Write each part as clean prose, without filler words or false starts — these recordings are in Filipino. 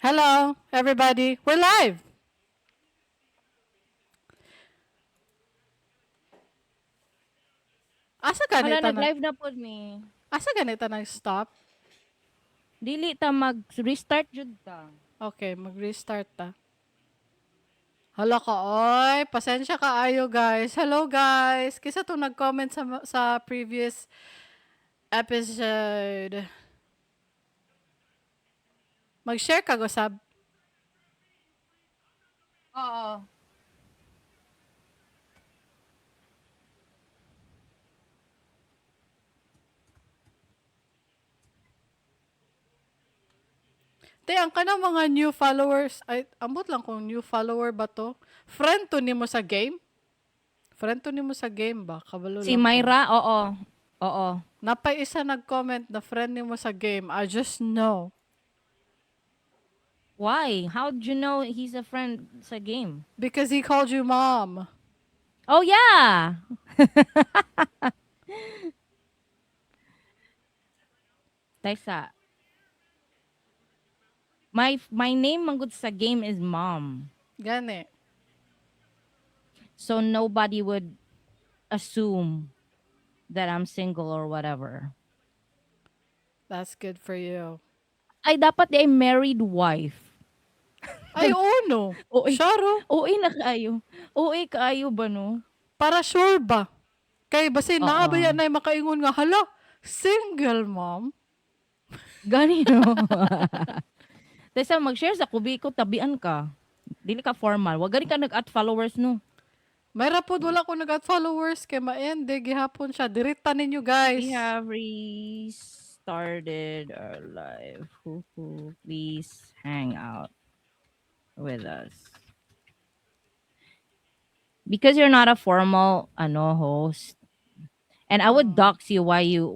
Hello, everybody. We're live. Asa Hala, ganita na? nag-live na pod mi. Asa ganita na stop? Dili ta mag-restart jud ta. Okay, mag-restart ta. Hala ka, oy. Pasensya ka ayo, guys. Hello, guys. Kisa to nag-comment sa previous episode. Mag-share ka, Gusab. Oo. Te, ang kanang mga new followers, ay, ambot lang kung new follower ba to? Friend to nimo sa game? Friend to nimo sa game ba? Kabalo Si lang ko. Myra, oo. Oo. Napay isa nag-comment na friend nimo sa game. I just know. Why? How'd you know he's a friend sa game? Because he called you mom. Oh yeah. Taysa. My name manggod sa game is Mom. Gani. So nobody would assume that I'm single or whatever. That's good for you. Ay dapat ay married wife. Ay, oo, no. OA. Sharo. OA na kaayo. OA kaayo ba no? Para sure ba? Kay basi naabaya Oo. na makaingon nga, hala, single mom. Gani no. Tesa mag-share sa kubi ko tabian ka. Dili ka formal. Wag gani ka nag-add followers no. May rapod wala ko nag-followers kay maende gihapon siya. Dirita ninyo, We guys. have restarted our live. Please hang out with us. Because you're not a formal host. And I would dox you why you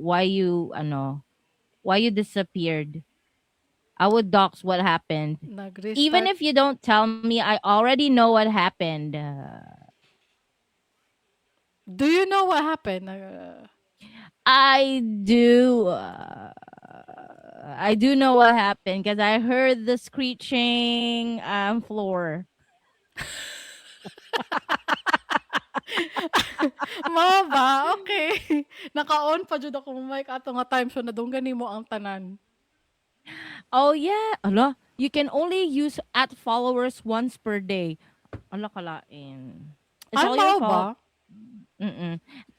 disappeared. I would dox what happened. Even Nag-restart. if you don't tell me, I already know what happened. Do you know what happened? I do. I do know what happened because I heard the screeching floor. Mao ba? Okay. Naka-on pa jud ako mic ato nga time so nadunggan nimo ang tanan. Oh yeah, ala, you can only use at followers once per day. Ala kalain. It's Ay, all your mao ba? fault. Mm-mm.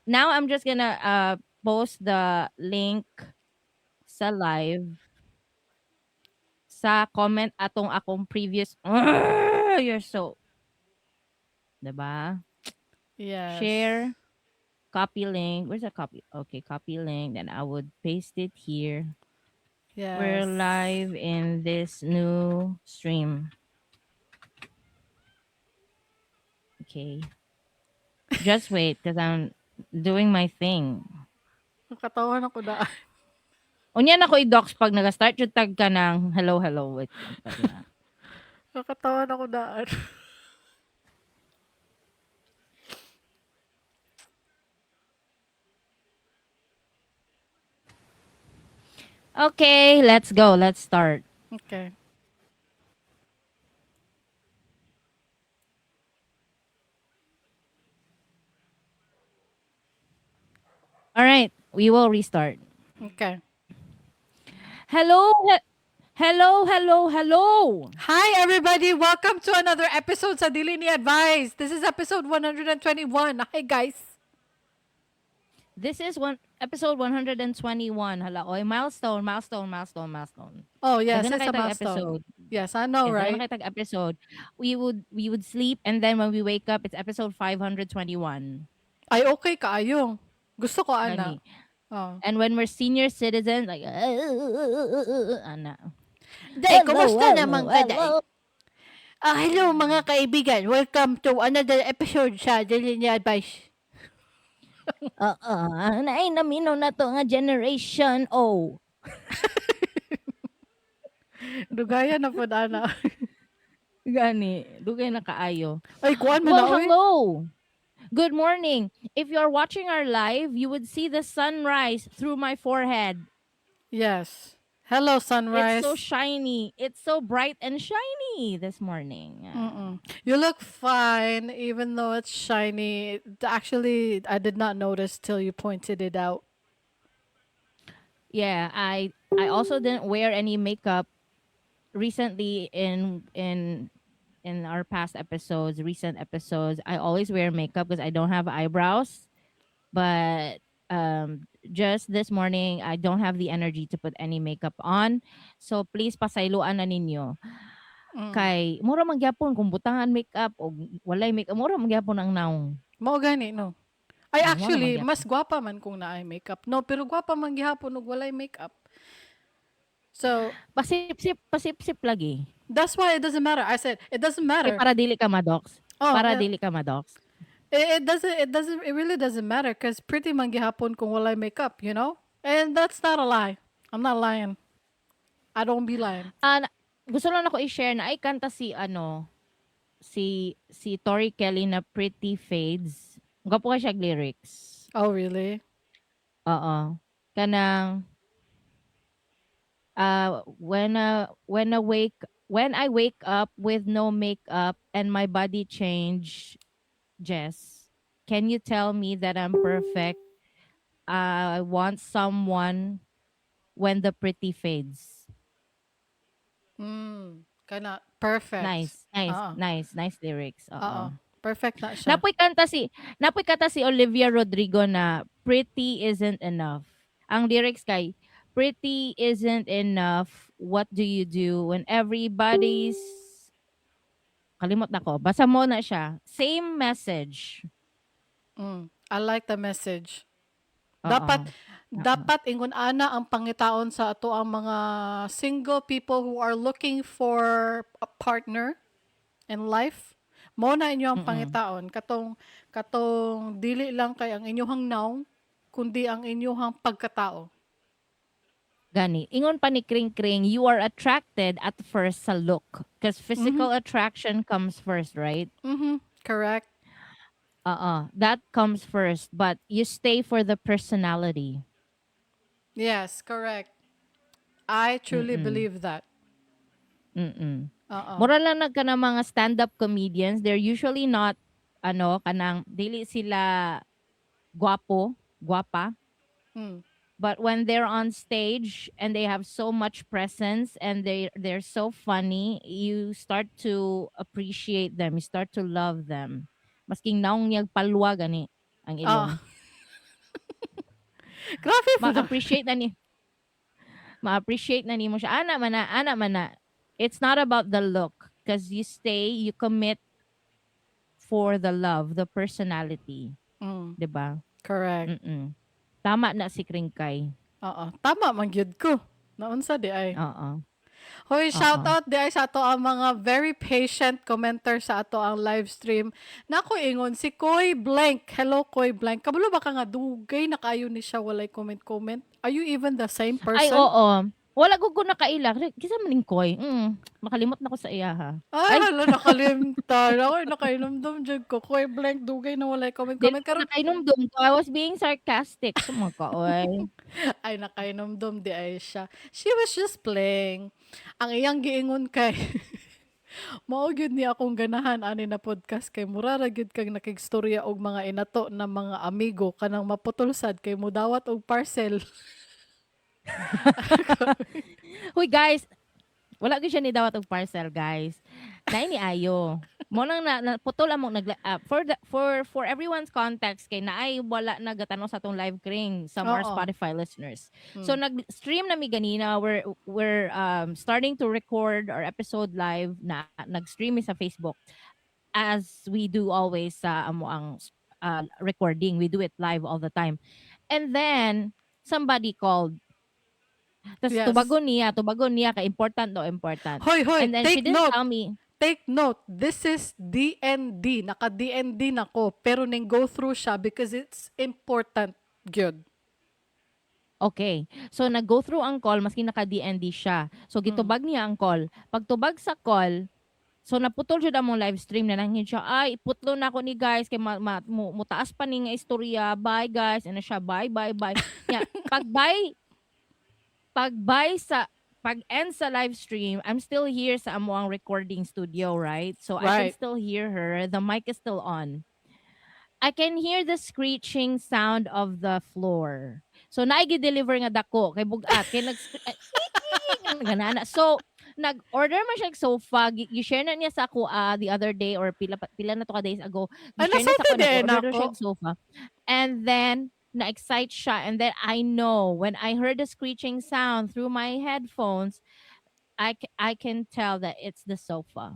Now I'm just gonna post the link sa live sa comment atong akong previous. You're so, 'di ba? Yes. Share. Copy link. Where's the copy? Okay, copy link. Then I would paste it here. We're Yes. live in this new stream. Okay. Just wait because I'm doing my thing. Nakatawan ako daan. Unya na ko i-docs pag nag-start yung tag ka ng hello, hello. Wait lang pala. Nakatawan ako daan. Okay, let's go. Let's start. Okay. All right, we will restart. Okay. Hello, hello, hello, hello. Hi, everybody. Welcome to another episode sa Dili Ni Advice. This is episode 121. Hi, guys. This is episode 121. Hala, oy, milestone, milestone, milestone, milestone. Oh, yes. Dagan na It's a kay tag milestone. episode. Yes, I know, Yes, dagan right? na kay tag episode. We would sleep and then when we wake up, it's episode 521. Ay, okay ka, ayong. Gusto ko, ana. Gani. Oh. And when we're senior citizens, like, ana. Day, kumusta naman ka, Day? Hello, mga kaibigan. Welcome to another episode sa Dili Ni Advice. Oo, naay namino na to nga generation O. Dugaya na po, ana. Gani, dugay na kaayo. Ay, kuan mo Well, na, oy. hello. Good morning. If you're watching our live, you would see the sunrise through my forehead. Yes. Hello, It's so sunrise. shiny. It's so bright and shiny this morning. You look fine, even though it's shiny. Actually, I did not notice till you pointed it out. Yeah, I also didn't wear any makeup recently in our past episodes, recent episodes. I always wear makeup because I don't have eyebrows, but just this morning I don't have the energy to put any makeup on. So please pasayloan na ninyo. Mm. Kay mura man gyapon kung butangan makeup o walay makeup, mura man gyapon ang naong. Mao gani, no? Ay, Mura man actually, mas gyapon. gwapa man kung naay makeup. No, pero gwapa man gihapon ug walay makeup. So, Pasip-sip lagi. that's why it doesn't matter. I said, it doesn't Kay matter. para dili ka madox. Oh, Para yeah. dili ka madox. It really doesn't matter because pretty man gihapon kung walay makeup, you know? And that's not a lie. I'm not lying. I don't be lying. Gusto lang ako i-share na ay kanta si si Tori Kelly na Pretty Fades. Gwapo ka siya lyrics. Oh, really? Oo. Kanang when I wake up with no makeup and my body change, Jess, can you tell me that I'm perfect? I want someone when the pretty fades. Kana perfect. Uh-uh. Nice lyrics. Oo. Uh-uh. Perfect na siya. Napoy kanta si Olivia Rodrigo na pretty isn't enough. Ang lyrics kay pretty isn't enough. What do you do when everybody's kalimot na ko. Basa mo na siya. Same message. I like the message. Oo. Dapat Oo. dapat ingon ana ang pangitaon sa ato ang mga single people who are looking for a partner in life. Mo na inyo ang Mm. pangitaon katong dili lang kay ang inyong noun kundi ang inyong pagkatao. Gani. Ingon pa ni Kring Kring, you are attracted at first sa look. Because Mhm. physical attraction comes first, right? Mhm. Correct. That comes first. But you stay for the personality. Yes, correct. I truly Mm-mm. believe that. Mm-mm. Uh-uh. Mura lang nagka ng mga stand-up comedians. They're usually not, kanang, dili sila guwapo, guwapa. Mm. But when they're on stage and they have so much presence and they're so funny, you start to appreciate them. You start to love them. Masking naong niyag palwa gani ang ilong. Ah, grabe po na. Ma-appreciate na ni ma-appreciate na nimo siya. Ana man na. It's not about the look because you stay, you commit for the love, the personality, Mm, 'di ba? correct. Mm. Tama na si Kringkay. Oo. Tama man gyud ko. Naunsa di ay. Oo. Hoy, shout Oo. out di ay sa ato ang mga very patient commenter sa ato ang live stream. Nako ingon si Koy Blank. Hello Koy Blank. Kabalo ba ka nga dugay na kayo ni siya walay comment. Are you even the same Ay, person? oo. Wala gud ko nakaila. Kisa maning koy. Makalimot na ko sa iya ha. Ay, Ay, hala, nakalimtan. Ako, nakainomdom dyan ko. Koy Blank, dugay na walay dili comment. ko Karon, nakainomdum ko. I was being sarcastic. Sumaka, oy. ay, nakainomdom di ay siya. She was just playing. Ang iyang giingon kay, mao gyud ni akong ganahan ani na podcast kay murara gyud kag nakigstorya og mga inato na mga amigo kanang maputol sad kay mudawat og parcel. Hoy guys, wala gyud siya ni dawat og parcel, guys. Naay ni ayo. Mo nang putol among for everyone's context kay naay wala nagatanom sa atong live kring some are Oo. Spotify listeners. So Mm. nag-stream na mi ganina, we're starting to record our episode live na nag-stream mi sa Facebook as we do always sa amo ang recording. We do it live all the time. And then somebody called. Tas Yes. tubagon niya ka important o important. Hoy, hoy, And then she take didn't note. tell me. Take note, this is DND. Naka-DND na ko, pero ning go through siya because it's important. Good. Okay. So nag-go through ang call maski naka-DND siya. So Mm. gitubag niya ang call. Pagtubag sa call, so naputol jud among live stream na nanghin siya, ay putlo na ako ni guys kay mutaas pa ni nga istorya. Bye guys. Ano siya, bye. Nya, pag bye pag end sa live stream, I'm still here sa amuang recording studio, right? So I can Right. still hear her. The mic is still on. I can hear the screeching sound of the floor. So naigi-deliver nga dako kay bugat kay ganana. So nag-order man siya og sofa, gi-share na niya sa ako the other day or pila na to ka days ago. Ay, Gi-share niya sa nasulti ako, di ay nag-order daw nako. siya og sofa. And then na-excite siya, and then I know when I heard the screeching sound through my headphones, I can tell that it's the sofa.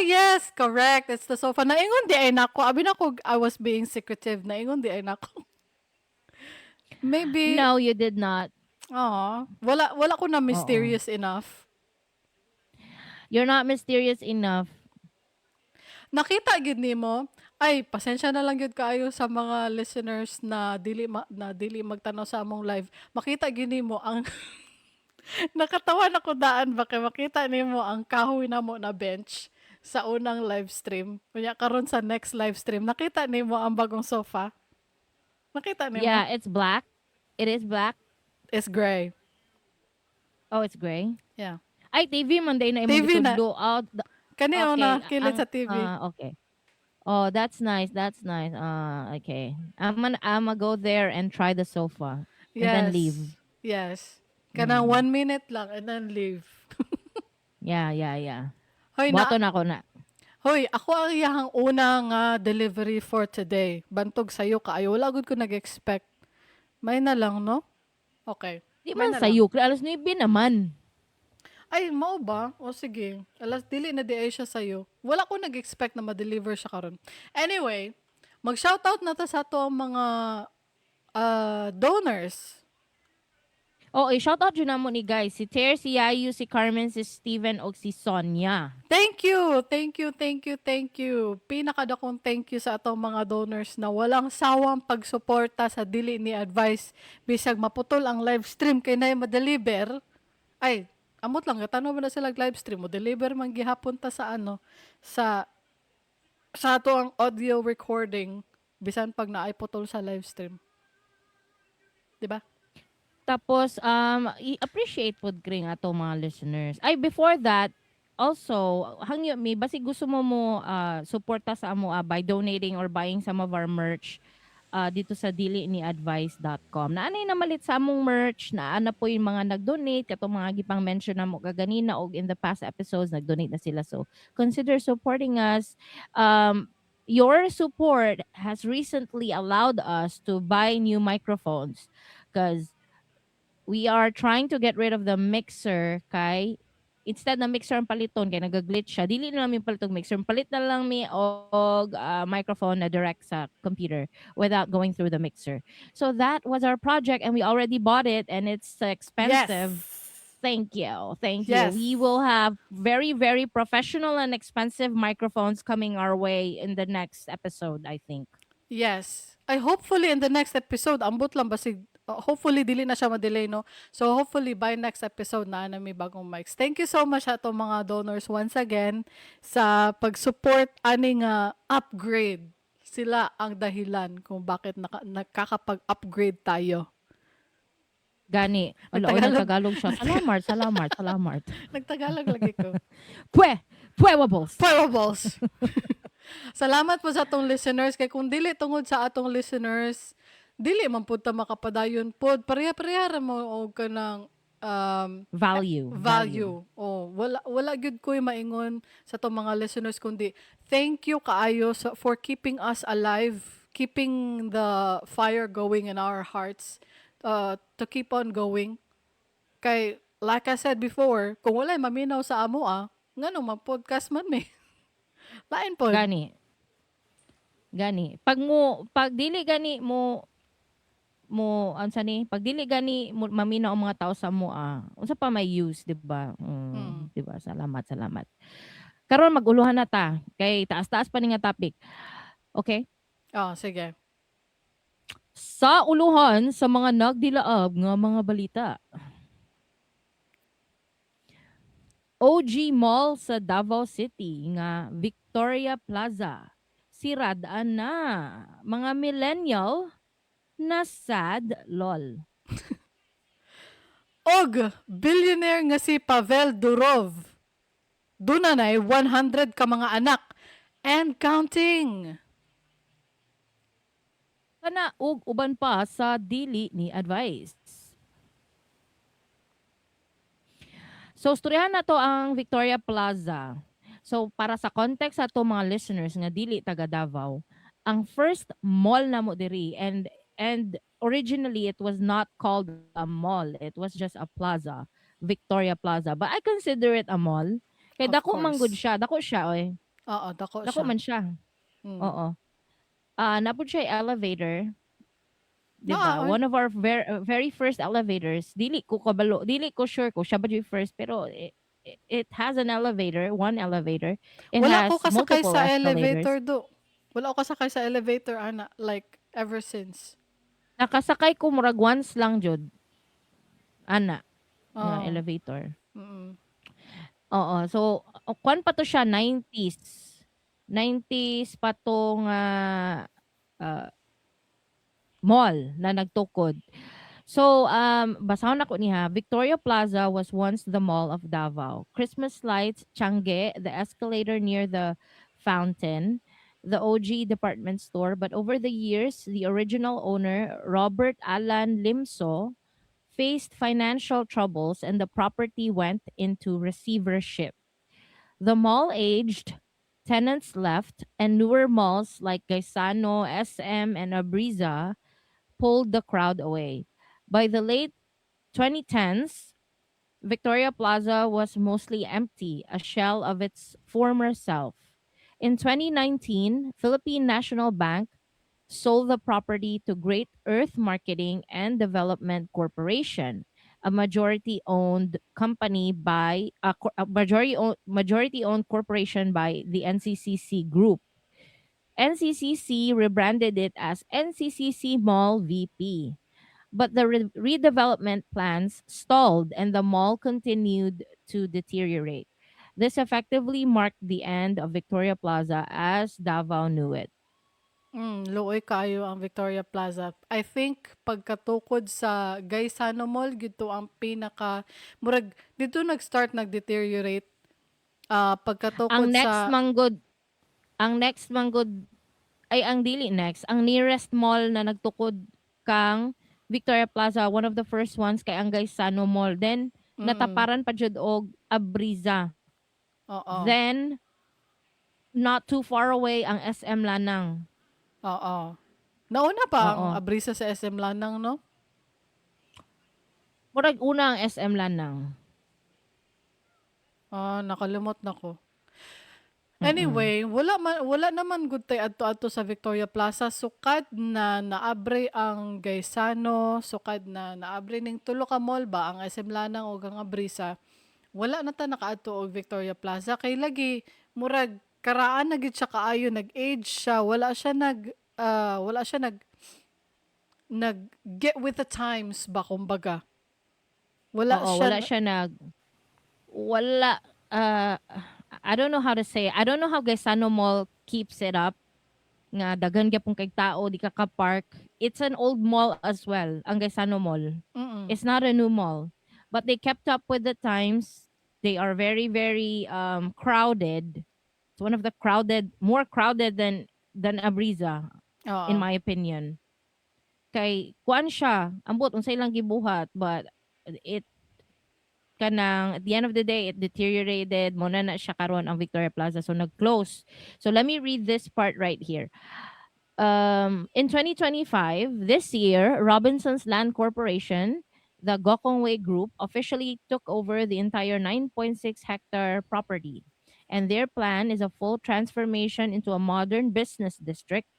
Yes, correct. It's the sofa. Naingon di ay nako. Abi na ko I was being secretive. Naingon di ay nako. Maybe, No, you did not. wala ko na Oo. mysterious enough. You're not mysterious enough. Nakita gid nimo, ay pasensya na lang gyud kaayo sa mga listeners na dili magtanaw sa among live. Makita gid nimo ang nakatawan ako daan ba kay makita nimo ang kahoy namo na bench sa unang live stream. Kunya karon sa next live stream, nakita nimo ang bagong sofa. Nakita nimo? Yeah, it's black. It is black. It's gray. Oh, it's gray. Yeah. Ay, TV man day na imong TV na. gitudlo. Oh, Kani na okay. kilit sa TV. Okay. Oh, that's nice. That's nice. Okay. I'm gonna go there and try the sofa and then leave. Yes. Yes. Kanang Mm. 1 minute lang and then leave. Yeah, yeah, yeah. Hoy na Boto na ako na. Hoy, ako ang iyahang unang delivery for today. Bantog sayo kaayo. Wala gud ko nag-expect. May na lang, no? Okay. Di May man na lang. sa'yo. Alas 9 naman. Ay, mao ba? O sige. Alas dili na di ay siya sayo. Wala ko nag-expect na ma-deliver siya karon. Anyway, mag-shoutout na ta sa ato ang mga donors. Oh, shout out yun namo ni guys. Si Ter, si Yayu, si Carmen, si Steven, o si Sonia. Thank you, thank you, thank you, thank you. Pinakadakong thank you sa atong mga donors na walang sawang pagsuporta sa Dili Ni Advice. Bisag maputol ang live stream kay nay ma-deliver. Ay, amot lang katano mo na sila live stream mo deliver man gihapon ta sa sa ato ang audio recording bisan pag naay putol sa live stream. 'Di ba? Tapos, i-appreciate po kring ato mga listeners. Ay, before that, also, hangyo mi, basi gusto mo suporta sa amo by donating or buying some of our merch dito sa diliniadvice.com. Naanay na malit sa among merch, naana po yung mga nag-donate, katong mga gipang mention na mo kaganina o in the past episodes, nag-donate na sila. So, consider supporting us. Your support has recently allowed us to buy new microphones because we are trying to get rid of the mixer kay instead na mixer ang paliton kay nagaglitch siya dili na namin palitong mixer palit na lang mi og microphone na direct sa computer without going through the mixer. So that was our project and we already bought it and it's Yes. expensive. Thank you. Thank you. Yes. We will have very, very professional and expensive microphones coming our way in the next episode, I think. Yes. Ay hopefully in the next episode ambot lang basig hopefully dili na siya ma-delay, no? So hopefully by next episode na may bagong mics. Thank you so much ato mga donors once again sa pag-support ani nga upgrade. Sila ang dahilan kung bakit nakakapag-upgrade tayo. Gani. Ala, Nagtagalog. Tagalog siya. Salamat, salamat, salamat. Nagtagalog lagi ko. Pwewables. Parables. Salamat po sa atong listeners kay kung dili tungod sa atong listeners, dili man pud ta makapadayon pod. Pareha-pareha ra mo og kanang Value. Oh, wala gyud ko'y maingon sa atong mga listeners kundi thank you kaayo for keeping us alive, keeping the fire going in our hearts, to keep on going. Kay like I said before, kung walay maminaw sa amo ngano mag-podcast man me. Lain pod. Gani. Pag dili gani unsa ni, pag dili gani mamina ang mga tao sa mo unsa pa may use, di ba? Di ba? Salamat. Karon maguluhan na ta kay taas-taas pa ni nga topic. Okay? Oh, sige. Sa uluhan sa mga nagdilaab nga mga balita. OG Mall sa Davao City nga Victoria Plaza siradaan na. Mga millennial na sad lol. Og billionaire nga si Pavel Durov. Dunay 100 ka mga anak and counting. Kana ug uban pa sa Dili ni Advice. So, storyahan na to ang Victoria Plaza. So, para sa context sa to mga listeners nga dili taga Davao, ang first mall na mo diri, and originally it was not called a mall. It was just a plaza, Victoria Plaza. But I consider it a mall. Kay Of dako man gud course. siya, dako siya oy. Oo, dako Dako siya. man siya. Mm. Oo. Napud siya elevator. 'Di ba? Oy. One of our very first elevators, dili ko kabalo, dili ko sure ko siya ba yung first, pero it has an elevator, one elevator. It Wala ko has kasakay multiple sa elevator escalators. do. Wala ko kasakay sa elevator, ana. Like, ever since. Nakasakay ko murag once lang jud ana nga Oh. elevator. Mm. Oo, so kwan pa to siya 90s. 90s pa to nga ah, mall na nagtukod. So, basahon ako niha. Victoria Plaza was once the Mall of Davao. Christmas lights, Changge, the escalator near the fountain, the OG department store. But over the years, the original owner, Robert Alan Limso, faced financial troubles and the property went into receivership. The mall aged, tenants left, and newer malls like Gaisano, SM, and Abriza pulled the crowd away. By the late 2010s, Victoria Plaza was mostly empty, a shell of its former self. In 2019, Philippine National Bank sold the property to Great Earth Marketing and Development Corporation, a majority-owned company by a majority-owned corporation by the NCCC Group. NCCC rebranded it as NCCC Mall VP. But the redevelopment plans stalled and the mall continued to deteriorate. This effectively marked the end of Victoria Plaza as Davao knew it. Luoy kayo ang Victoria Plaza. I think pagkatukod sa Gaisano Mall gito ang pinaka murag dito nag-start nag-deteriorate pagkatukod Ang next sa manggod, ang next manggod ay ang dili next. Ang nearest mall na nagtukod kang Victoria Plaza, one of the first ones kay ang Gaisano Mall. Then mm, nataparan pa jud og Abriza. oo, Then not too far away ang SM Lanang. oo. Nauna pa ang Oo. abrisa sa SM Lanang, no? Murag una ang SM Lanang. Nakalimot na ko. Mm-mm. Anyway, wala naman gud tay adto-adto sa Victoria Plaza sukad na naabre ang Gaisano, sukad na naabre ning tulo ka mall ba ang SM Lanang ug ang Abrisa. Wala na ta nakaadto og Victoria Plaza kay lagi murag karaan na gid siya kaayo, nag-age siya, wala siya nag get with the times ba kumbaga. Wala Oo, siya wala siya wala, I don't know how to say. I don't know how Gaisano Mall keeps it up. Nga daghan gyapon kay tao di ka ka-park. It's an old mall as well, ang Gaisano Mall. mm, It's not a new mall. But they kept up with the times. They are very very crowded. It's one of the more crowded than Abriza in oo. my opinion. Kay kuan siya, ambot unsay lang gibuhat, but it kanang at the end of the day it deteriorated mo na siya karon ang Victoria Plaza, so nag-close. So let me read this part right here. In 2025, this year, Robinson's Land Corporation, the Gokongwei Group, officially took over the entire 9.6 hectare property. And their plan is a full transformation into a modern business district.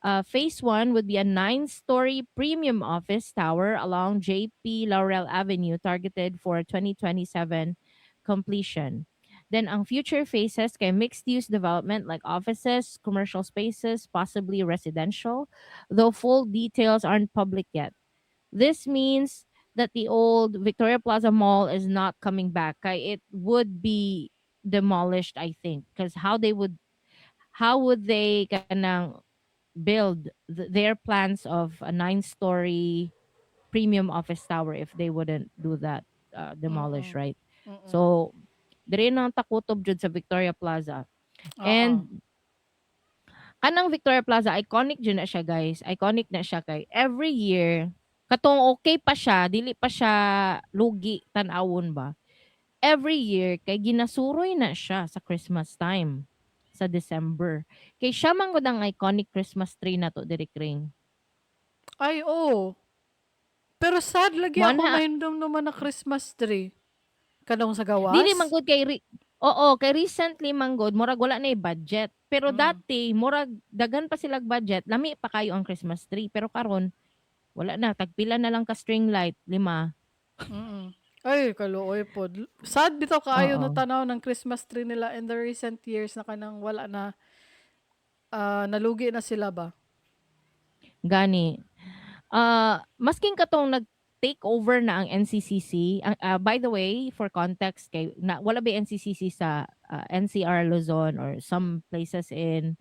Phase one would be a 9-story premium office tower along JP Laurel Avenue, targeted for 2027 completion. Then, ang future phases kay mixed-use development like offices, commercial spaces, possibly residential, though full details aren't public yet. This means that the old Victoria Plaza Mall is not coming back. Kay it would be demolished, I think, because how would they kanang build their plans of a 9-story premium office tower if they wouldn't do that, demolish, Mm. right? Mm. So dire nang takutob jud sa Victoria Plaza. Oo. And kanang Victoria Plaza, iconic jud na siya, guys. Iconic na siya kay every year katong okay pa siya, dili pa siya lugi tan-awon ba. Every year kay ginasuroy na siya sa Christmas time sa December. Kay siya man gud ang iconic Christmas tree na to diri kring. Ay, oo. Pero sad lagi Mo ako na mahindom naman na Christmas tree. Kanong sa gawas? dili man gud kay oo, kay recently man gud murag wala na budget. Pero Mm. dati murag daghan pa silang budget, lami pa kayo ang Christmas tree. Pero karon wala na, tagpila na lang ka string light, 5. Mm. Ay, kaluoy pod. Sad bitaw kaayo Oo, no tanaw ng Christmas tree nila in the recent years na kanang wala na, nalugi na sila ba? gani. Masking katong nag-take over na ang NCCC. By the way, for context, kay wala ba yung NCCC sa NCR Luzon or some places in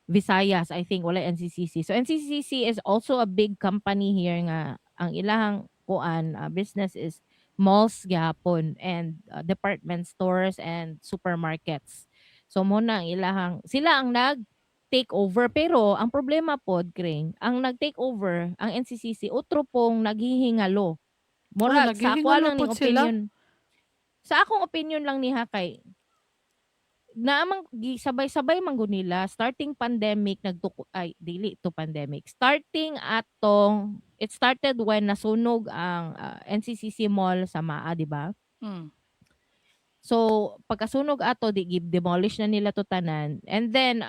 Visayas, I think wala NCCC. So NCCC is also a big company here nga ang ilahang kuan business is malls gyapon and department stores and supermarkets. So mo na ang ilahang sila ang nag take over, pero ang problema pod kring ang nag-take over ang NCCC utro pong naghihingalo. Ay, Murag sa ako naghihingalo lang ning pod sila? opinion. Sa akong opinion lang niha kay naamang sabay-sabay man gud nila starting pandemic ay dili to pandemic. Starting atong it started when nasunog ang NCCC Mall sa Maa, di ba? Hmm. So, pagkasunog ato di demolish na nila to tanan. And then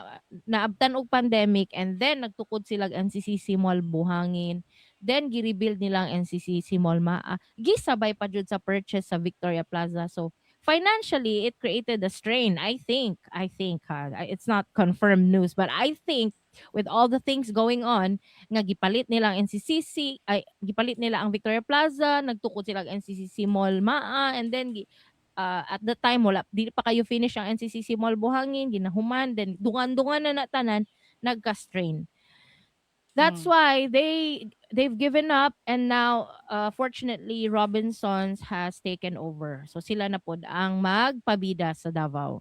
naabtan og pandemic and then nagtukod sila og NCCC Mall Buhangin. Then gi-rebuild nila ang NCCC Mall Maa. Gisabay pa jud sa purchase sa Victoria Plaza. So, financially it created a strain. I think it's not confirmed news, but I think with all the things going on nga gipalit nila ang NCCC, ay gipalit nila ang Victoria Plaza, nagtukod sila og NCCC Mall Maa, and then at the time wala di pa kayo finish ang NCCC Mall Buhangin, ginahuman, then dungan-dungan na tanan, nagka-strain. That's Hmm. why they've given up, and now fortunately Robinsons has taken over. So sila na pod ang magpabida sa Davao.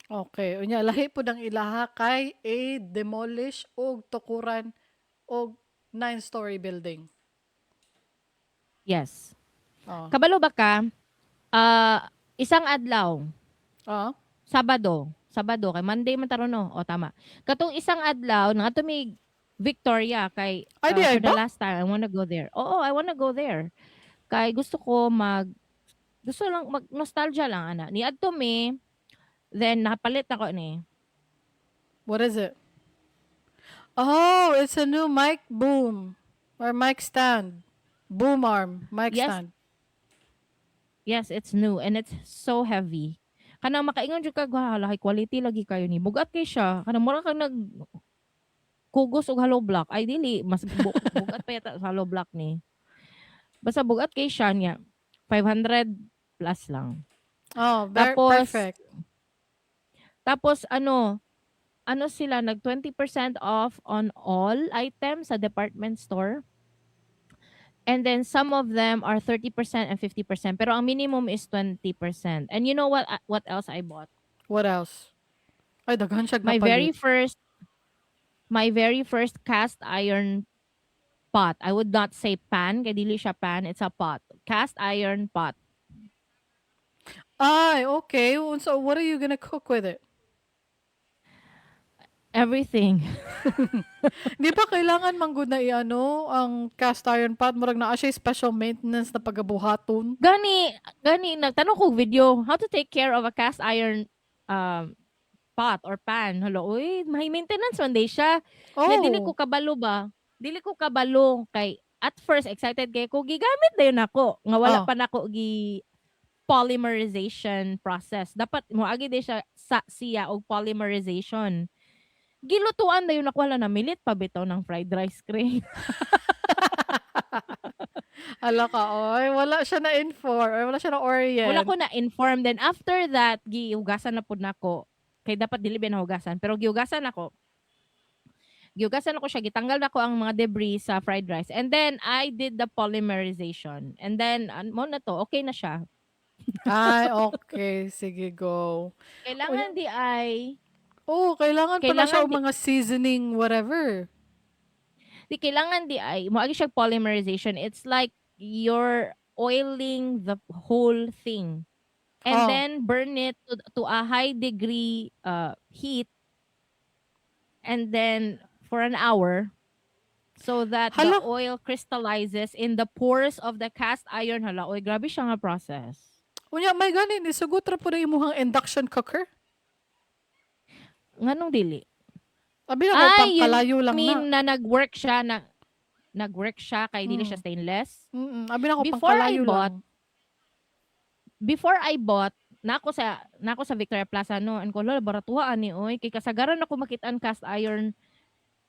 Okay, unya lahi pod ang ilaha kay demolish og tukuran og 9-story building. Yes. Oh. Kabalo ba ka? Isang adlaw, Ah? Sabado kay Monday man taron no. O tama. Katong isang adlaw nga to may Victoria kay Ay, di ay for the ba? last time I wanna go there. Oo, I wanna go there. Kay gusto lang mag nostalgia lang ana. Ni adto me, then napalit ako ni. What is it? Oh, it's a new mic boom or mic stand. Boom arm, mic Yes, stand. yes, it's new and it's so heavy. Kanang makaingon jud ka high quality lagi kayo ni. Bugat kay siya. Kanang mura kang nag kugos og hollow block. Ay dili, mas bugat pa yata sa hollow block ni. Basta bugat kay siya niya. 500 plus lang. Oh, very Tapos perfect. tapos ano sila nag 20% off on all items sa department store. And then some of them are 30% and 50%, pero ang minimum is 20%. And you know what else I bought? What else? Ay, daghan siyang My napalit. very first my very first cast iron pot. I would not say pan, kay dili siya pan, it's a pot. Cast iron pot. Ay, okay. So what are you gonna cook with it? Everything. Di ba kailangan manggod na i-ano ang cast iron pot? Murag naa siya special maintenance na pagabuhaton. Gani nagtanong ko video how to take care of a cast iron um pot or pan. Hello, uy, may maintenance one day siya. Nya dili ko Oh. kabalo ba? Dili ko kabalo kay at first excited kay ko gigamit dayon ako. Nga wala Oh. pa nako polymerization process. Dapat mo agi day siya sa siya og polymerization. Gilutuan dayon ako wala na milit pa bitaw ng fried rice kray. Hala ka, oy. Wala siya na-inform or wala siya Wala na-orient. ko na inform, then after that gihugasan na pud nako. Kay dapat dili ba nahugasan pero gihugasan ako. Giugasan ako siya, gitanggal na ko ang mga debris sa fried rice. And then I did the polymerization. And then mo na to, okay na siya. Ay, okay. Sige, go. Kailangan di ay Kailangan pala siya kailangan o mga seasoning whatever. kailangan di ay moagi siya polymerization. It's like you're oiling the whole thing. And Oh, then burn it to a high degree heat, and then for an hour, so that the hala. oil crystallizes in the pores of the cast iron. Hala, oy, grabe siya nga process. Unya, may ganin. Isugot ra po na imuhang induction cooker. Nganong dili? Abi na ko Ay, you pangkalayo lang na. mean na nag-work siya kay dili siya Mm. stainless? Abi na ko Before I pangkalayo bought, lang. before I bought, nako sa Victoria Plaza no, and ko lol baratuha ani oy kay kasagaran ako makit-an cast iron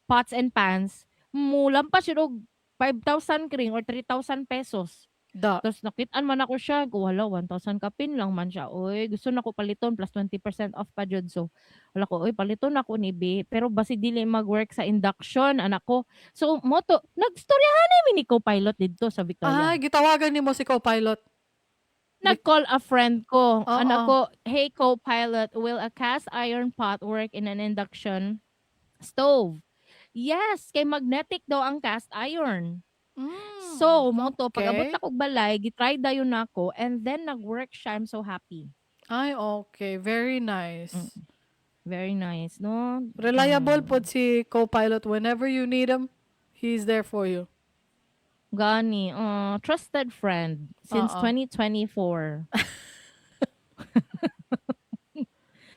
pots and pans. Mulampas yun og 5,000 kring or 3,000 pesos. Da. Tapos nakit-an man ako siya, wala 1,000 kapin lang man siya. Oy, gusto na ko paliton plus 20% off pa jud. So, wala ko, oy, paliton ako ni B. Pero basi dili mag-work sa induction, anak ko. So, moto, nagstoryahan namin ni co-pilot dito sa Victoria. Ay, gitawagan nimo si co-pilot. Nag-call a friend ko. Anak Oo. ko, hey co-pilot, will a cast iron pot work in an induction stove? Yes, kay magnetic daw ang cast iron. So, moto, pag-abot Okay. na kog balay, gitry dayon nako, and then nag-work siya. I'm so happy. Ay, okay. Very Mm, nice. very nice, no? Reliable po si co-pilot. Whenever you need him, he's there for you. Gani, trusted friend since Oo. 2024.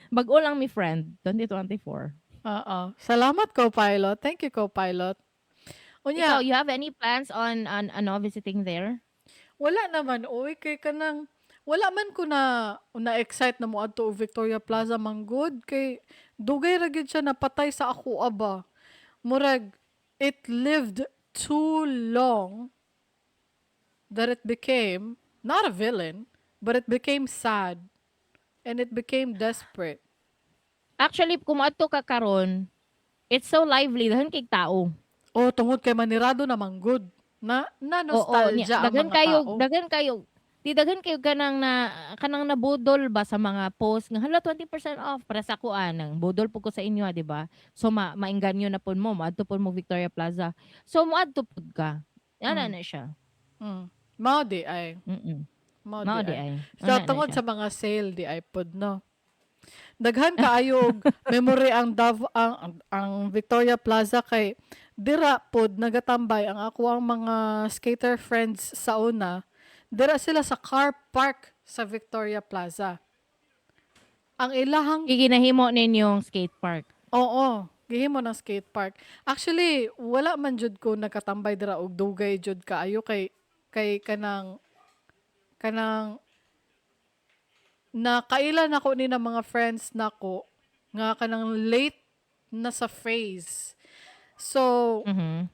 Bago lang mi friend, 2024. Oo. Salamat, co-pilot. Thank you, co-pilot. Ikaw, Unya, you have any plans on visiting there? wala naman. Uy, kay kanang, wala man ko na-excite na mo adto og Victoria Plaza manggod. Kay, dugay ra gyud siya napatay sa ako, aba. Murag, it lived too long that it became, not a villain, but it became sad. And it became desperate. Actually, kung adto ka karon, it's so lively dahan kay tao. Tungod kay manirado na manggod. Na Oo, niya nostalgia ang mga tao. daghan kayo kanang nabudol ba sa mga post nga hala 20% off para sa kuan nang budol po ko sa inyo, di ba? So maengganyo na pud mo, maadto pud mo Victoria Plaza. So moadto pud ka. Ana Mm. na siya. Mm. Mao di ay. Mm. Mao Mao di di ay. ay. So, Ana na tungod siya. sa mga sale di ay pod no. Daghan kaayo og memory ang ang Victoria Plaza kay dira pod nagatambay ang ako ang mga skater friends sa una. Dira sila sa car park sa Victoria Plaza. Ang ilahang Giginahimo ninyong skate park. oo, gihimo ng skate park. Actually, wala man jud ko nagkatambay dira og dugay jud kaayo kay kanang nakailan ako ni na mga friends nako nga kanang late na sa phase. So, Mhm.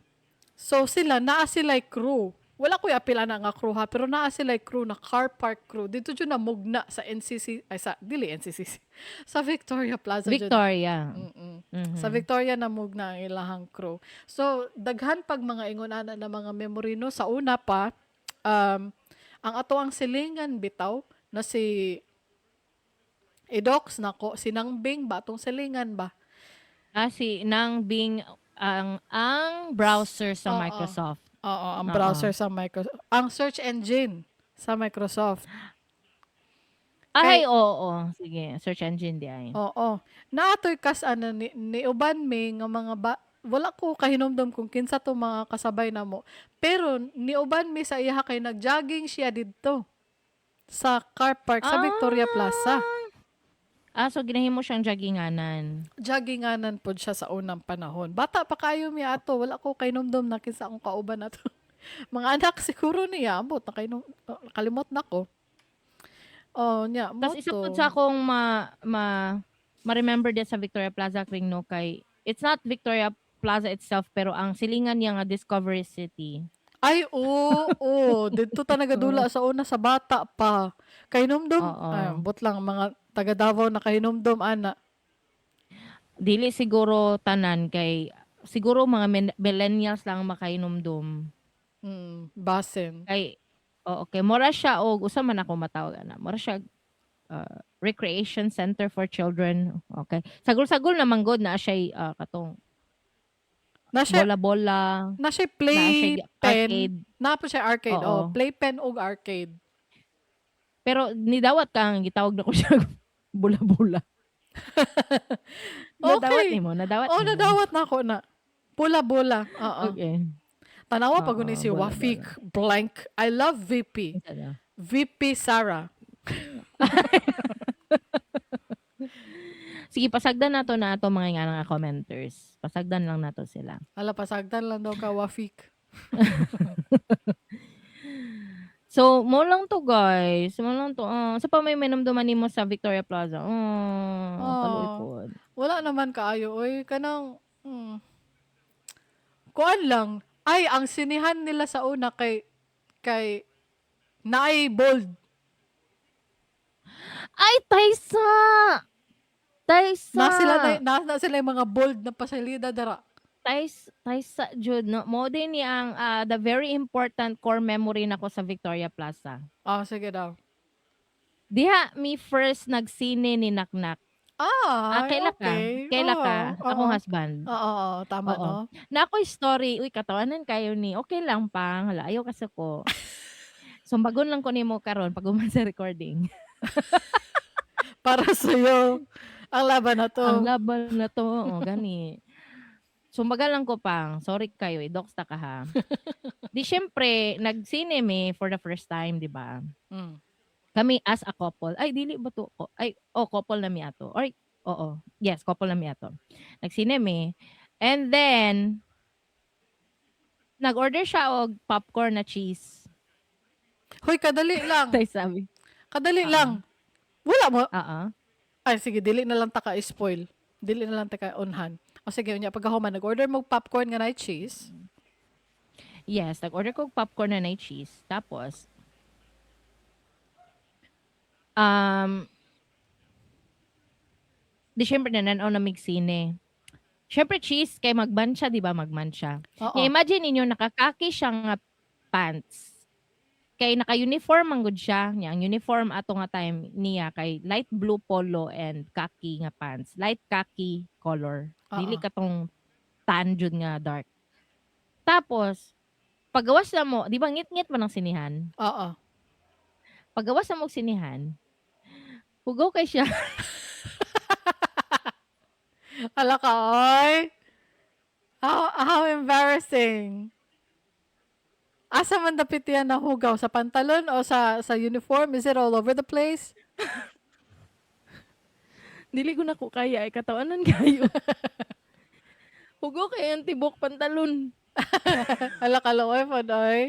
naa sila crew. Wala ko apila na nga crew ha, pero naa sila crew na car park crew. Dito jud na mugna sa NCC, ay sa, dili NCC, sa Victoria Plaza jud. Victoria. Sa Mhm. Victoria na mugna ang ilahang crew. So, daghan pag mga ingonana na mga memory no. Sa una pa, ang ato ang silingan bitaw na si Edox nako, si Nangbing ba atong silingan ba? Si nang being ang browser sa Oo. Microsoft. Oo, ang Oo. browser sa Microsoft. Ang search engine sa Microsoft. Ay, Kay oo. Sige, search engine di ay. oo. Naatoy kas ni uban mi nga mga wala ko kahinomdom kung kinsa to mga kasabay na mo. Pero ni uban mi sa iya kay nagjogging siya didto sa car park sa Victoria Plaza. So ginahimo siyang jogginganan. Jogginganan pod siya sa unang panahon. Bata pa kayo mi ato, wala ko kainomdom na kinsa akong kauban nato. Mga anak siguro niya, ambot na kalimot na ko. Oh, nya mo Tas isa pud to. sa akong ma-remember din sa Victoria Plaza kring no kay it's not Victoria Plaza itself pero ang silingan niya nga Discovery City. Ay, oo. Dito ta nagadula sa una sa bata pa. Kainomdom, Oo. ambot lang mga taga Davao na kainomdom ana. Dili siguro tanan kay siguro mga millennials lang makainomdom. Basin. Kay kay mura siya og usa man ako matawag ana. Mura siya recreation center for children. Okay. Sagol-sagol naman god na siya katong Na siya bola-bola, na siya na siya playpen, arcade. na po siya arcade, oh, Oo. playpen ug arcade. Pero nidawat kang gitawag na ko siya bula-bula. Nadawat Okay. nimo, nadawat Oh, nimo. nadawat na ako na. Bula-bula, oo. Okay. Tanawa pa guni Oo, si Wafik bola-bola. blank. I love VP. Unsa daw? VP Sarah. Sige, pasagdan nato na ato mga nga commenters. Pasagdan lang nato sila. Ala, pasagdan lang daw ka, Wafik. So, mo lang to guys. Mo lang to. Sa pa may minumduman nimo sa Victoria Plaza. Kaluoy Oh, po. wala naman kaayo. Oy, kanang, kuan lang. Ay, ang sinihan nila sa una kay naay bold. Ay, Taysa! Taysa! Na sila yung mga bold na pasalida dara. Taysa, Jud. No? Mo din ni ang the very important core memory nako sa Victoria Plaza. Ah, sige daw. Diha, me first nagsine ni Naknak. Ay, Kaila ka? okay. Kaila ka? Oo, Akong oo. husband. Oo, tama, Oo. no? Na ako'y story, uy, katawanan kayo ni, okay lang pang, hala, ayaw kasi ko. Sumbagon lang ko nimo karon pag uman sa recording. Para sa'yo, ang laban na Ang to. laban na to, gani. Sumbaga lang ko pang, sorry kayo, dox ta ka ha. Di syempre, nagsine me for the first time, di ba? Mm. Kami as a couple. Ay, dili ba to? Couple na mi ato. Or, oo. Yes, couple na mi ato. Nagsine me. And then, nag-order siya og popcorn na cheese. Hoy, kadali lang. Tay sabi. Kadali lang. Wala mo. Oo. Ay, sige, dili na lang ta ka-spoil. Dili na lang ta ka-onhan. O sige, unya, pagkahuman, nag-order mo popcorn nga na cheese. Yes, nag-order ko og popcorn na cheese. Tapos, di syempre nananaw na migsine. Syempre cheese, kay magban siya, di ba? Magman siya. Oo. Imagine ninyo, nakakaki siya nga pants. Kay naka-uniform ang good siya. Ang uniform ato nga time niya kay light blue polo and khaki nga pants. Light khaki color. Dili katong tan jud nga dark. Tapos, paggawas na mo, di ba ngit-ngit man ang sinihan? Oo. Paggawas na mo og sinihan, hugaw kay siya. Ala ka, oy. How embarrassing. Asa man dapit yan nahugaw? Sa pantalon o sa uniform? Is it all over the place? Dili ko na ko kaya, katawanan kayo. Hugaw kay ang tibok pantalon. Ala ka, oy, oy.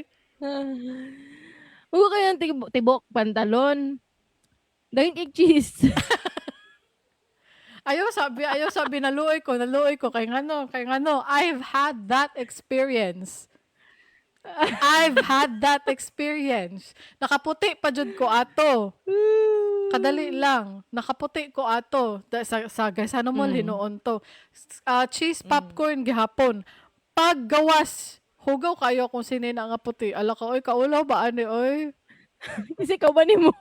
Hugaw kay ang tibok pantalon. Dahil kay cheese. Ayaw sabi, naluoy ko, kay ngano, I've had that experience. Nakaputi pa jud ko ato. Kadali lang. Nakaputi ko ato. Sa Gaisano Mall, hinuon to. Cheese popcorn gihapon. Paggawas, hugaw kayo kung sino na nga puti. Ala ka, oy, kaulaw ba ani, oy? Kasi kauban nimo.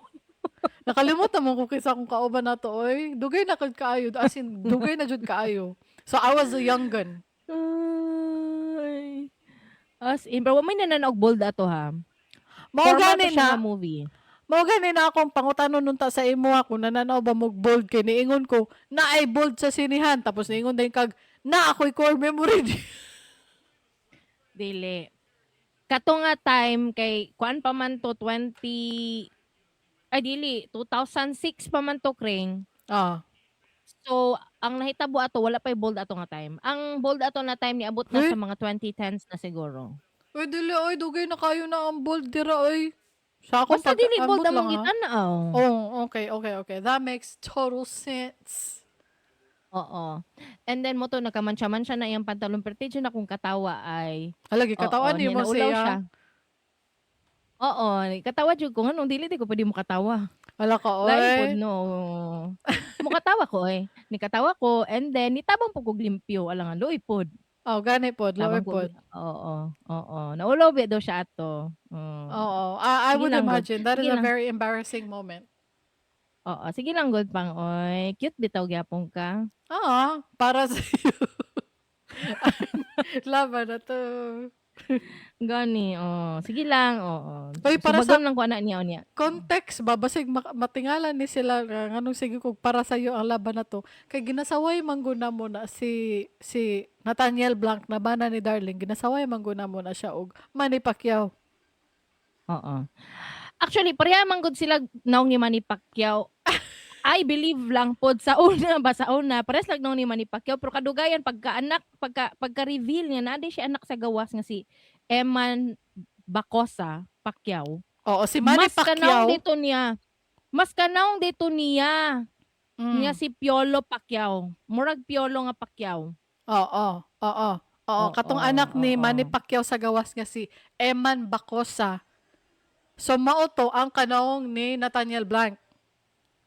Nakalimutan mo kung kisa akong kauban na to, oy. Dugay na kag kaayo. As in, dugay na jud kaayo. So, I was a young gun. Ay. As in, pero may nananog bold ato ha. Mao Formal gani to siya na. nga movie. Mao gani na akong pangutanon nunta sa imo ako nananaw ba mog bold kay niingon ko na ay bold sa sinihan tapos niingon din kag na ako'y core memory. Dili. Kato nga time kay kuan pa man to 2006 pa man to kring. So, ang nahitabo ato wala pay bold ato nga time. Ang bold ato na time niabot na sa mga 2010s na siguro. Uy, dili, oy, dugay na kayo na ang bold dira, oy. Sa akong Basta dili bold ambot lang, among ha? gitanaw. Oh, okay. That makes total sense. Oo. And then mo to nagkamantsa-mantsa na iyang pantalon pero tiyo na kung katawa ay Alagi katawan ni mo naulaw siya. Oo, katawa jud ko nganong dili di ko pwede mo katawa. Ala ka, Lain pod oy. no. Mo katawa ko ni katawa ko and then nitabang pug og limpyo alangan luoy pod. Oh, gani pod, laoy Tabang ko pod. oo, oo. Naulo daw siya ato. Oo, I Sige would lang good. imagine that is Sige a lang. very embarrassing moment. Oo, sige lang good Pang-oy. Cute bitaw gyapon ka. Oo, para sa'yo. Laban na 'to. Gani, sige lang, oo. Uy, para sa Subagon lang ko ana niya unya. context ba basig matingalan ni sila nga nganong sige kog para sa'yo ang laban na 'to, kay ginasaway man gud namo na si Nathaniel Blanc na bana ni Darling, ginasaway man gud namo na siya og Manny Pacquiao. Oo. Actually, pareha man gud sila naong ni Manny Pacquiao. I believe lang pod sa una ba sa una, parehas lang naong ni Manny Pacquiao pero kadugayan pagka-reveal niya na di siya anak sa gawas nga si Eman Bacosa Pacquiao. Oo, si Manny Mas kanawng Pacquiao, dito niya, mas kanawng dito niya, niya hmm, si Piolo Pacquiao. Murag Piolo nga Pacquiao. oo, oo, oo, Oo, katong anak ni Manny oo. Pacquiao sa gawas nga si Eman Bacosa. So mao 'to ang kanawong ni Nathaniel Blanc,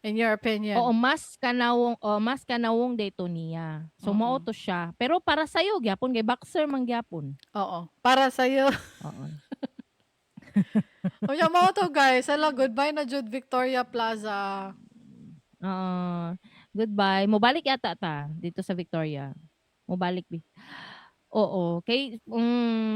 in your Oo, opinion? mas kanawong dito niya. So mao Mm, to siya. Pero para sa'yo gyapon kay boxer man gyapon. oo, para sa'yo. Oo. Unya mao 'to guys, hala goodbye na jud Victoria Plaza. Oo. Goodbye. Mobalik yata ta dito sa Victoria. Mobalik bi. Oo, kay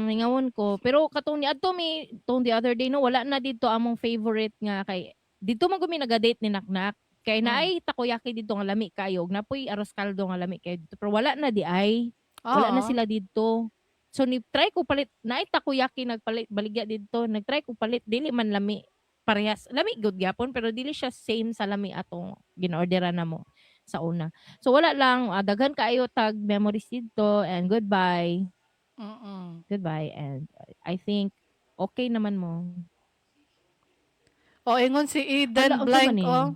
ingawon ko. Pero katong niadto mi tong the other day no, wala na dito among favorite nga kay dito man gumi naga-date ni Naknak. Kay Hmm, naay takoyaki dito nga lami kayo, ug napoy arroz caldo nga lami kayo dito. Pero wala na di ay. Wala na oo, sila dito. So ni try ko palit naay takoyaki nagpalit baligya dito. Nag-try ko palit dili man lami parehas. Lami gud gyapon pero dili siya same sa lami atong ginorderan namo sa una. So wala lang, daghan kaayo tag memories dito and goodbye. mm. Goodbye and I think okay naman mo. O ingon si Hala, Eden unsa man Blank, ni? oh,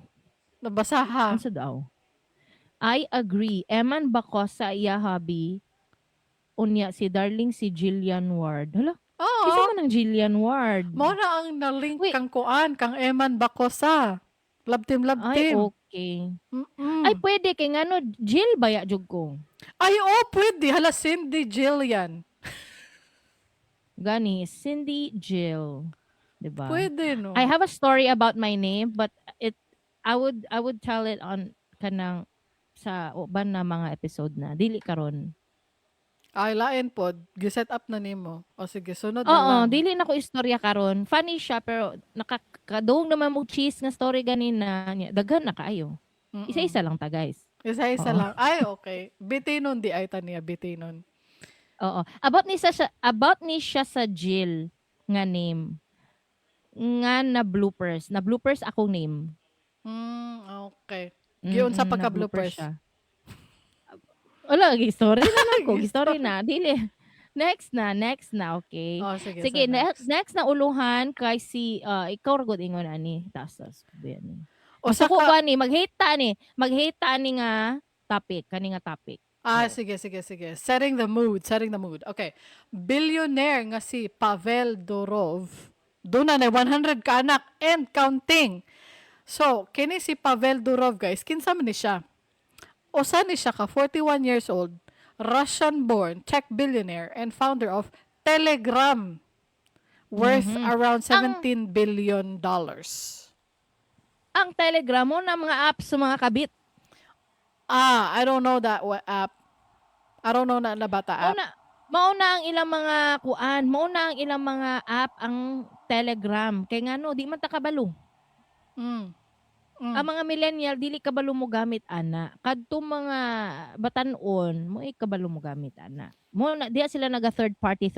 nabasaha. Unsa daw? I agree. Eman bako sa iya hobby. Unya si darling si Jillian Ward. Hala, kinsa Oo, man ang Jillian Ward? mao na ang na-link Wait, kang kuan, kang Eman Bacosa. Love ay team. okay. Ay Mm. pwede kay ngano Jill baya jud ko. Ay, oo, pwede. Hala, Cindy Jillian. Gani, Cindy Jill. 'Di ba? Pwede, I no? have a story about my name but it I would tell it on kanang sa uban na mga episode na dili karon. Ay, lain pod. Giset up na nimo. O sige, sunod na Oo, lang. dili na ko istorya karon. Funny siya pero nakakadung naman mo cheese nga story ganina nya. Daghan na kaayo. Mm. Isa-isa lang ta guys. Isa-isa Oo. lang. Ay, okay. Bitinon di ay taniya, bitinon. Oo. About ni siya sa Jill nga name. Nga na bloopers. Na bloopers akong name. Okay. Giun sa Na bloopers pagka-bloopers. siya. Wala, gi-story na lang ko, gi-story Story. na. Dili. Next na, okay. Oh, sige, sa Sige, next. next na uluhan kay si ikaw ra gud ingon ani. Taas ko yan. O Gusto ko saka, gani maghita ni nga topic, kani nga topic. Go. sige, sige, sige. Setting the mood, setting the mood. Okay. Billionaire nga si Pavel Durov. Doon na 100 ka anak and counting. So, kini si Pavel Durov, guys, kinsa man ni siya? Usa ni siya ka 41 years old, Russian-born tech billionaire and founder of Telegram, worth Mhm. around Ang 17 billion dollars. ang Telegram mo na mga apps sa mga kabit. I don't know that app. I don't know na bata app. Mauna mauna ang ilang mga kuan, mauna ang ilang mga app ang Telegram. Kay ngano di man ta kabalo. Mm. Mm. Ang mga millennial dili kabalo mo gamit ana. Kadtong mga batan-on mo kabalo mo gamit ana. Mo na diya sila naga third party.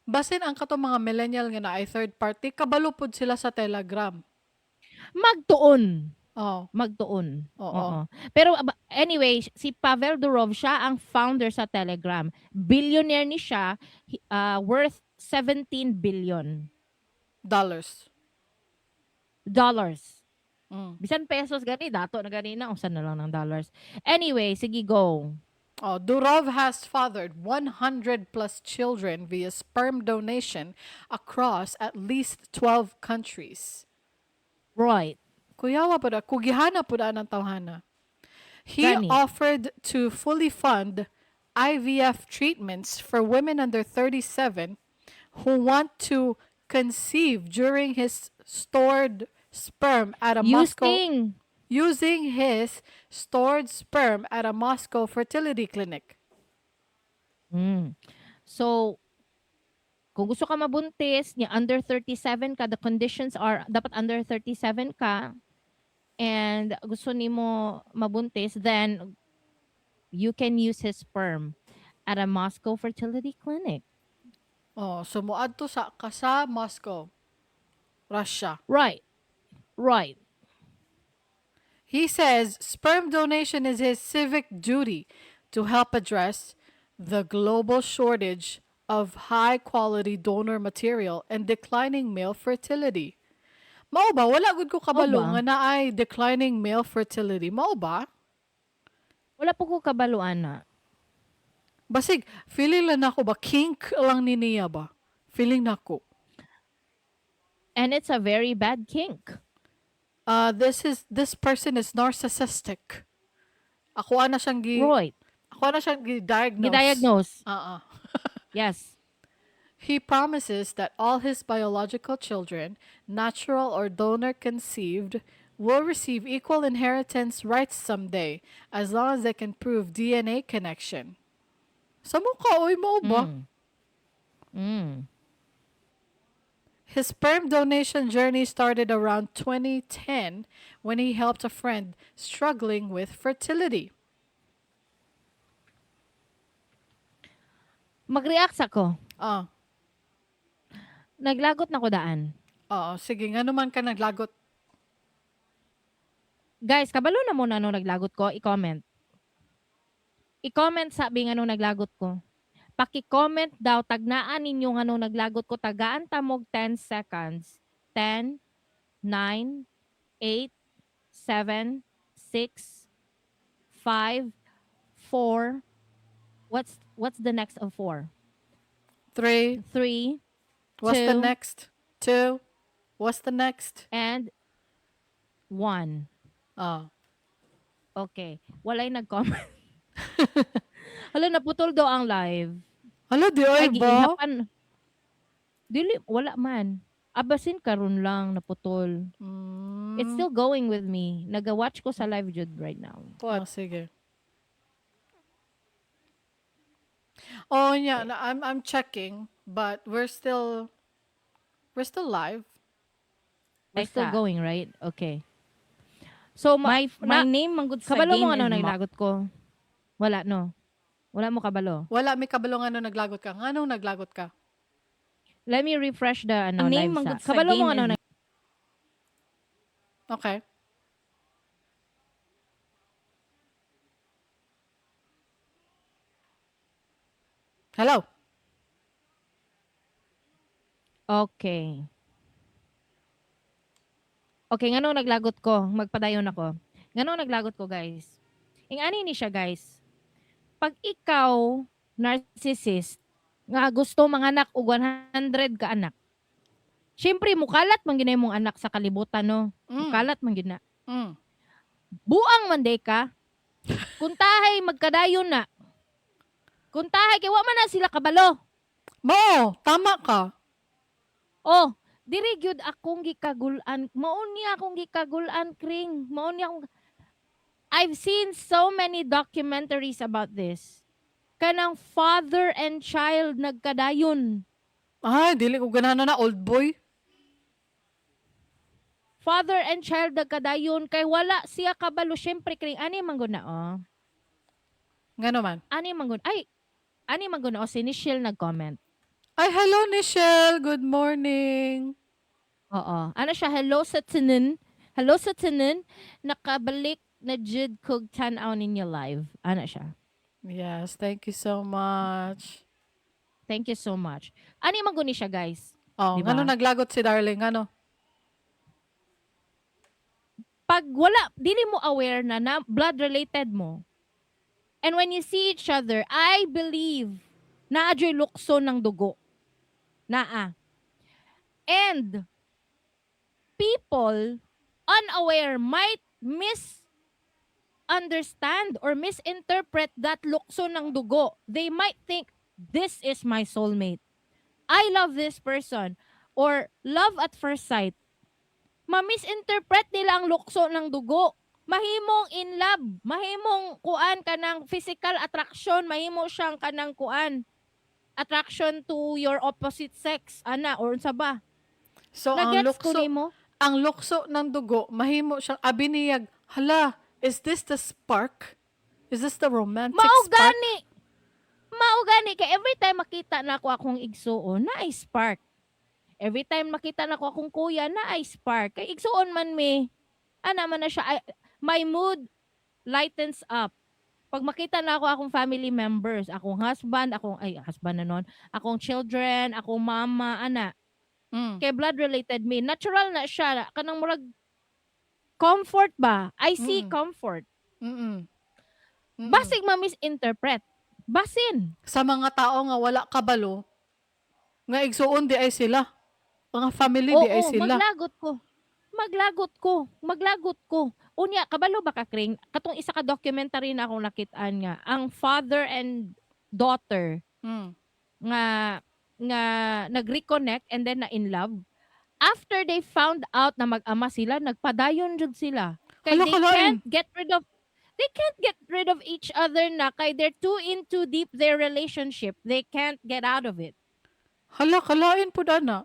Basin ang kato mga millennial nga na ay third party, kabalo pod sila sa Telegram. Magtuon. Oh, Magtuon. oo. Oo. Pero anyway, si Pavel Durov siya ang founder sa Telegram. Billionaire ni siya, worth 17 billion Dollars. dollars. Mm. Bisan pesos gani dato na gani na usan na lang ng dollars. Anyway, sige go. Oh, Durov has fathered 100 plus children via sperm donation across at least 12 countries. Right. Kuyawa po da, kugihana po da ng tawhana. He Gani. offered to fully fund IVF treatments for women under 37 who want to conceive during his stored sperm at a Moscow Using using his stored sperm at a Moscow fertility clinic. mm. So, kung gusto ka mabuntis, niya under 37 ka, the conditions are dapat under 37 ka and gusto nimo mabuntis, then you can use his sperm at a Moscow fertility clinic. Oh, sumuad to sa Moscow, Russia. Right. Right. He says sperm donation is his civic duty to help address the global shortage of high quality donor material and declining male fertility. Mao ba? Wala gud ko O kabalo ba? nga naay declining male fertility. Mao ba? Wala po ko kabaluan na. Basig, feeling lang nako ba? Kink lang ni niya ba? Feeling nako. And it's a very bad kink. This person is narcissistic. Ako ana siyang Right. diagnose. Gidiagnose. Uh-uh. Yes. He promises that all his biological children, natural or donor conceived, will receive equal inheritance rights someday as long as they can prove DNA connection. Sa mukha, oy mo ba? Mm. Mm. His sperm donation journey started around 2010 when he helped a friend struggling with fertility. Mag-react ako. Ah, Naglagot na ko daan. oo, sige, nga naman ka naglagot. Guys, kabalo na muna nung naglagot ko, i-comment. I-comment sabi nga nung naglagot ko. Paki-comment daw, tagnaan ninyo nga nung naglagot ko, tagaan tamog 10 seconds. 10, 9, 8, 7, 6, 5, 4. What's the next of 4? 3. 3, What's the 2, next? 2. What's the next? and 1. Ah. Okay. Walay nag-comment. Hala, naputol daw ang live. Hala, di ay Ay, ba? giihapan. Dili, wala man. Abasin karon lang naputol. It's still going with me. Naga-watch ko sa live jud right now. Oh, sige. Oh, yeah, Okay. I'm checking, but we're still live. We're still Teka, going, right? Okay. So, my name manggod sa kabalo mo game ano is naglagot ko? Wala, no? Wala mo kabalo? Wala may kabalo nga naglagot ka. Nga nung naglagot ka? Let me refresh the Ang name live manggod sa kabalo mo game ano is Okay. Hello. Okay. Okay, nga nung naglagot ko, magpadayon ako. Nga nung naglagot ko, guys. Ing ani ni siya, guys. Pag ikaw, narcissist, nga gusto manganak og 100 ka anak. Syempre, mukalat man ginay mong anak sa kalibutan, no? Mukalat man gina. Mm. Buang man day ka. Kuntahay magkadayon na. Kuntahay kay wa man na sila kabalo. Mo, tama ka. Oh, diri gyud akong gikagulan. Mao niya akong gikagulan, Kring. Mao niya akong I've seen so many documentaries about this. Kanang father and child nagkadayon. Ay, dili ko ganahan na old boy. Father and child nagkadayon kay wala siya kabalo. Syempre, Kring, ani man gud na, oh. Nga naman. Ani man gud. Ay, ani man gud na, oh. Si Nichelle nag-comment. Ay, hello, Nichelle. Good morning. Oo. Ano siya? Hello sa tinin. Hello sa tinin. Nakabalik na jud kog tan-aw ninyo live. Ano siya? Yes, thank you so much. Thank you so much. Ani man gud ni siya, guys. Oh, Diba? nga nung naglagot si Darling, ano? Pag wala, dili mo aware na blood related mo. And when you see each other, I believe na adyo'y lukso ng dugo. Naa. And people unaware might misunderstand or misinterpret that lukso ng dugo. They might think, this is my soulmate. I love this person. Or love at first sight. Ma-misinterpret nila ang lukso ng dugo. Mahimong in love. Mahimong kuan ka ng physical attraction. Mahimo siyang ka ng kuan. Attraction to your opposite sex. Ana, or unsa ba? So Nagets ko nimo? ang lukso ng dugo, mahimo siyang abiniyag, hala, is this the spark? Is this the romantic Mao spark? gani. Mao gani kay every time makita na ako akong igsuon na ay spark. Every time makita na ako akong kuya na ay spark. Kay igsuon man me. Ana man na siya my mood lightens up. Pag makita na ako akong family members, akong husband, husband na nun, akong children, akong mama, ana, Mm. kay blood related me, natural na siya, kanang murag comfort ba? I see Mm. comfort. Mm. Mm. Basig ma-misinterpret. Basin. Sa mga tao nga wala kabalo, nga igsuon di ay sila. Mga family di ay Oo, sila. maglagot ko. Maglagot ko. Maglagot ko. Unya, kabalo ba ka, Kring? Katong isa ka documentary na akong nakitaan nga. Ang father and daughter Mm. nga nga nag-reconnect and then na in love. After they found out na mag-ama sila, nagpadayon jud sila. Kay Hala kalain. they can't get rid of each other na kay they're too into deep their relationship. They can't get out of it. Hala kalain po dana.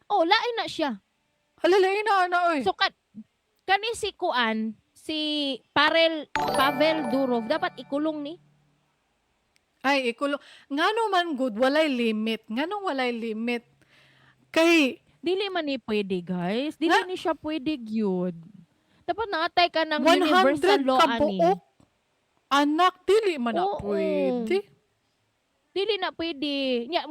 Oh, lain na siya. Hala lain na ana oy. So kani si Kuan, si Pavel Durov dapat ikulong ni. Ay ikulo. Ngano man good walay limit. Nganong walay limit? Kay Dili man ni pwede, guys. Dili nga ni siya pwede gyud. Dapat naatay ka ng 100 universal law ka ani. buok. Anak dili man na Oo. pwede. Dili na pwede. Nya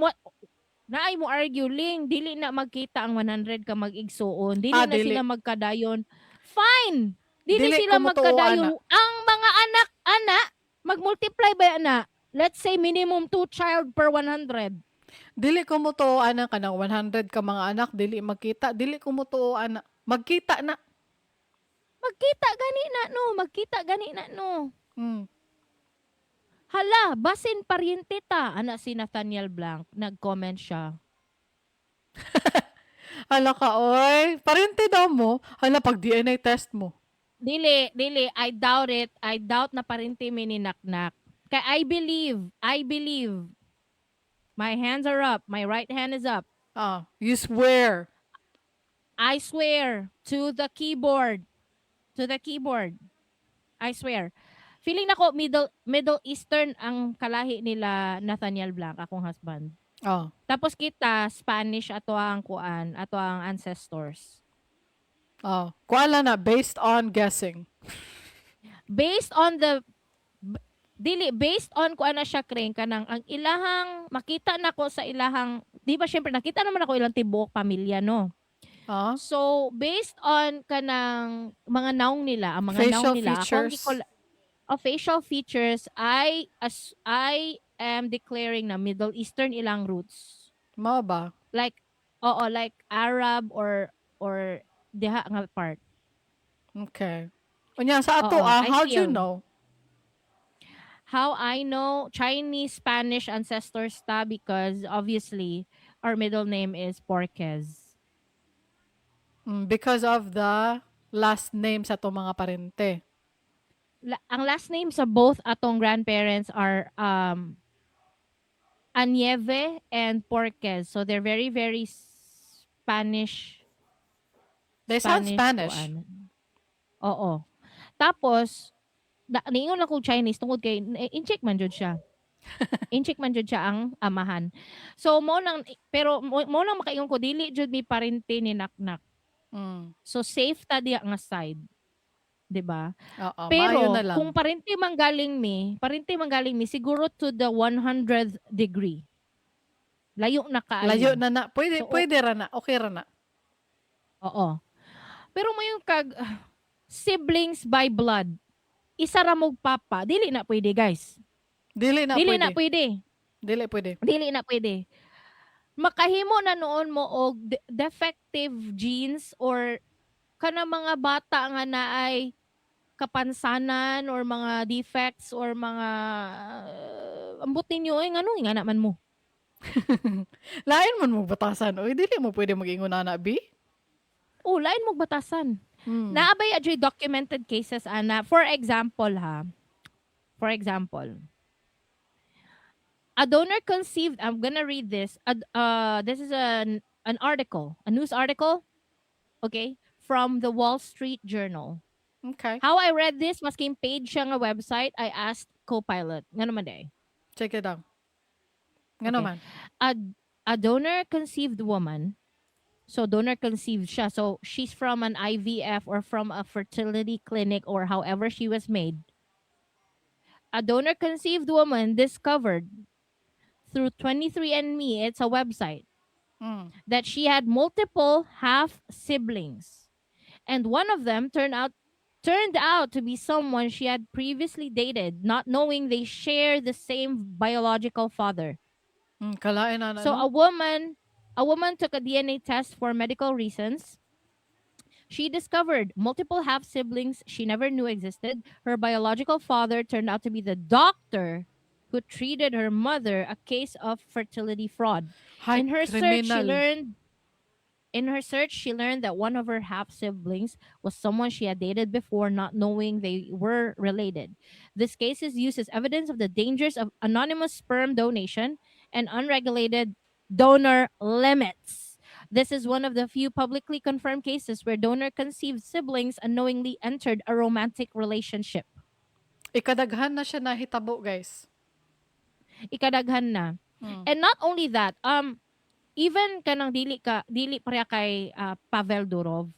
naay mo argue ling, dili na magkita ang 100 ka mag-igsuon. Dili na Dili. sila magkadayon. Fine. Dili Dili sila ko mo tuo, magkadayon. ana. Ang mga ana, mag-multiply ba ana? Let's say minimum 2 child per 100. Dili ko mo tuo ana kanang 100 ka mga anak dili magkita. Dili ko mo tuo ana. Magkita na. Magkita gani na no. Mm. Hala, basin pariente ta. Ana si Nathaniel Blanc, nag-comment siya. Hala ka oy. Parente daw mo. Hala pag DNA test mo. Dili, I doubt it. I doubt na pariente mi ni Naknak. Kaya I believe. My hands are up. My right hand is up. You swear. I swear to the keyboard. I swear. Feeling nako Middle Eastern ang kalahi nila Nathaniel Blanc, akong husband. Tapos kita Spanish ato ang kuan, ato ang ancestors. Kuala na based on guessing. Based on kuan na siya Kring kanang ang ilahang makita nako sa ilahang, di ba syempre nakita naman ako ilang tibuok pamilya no. So based on kanang mga naong nila, ang mga Facial naong nila, features. Facial features, I am declaring na Middle Eastern ilang roots. Mao ba? Like Arab or diha nga part. Okay. Unya sa ato how'd you know? How I know Chinese Spanish ancestors ta because obviously our middle name is Porquez. Because of the last name sa to mga parente. Ang last name sa both atong grandparents are Anieve and Porquez. So they're very, very Spanish. They sound Spanish. Oo. Tapos, niingon lang kong Chinese tungod kay in-check man jud siya. In-check man jud siya ang amahan. So mo nang makaingon ko dili jud mi parente ni Naknak. So safe ta diya nga side. 'Di ba? Pero na lang. kung parente manggaling mi siguro to the 100th degree. Layo na kaayo. Layo na. Pwede ra na. Okay ra na. Oo. Pero mo yung siblings by blood. Isa ra mog papa, dili na pwede, guys. Dili na pwede. Dili na pwede. Makahimo na noon mo og defective genes or kana mga bata nga naay kapansanan or mga defects or mga ambutin nyo ay ngano nga naman mo. Lain man mo batasan. Oy, dili mo pwede mag-ingon ana, B? Oh, lain mo batasan. Hmm. Naabay adjay documented cases ana. For example ha. For example, a donor conceived. I'm gonna read this. This is an article, a news article. Okay, from the Wall Street Journal. Okay. How I read this, masking page siya nga website. I asked Copilot. Nga naman day. Check it out. Nga Okay, naman. a a donor conceived woman. So donor conceived siya. So she's from an IVF or from a fertility clinic or however she was made. A donor conceived woman discovered through 23andMe, it's a website, Mm. that she had multiple half siblings. And one of them turned out to be someone she had previously dated, not knowing they share the same biological father. Kalain ana, So no? a woman took a DNA test for medical reasons. She discovered multiple half siblings she never knew existed. Her biological father turned out to be the doctor who treated her mother, a case of fertility fraud. Hay, In her search, she kriminal. learned In her search, she learned that one of her half siblings was someone she had dated before, not knowing they were related. This case is used as evidence of the dangers of anonymous sperm donation and unregulated donor limits. This is one of the few publicly confirmed cases where donor conceived siblings unknowingly entered a romantic relationship. Ikadaghan na siya nahitabo, guys. Ikadaghan na. Mm. And not only that, even kanang dili pareha kay Pavel Durov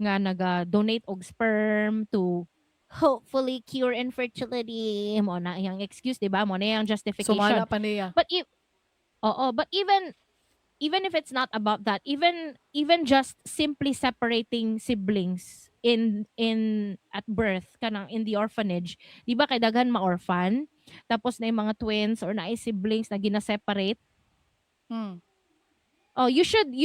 nga naga-donate og sperm to hopefully cure infertility, mo na iyang excuse, di ba, mo na iyang Sumala justification. pa niya. But if but even if it's not about that, even just simply separating siblings in at birth kanang in the orphanage, di ba, kay daghan ma-orphan tapos na yung mga twins or na siblings na gina-separate. Mm. Oh, you should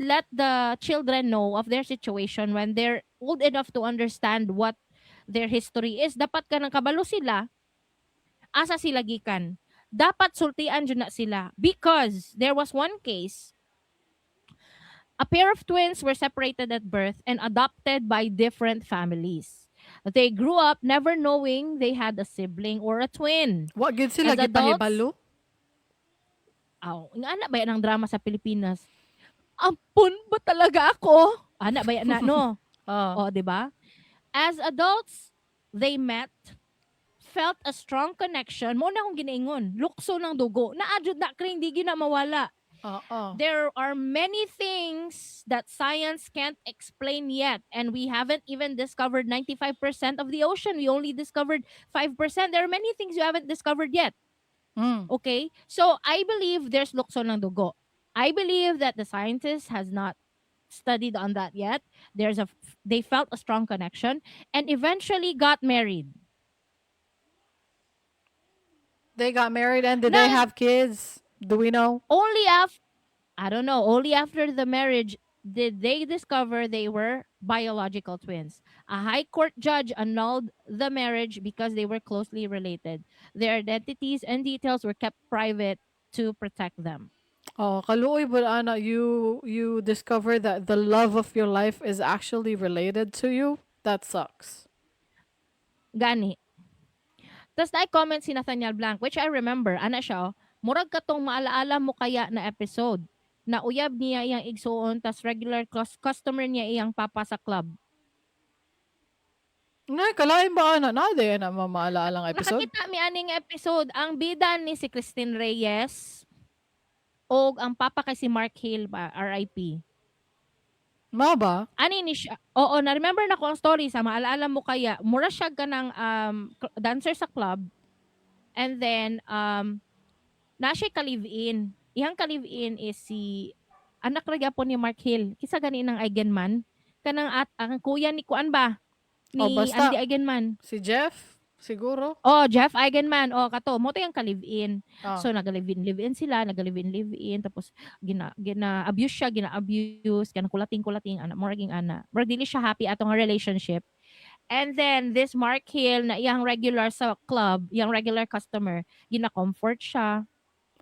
let the children know of their situation when they're old enough to understand what their history is. Dapat ka nang kabalo sila, asa sila gikan. Dapat sultian jud na sila because there was one case, a pair of twins were separated at birth and adopted by different families. They grew up never knowing they had a sibling or a twin. Wa gid sila As adults, gipahibalo. nga anak ba yan ang drama sa Pilipinas? Ampun ba talaga ako? Anak ba yan na, no? Ah. O, di ba? As adults, they met, felt a strong connection. Mo na akong ginaingon. Lukso ng dugo. Naadjud na kring di na mawala. Oo. There are many things that science can't explain yet. And we haven't even discovered 95% of the ocean. We only discovered 5%. There are many things you haven't discovered yet. Mm. Okay? So, I believe there's lukso ng dugo. I believe that the scientist has not studied on that yet. They felt a strong connection and eventually got married. They got married and did they Now, have kids? Do we know? only after I don't know, only after the marriage did they discover they were biological twins. A high court judge annulled the marriage because they were closely related. Their identities and details were kept private to protect them. Oh, kaluoy but ana, you discover that the love of your life is actually related to you. That sucks. Gani. Tapos na-comment si Nathaniel Blanc, which I remember, ana siya, murag katong maalaala mo kaya na episode na uyab niya iyang igsuon tas regular customer niya iyang papa sa club. Ngay, kalain ba ana? Na de na mamaalaalang episode? Nakakita mi aning episode ang bida ni si Christine Reyes og ang papa kay si Mark Hill ba, RIP. Ma ba? Ani ni siya, oo, na-remember na ko ang story sa maalaala mo kaya, mura siya ganang dancer sa club and then na siya ka-live-in. Iyang ka-live-in is si anak ra gyapon ni Mark Hill. Kisa gani ng Eigenman. Kanang ang kuya ni kuan ba? Oh, Ni Andy basta Eigenman. si Jeff siguro. Oh, Jeff Eigenman. Oh, kato. Mo to yung ka-live-in. Ah. So, nag-live-in sila. Nag-live-in. Tapos, gina-abuse gina-abuse. Kaya kulating-kulating. Anak, moraging ana. Murag dili siya happy atong relationship. And then this Mark Hill na iyang regular sa club, iyang regular customer, gina-comfort siya.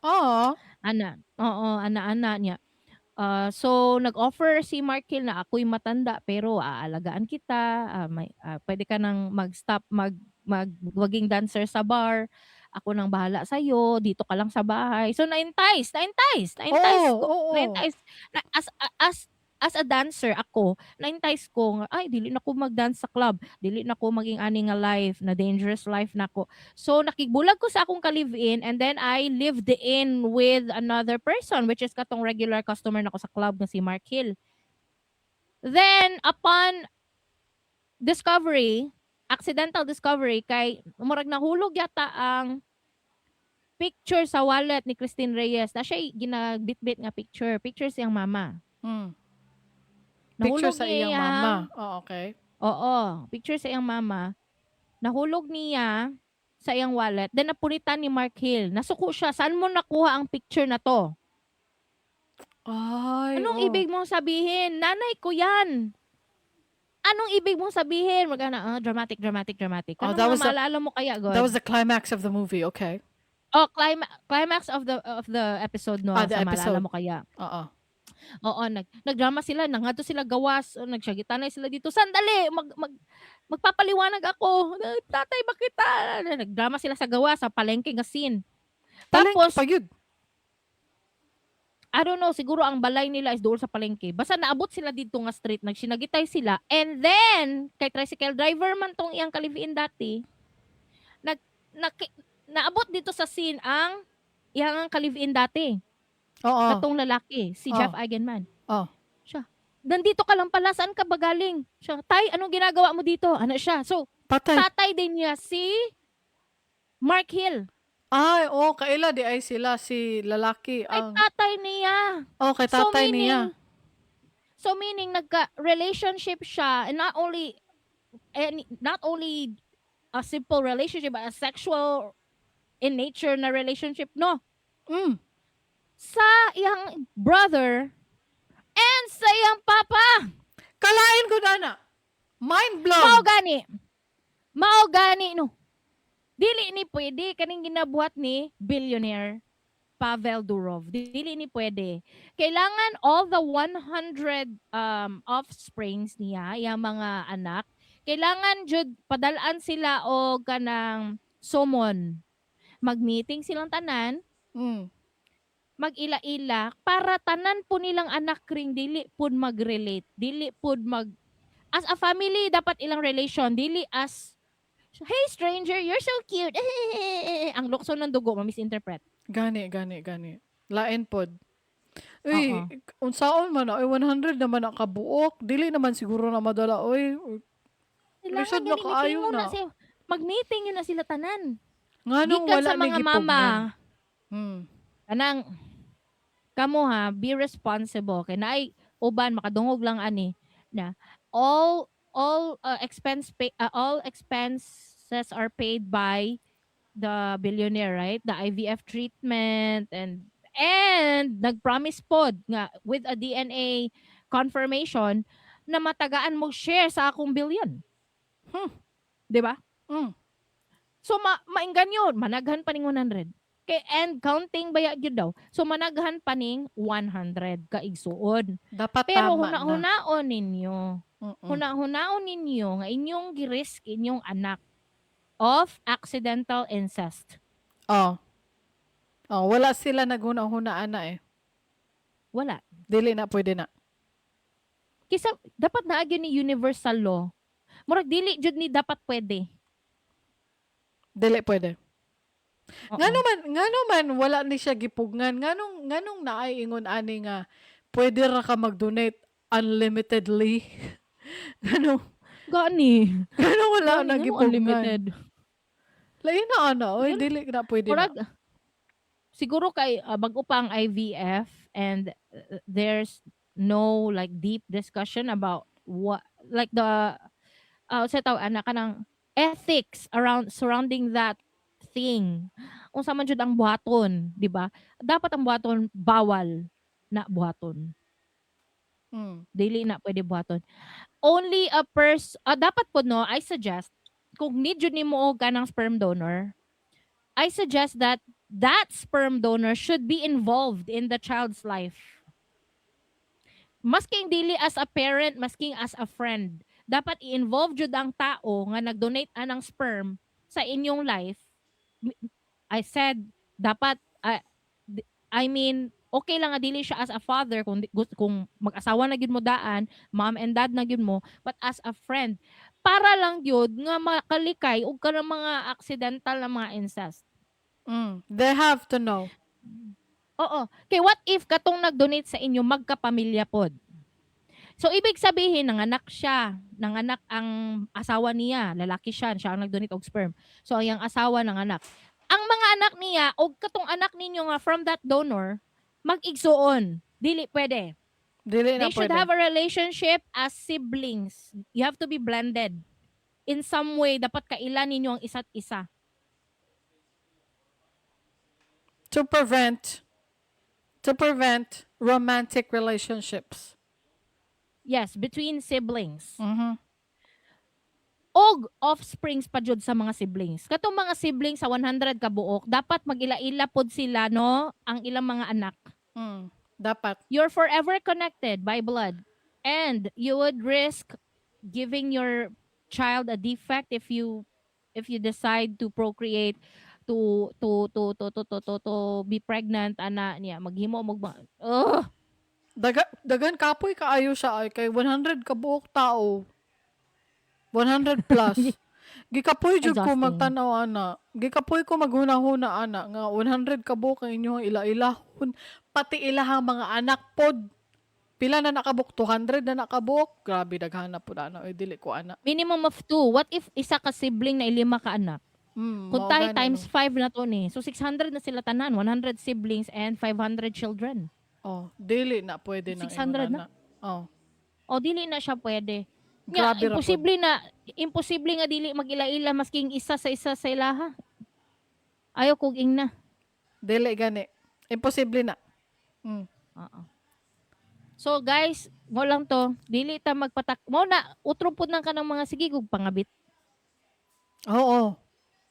Oh. Ana, oo, ana-ana niya. So nag-offer si Mark Hill na ako'y matanda pero aalagaan kita, puwede ka ng mag-stop maging dancer sa bar, ako nang bahala sa'yo, dito ka lang sa bahay. So na-entice Oo, ko oo. na-entice na as a dancer ako, na-entice ko nga, "Ay dili na ko mag-dance sa club, dili na ko maging ani nga life, na dangerous life nako." So nakigbulag ko sa akong ka-live-in and then I lived in with another person which is katong regular customer nako sa club nga si Mark Hill. Then upon discovery, accidental discovery kay murag nahulog yata ang picture sa wallet ni Christine Reyes na siya'y ginabitbit nga picture siyang mama. Hmm. Picture Nahulog sa niya iyang iyang mama. Oh, okay. oo, picture sa iyang mama. Nahulog niya sa iyang wallet, then napunitan ni Mark Hill. Nasuko siya, "Saan mo nakuha ang picture na 'to?" Ay, "Anong oh. ibig mong sabihin? Nanay ko 'yan. Anong ibig mong sabihin?" Magana, dramatic. Oh, Kanang mga maalala mo kaya that God? was the climax of the movie, okay. Oh, climax of the episode Ah, 'no, the sa maalala episode. mo kaya? Oo. Oo, nagdrama sila, nangadto sila gawas, nagsagitanay sila dito, "Sandali, magpapaliwanag ako. Tatay bakit nagdrama sila sa gawas, sa palengke nga scene. Palengke pa Tapos, gyud. I don't know, siguro ang balay nila is doon sa palengke. Basta naabot sila dito nga street, nagsinagitay sila. And then, kay tricycle driver man tong iyang kaliviin dati, nag, naki, naabot dito sa scene ang iyang kaliviin dati. Oo. Katong lalaki, si Oh. Jeff Eigenman. Oh. Siya, nandito ka lang pala, saan ka ba galing? Siya, "Tay, anong ginagawa mo dito?" Ano siya. So, Patay. tatay din niya si Mark Hill. Ay, oh, kaila di ay sila si lalaki Ay, ang tatay niya. oh, kay So tatay niya. meaning, nagka-relationship siya, and not only a simple relationship but a sexual in nature na relationship no Mm. sa iyang brother and sa iyang papa. Kalain ko na. Mind Mao blown. gani. Mao gani no. Dili ni pwede kaning ginabuhat ni billionaire Pavel Durov. Dili ni pwede. Kailangan all the 100 offsprings niya, yung mga anak, kailangan jud padalaan sila og kanang summon. Mag-meeting silang tanan, Mm. mag-ila-ila para tanan po nilang anak ring dili pud mag-relate, dili pud as a family dapat ilang relation, dili as "Hey stranger, you're so cute." Ang lukso ng dugo, ma-misinterpret. Gani. Lain pod. Oo. Uy, unsaon man na, 100 naman na kabuok. Dili naman siguro na madala, uy. Kailangan Lisod na gani meeting kaayo muna na. siya. Mag-meeting yun na sila tanan. Nganong Gikan wala sa ni mga gipugnan? mama, Hmm. kanang kamo ha, be responsible kay naay uban makadungog lang ani na all expenses are paid by the billionaire, right? The IVF treatment and nag-promise pod nga with a DNA confirmation na matagaan mo share sa akong billion, Hmm. 'di ba? Mm. So mainggan yun, managhan pa ning 100. Kay and counting baya gyud daw. So managhan pa ning 100 ka igsuon. Dapat Pero tama na. Mm. huna-hunaon ninyo nga inyong girisk inyong anak of accidental incest. Oh. Oh, wala sila naghuna-hunaan na eh. Wala. Dili na pwede na. Kisa dapat naa gyud ni universal law. Murag dili jud ni dapat pwede. Dili pwede. Oo. Ngano man wala ni siya gipugnan. Nganong naay ingon ani nga pwede ra ka mag-donate unlimitedly. Ngano Gani. ngano wala Gani na nga no gipugnan. unlimited. Lain na ana, oy Yan, dili na pwede na. murag siguro kay bago pa ang IVF and there's no like deep discussion about what like the sa tawag ana kanang ethics around surrounding that thing. Unsa man jud ang buhaton, 'di ba? Dapat ang buhaton bawal na buhaton. Mm. Dili na pwede buhaton. Only a dapat po no, I suggest kung need jud nimo og kanang sperm donor, I suggest that that sperm donor should be involved in the child's life. Masking dili as a parent, masking as a friend. Dapat i-involve jud ang tao nga nag-donate anang sperm sa inyong life. I said dapat I mean okay lang nga dili siya as a father kung mag-asawa na gyud mo daan, mom and dad na gyud mo, but as a friend para lang gyud nga makalikay og kanang mga accidental na mga incest. They have to know. Oo. Kay what if katong nag-donate sa inyo magkapamilya pod? So ibig sabihin nanganak siya, nanganak ang asawa niya, lalaki siya ang nag-donate og sperm. So ang asawa nanganak. Ang mga anak niya og katong anak ninyo nga from that donor mag-igsuon. Dili pwede. Dili na They should pwede. have a relationship as siblings. You have to be blended. In some way dapat kailan ninyo ang isa't isa. To prevent romantic relationships. Yes, between siblings. Mhm. Og offsprings pa jud sa mga siblings. Katong mga siblings sa 100 ka buok, dapat magila-ila pod sila no ang ilang mga anak. Dapat. You're forever connected by blood. And you would risk giving your child a defect if you decide to procreate to be pregnant ana niya maghimo Dagan kapoy kaayo siya ay kay 100 ka buok tao. 100 plus. Gikapoy jud ko Exhausting. magtanaw ana. Gikapoy ko maghuna-huna ana nga 100 ka buok ang inyong ila-ilahon pati ilahang mga anak pod. Pila na nakabuk? 200 na nakabuk? Grabe daghanap po na ano. Dili ko ana. Minimum of 2. What if isa ka sibling na 5 ka anak? Kung Mao tayo gani, times no? 5 na to ni. So 600 na sila tanan, 100 siblings and 500 children. Oh, dili na pwede nang 600 ingon ana. Oh, O dili na siya pwede. grabe Nga, ra pod. imposible nga dili magila-ila masking isa sa ilaha. Ayaw kog ingna. Dili gani. Imposible na. Oo. So guys, mo lang to, dili ta mo na utro pud nang kanang mga sige kog pangabit. Oo.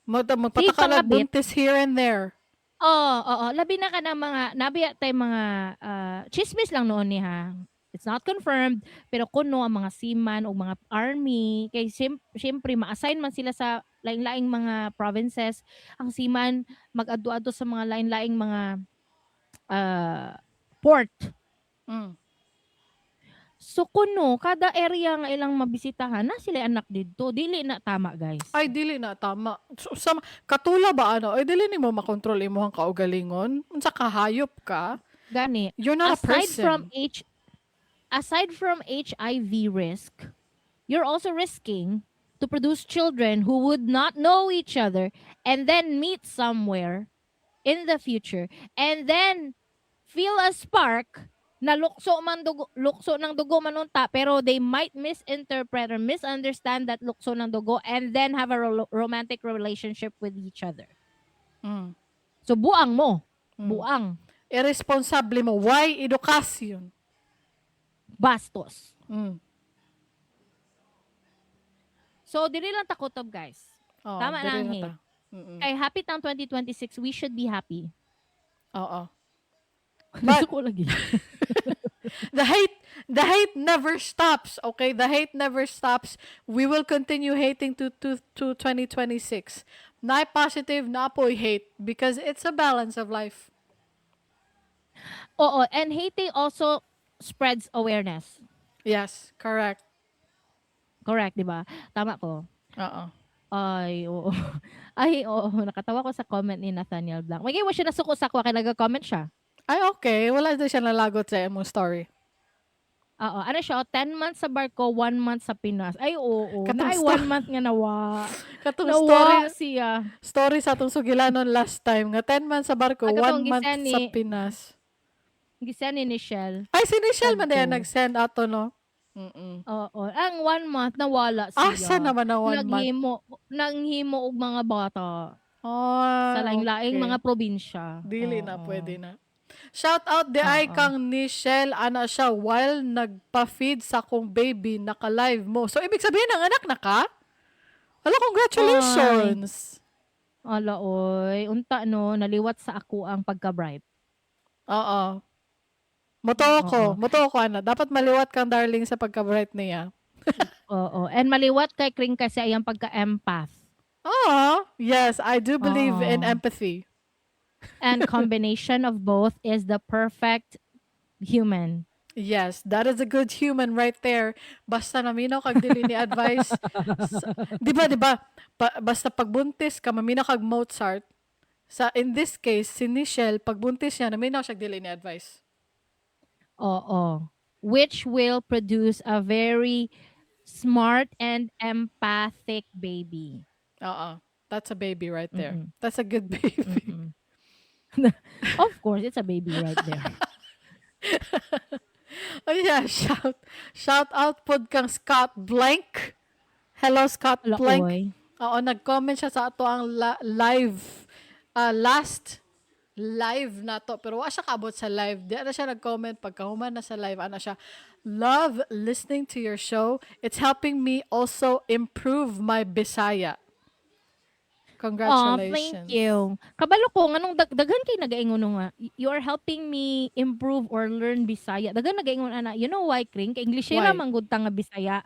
Magpataka lang pangabit. buntis here and there. Oo. Labi na ka ng mga, nabiya tay mga chismis lang noon ni ha. It's not confirmed, pero kuno ang mga seaman o mga army, kay siyempre ma-assign man sila sa laing-laing mga provinces. Ang seaman mag-adto-adto sa mga laing-laing mga port. So kuno, kada area nga ilang mabisitahan, na sila anak didto. Dili na tama, guys. Ay, dili na tama. So, katula ba ano? Ay, dili ni mo makontrol imong kaugalingon. Unsa ka hayop ka? Gani. You're not a person. Aside from HIV risk, you're also risking to produce children who would not know each other and then meet somewhere in the future and then feel a spark na lukso ng dugo manunta, pero they might misinterpret or misunderstand that lukso ng dugo and then have a romantic relationship with each other. So buang mo. Buang. Irresponsable mo. Why edukasyon? Bastos. So, dili lang takotob, guys. Oh, Tama na ang dili hate. ta. Kay happy tang 2026, we should be happy. Oo. Gusto ko lagi. The hate never stops. Okay, the hate never stops. We will continue hating to 2026. Na positive, na po'y hate because it's a balance of life. Oo, and hating also spreads awareness. Yes, correct. Correct, di ba? Tama ko. Oo. Ay, oo. Ay, oo. Nakatawa ko sa comment ni Nathaniel Blanc. May mo siya nasuko sa ko, kaya nag-comment siya. Ay, okay. Wala din siya nalagot sa imong story. Oo. Ano siya? 10 months sa barko, 1 month sa Pinas. Ay, oo. Katong Ay, 1 month nga nawa. Katong Nawa siya. story sa atong sugilanon last time nga 10 months sa barko, 1 month sa Pinas. Gisend ni Nichelle. Ay, si Nichelle man din nag-send ato, no? Oo. Ang 1 month, nawala siya. Asa naman na 1 month? Nanghimo og mga bata. Oh, Sa laing-laing mga probinsya. Dili na, pwede na. Shout out di ay Oo. kang Nichelle, ana siya while nagpa-feed sa kong baby, naka-live mo. So, ibig sabihin, ang anak na ka? Hala, Ay, congratulations! ala oy, unta no, naliwat sa ako ang pagka-bright. Oo. Motoko, Oo. motoko ana. Dapat maliwat kang darling sa pagka-bright niya. Oo, and maliwat kay Kring kasi ayang pagka-empath. Yes, I do believe in Oo. empathy. And combination of both is the perfect human. Yes, that is a good human right there. Basta naminaw kag dili ni advice. Di ba? Basta pagbuntis ka, maminaw kag Mozart. In this case, si Nichelle, pagbuntis niya, naminaw siya dili ni advice. Oo. Which will produce a very smart and empathic baby. Oo. That's a baby right there. Mm-mm. That's a good baby. Mm-mm. Of course, it's a baby right there. Oh yeah, shout out pod kang Scott Blank. Hello Scott Ala Blank. oy. Oo, nag-comment siya sa ato ang live last live na to, pero wa siya kabot sa live. Di na siya nag-comment pagkahuman na sa live. Ano siya, love listening to your show. It's helping me also improve my Bisaya. Oh, thank Congratulations. you. Kabalo ko nganong daghan kay nagaingon nga. You are helping me improve or learn Bisaya. Daghan nagaingon ana. You know why, Kring? Kay Englishera Why? man gud ta nga Bisaya.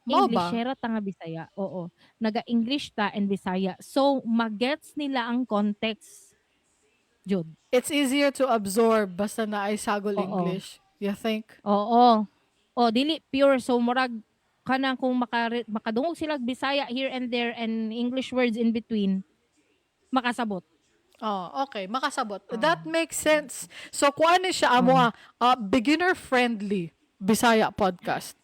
Mao ba? Englishera ta nga Bisaya. Oo. Naga-English ta and Bisaya. So magets nila ang context. Jud. It's easier to absorb basta na ay sagol Oo. English. You think? Oo. Oh, dili pure so murag kanang kung makadungog sila og Bisaya here and there and English words in between makasabot. Oh, okay. Makasabot. Oo. That makes sense. So, kung ano siya amo Oh. beginner-friendly Bisaya podcast.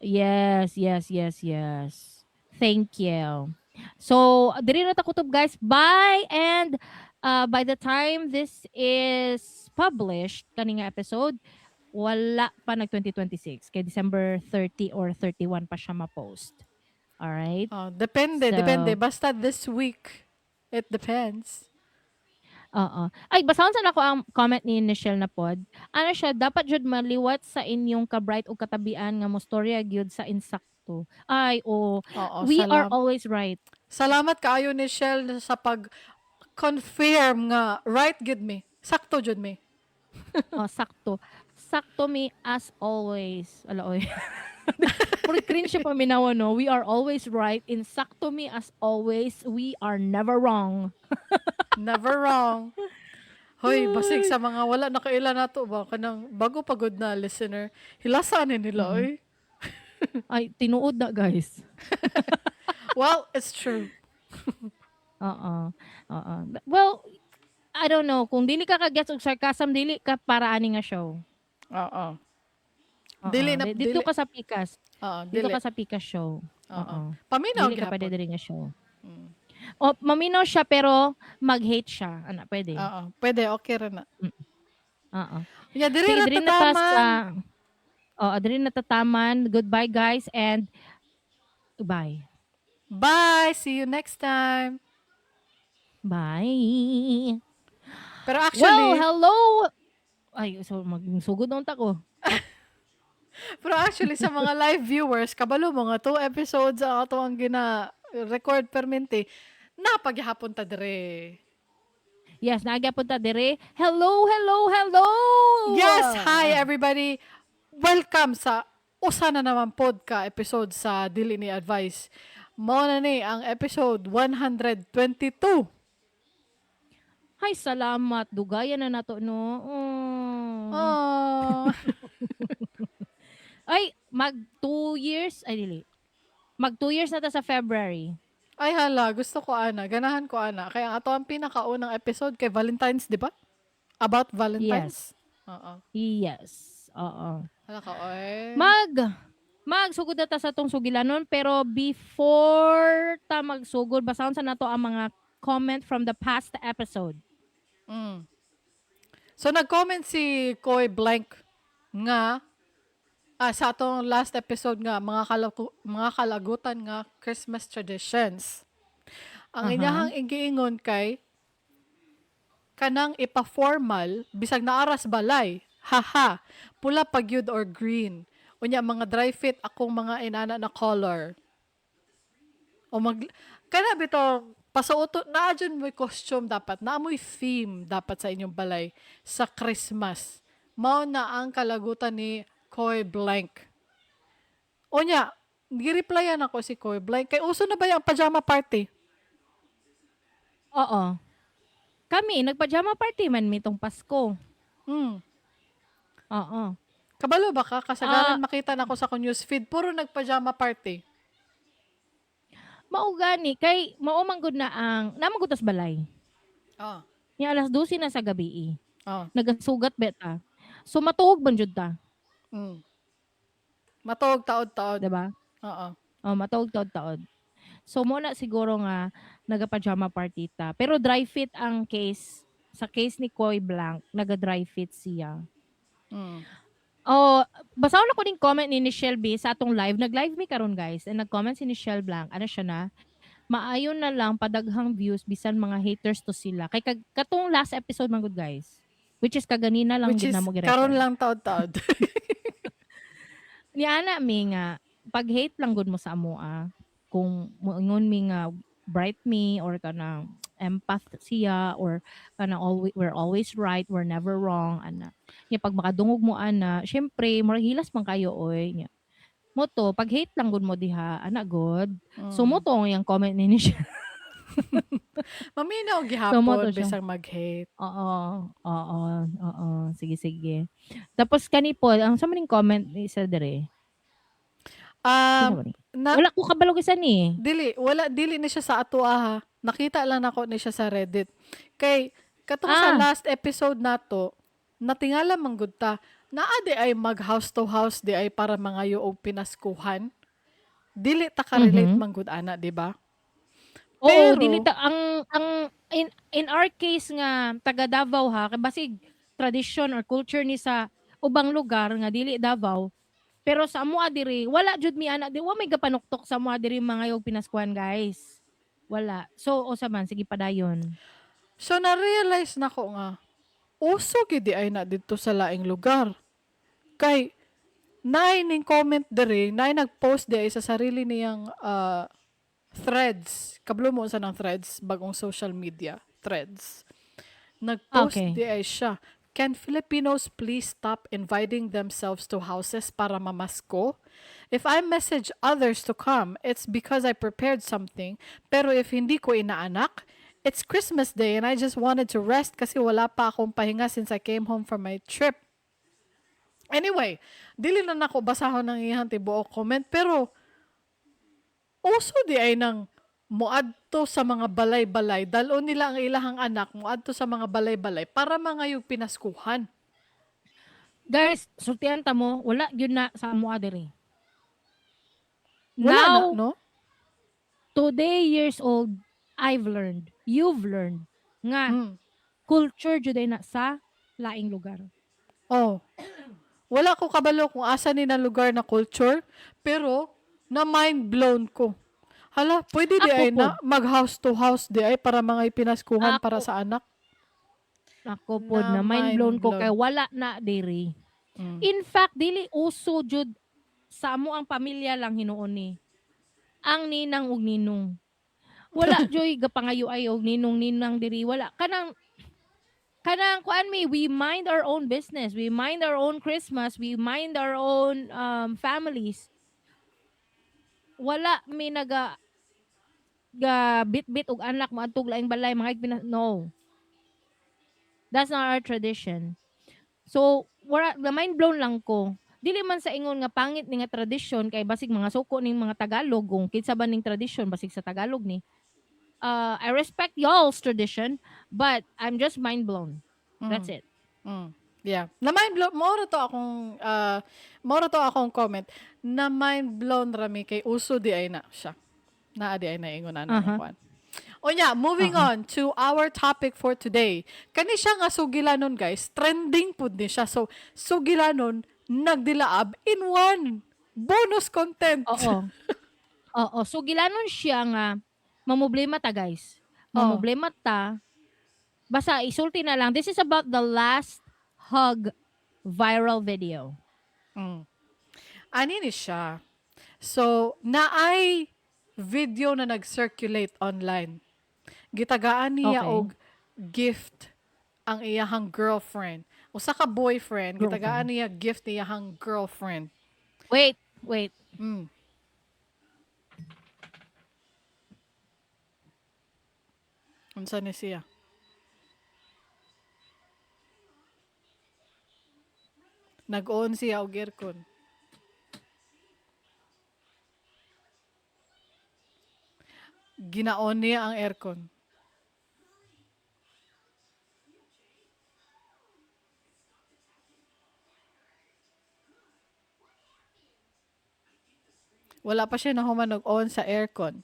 Yes, yes, yes, yes. Thank you. So, diri na ta kutob guys. Bye and by the time this is published kaning nga episode, wala pa nag 2026 kay December 30 or 31 pa siya ma-post. All right? Depende. So, Basta this week. It depends. oo. Ay, basahon sa nako ang comment ni Nichelle na pod. Ano siya, dapat jud maliwat sa inyong ka-bright o katabian nga mostorya gyud sa insakto. Ay, oh, Oo, we are always right. salamat kaayo ni Shell sa pag-confirm nga right gid me. Sakto jud me. Oh, sakto. Sakto me as always. Ala, oy. Puro cringe siya paminawa, no? We are always right. In sakto me as always, we are never wrong. Never wrong. Hoy, basig Ay. sa mga wala nakaila nato ba kanang bago pagod na listener. Hilasaan nila Mm-mm. oy. Ay, tinuod na, guys. Well, it's true. Oo. Oo. Well, I don't know. Kung dili ka kagets og sarcasm, dili ka para ani nga show. Oo. Oo. Dili na Dito dili. ka sa Pikas. Oo, Dito dili. ka sa Pikas show. Oo. Oo. Paminaw Dili ka pwede gihapon. diri nga show. O, maminaw siya pero mag-hate siya. Ana, pwede. Oo. Pwede, okay ra na. Oo. Yeah, diri Sige, ra diri na ta sa... tataman. Diri na tataman. Goodbye, guys, and bye. Bye. See you next time. Bye. Pero Well, actually, hello. Ay, so magsugod na unta ko. sa mga live viewers, kabalo mo nga 2 episodes ang ato ang gina-record permente, napaghapon ta dire. Yes, naagapon ta dire. Hello, hello, hello. Yes, hi everybody. Welcome sa usa na naman podcast episode sa Dili Ni Advice. Mao na ni ang episode 122. Hi, salamat. Dugayan na nato, no? Oh. Ay, mag 2 years. Ay, dili. Mag 2 years na ta sa February. Ay hala, gusto ko ana, ganahan ko ana. Kaya ato ang pinakaunang episode kay Valentine's, di ba? About Yes. Valentine's. Oo. Yes. Oo. Hala ka, oy. Magsugod na ta sa tong sugilanon, pero before ta magsugod, basahon sa nato ang mga comment from the past episode. So nag-comment si Koy Blank nga sa atong last episode nga mga kalagutan nga Christmas traditions. Ang Aha. inyahang giingon kay kanang ipa-formal bisag naaras balay. Haha, pula pa gyud or green. Unya mga dry fit akong mga inana na color. O kana bitaw pasuoto naa dyan mo'y costume dapat, naa mo'y theme dapat sa inyong balay sa Christmas. Mao na ang kalagutan ni Koy Blank. Unya, gi-replyan ako si Koy Blank kay uso na ba yung pajama party? Oo. Kami nagpajama party man mitong Pasko. Hmm. Oo. Kabalo ba ka? Ah, Kasagaran makita na ko sa news feed, puro nagpajama party. mao gani kay mao man gud na ang naman tas balay. Ah. Nya alas 12 na sa gabi. Ah. Nagasugat beta. So matuog man jud ta, Mm. Matuog taod-taod. 'di ba? Oo. Oh, matuog taod-taod. So mo na siguro nga naga-pajama party ta. Pero dry fit ang case. Sa case ni Koy Blanc, naga-dry fit siya. Mm. Oh, basahon ako ning comment ni Shelby sa atong live. Nag-live mi karon guys. And nag-comment si Michelle Blanc. Ano siya na? Maayon na lang padaghang views bisan mga haters to sila. Kay katong last episode man gud guys. Which is kaganina lang Which gid na is, mo karon gi-record. lang taod-taod. Ni ana mi nga pag hate lang gud mo sa amoa kung moingon mi nga bright me or kanang empath siya or kanang always we're always right, we're never wrong ana. Nya pag makadungog mo ana, syempre murag hilas man kayo oy nya. Mo to pag hate lang gud mo diha ana god. So mo Mm. to yang comment ni siya. Maminaw So mo gihapon to siya. bisag mag-hate. Oo, oo, oo. Sige, sige. Tapos kani po, ang sa maning comment ni isa dire. Kinsa Um, man ni? na Wala ko kabalo isa ni. dili ni siya sa ato ha. Nakita lang nako ni siya sa Reddit. Kay katong sa Ah, last episode nato, natingala man gud ta. Naa di ay mag house to house di ay para mangayo og pinaskuhan. Dili ta ka-relate mhm. man gud ana, di ba? Oo, dili Pero ta ang in our case nga taga Davao ha, kay basig tradition or culture ni sa ubang lugar nga dili Davao. Pero sa amoa diri wala jud mi ana di wa may gapanuktok sa amoa diri mga yung pinaskuhan guys. Wala. So usa man sige padayon. so na-realize nako nga uso gid di ay na didto sa laing lugar. Kay naay ning comment diri, naay nag-post di ay sa sarili niyang threads. Kablo mo sa ng threads, bagong social media, threads. Nag-post Okay. di ay siya. Can Filipinos please stop inviting themselves to houses para mamasko? If I message others to come, it's because I prepared something. Pero if hindi ko inaanak, it's Christmas Day and I just wanted to rest kasi wala pa akong pahinga since I came home from my trip. Anyway, dili na nako basahon ng iyang tibuok comment pero uso di ay nang muadto sa mga balay-balay, dalon nila ang ilahang anak muadto sa mga balay-balay para mangayog pinaskuhan. Guys, sultihan ta mo, wala gyud na sa amoa diri. Wala na, Now, no? today years old, I've learned, you've learned nga Mm. culture jud ay na sa laing lugar. Oh, wala ko kabalo kung asa ni na lugar na culture, pero na mind blown ko. Hala, pwede di Ako ay pod, na mag house to house di ay para mga pinaskuhan para ako sa anak. ako pod Na na mind blown mind ko kay blown. wala na diri. Mm. In fact, dili uso jud sa amo ang pamilya lang hinuon ni. Ang ninang ug ninong. Wala joy gapangayo ay og ninong-ninang diri wala kanang kuan mi we mind our own business, we mind our own Christmas, we mind our own families. Wala mi naga ga bit-bit og anak mo adtog laing balay mga no. That's not our tradition. So wala na mind blown lang ko. Dili man sa ingon nga pangit ni nga tradisyon kay basig mga suko ning mga Tagalog kung kinsa ba ning tradisyon basig sa Tagalog ni. I respect y'all's tradition, but I'm just mind blown. That's Mm. it. Mm. Yeah. Na mind blown mo to akong comment. Na mind blown rami kay uso di ay na siya. Naa di ay na ingon ana nga Uh-huh. kwan. O nya, moving Uh-uh. on to our topic for today. Kani siya nga sugilanon guys, trending pud ni siya. So sugilanon nagdilaab in one bonus content. Oo. Oo. So gilanon siya nga mamoblema ta guys. Oh. Mamoblema ta Basta isulti na lang. This is about the last hug viral video. Mm. Ani ni siya. So, naay video na nag-circulate online. Gitagaan niya Okay. og gift ang iyahang girlfriend. Usa ka boyfriend, gitagaan Girlfriend. niya gift iyahang girlfriend. Wait. Mm. Unsa ni siya? Nag-on siya og aircon. Ginaon niya ang aircon. Wala pa siya nahuman og-on sa aircon.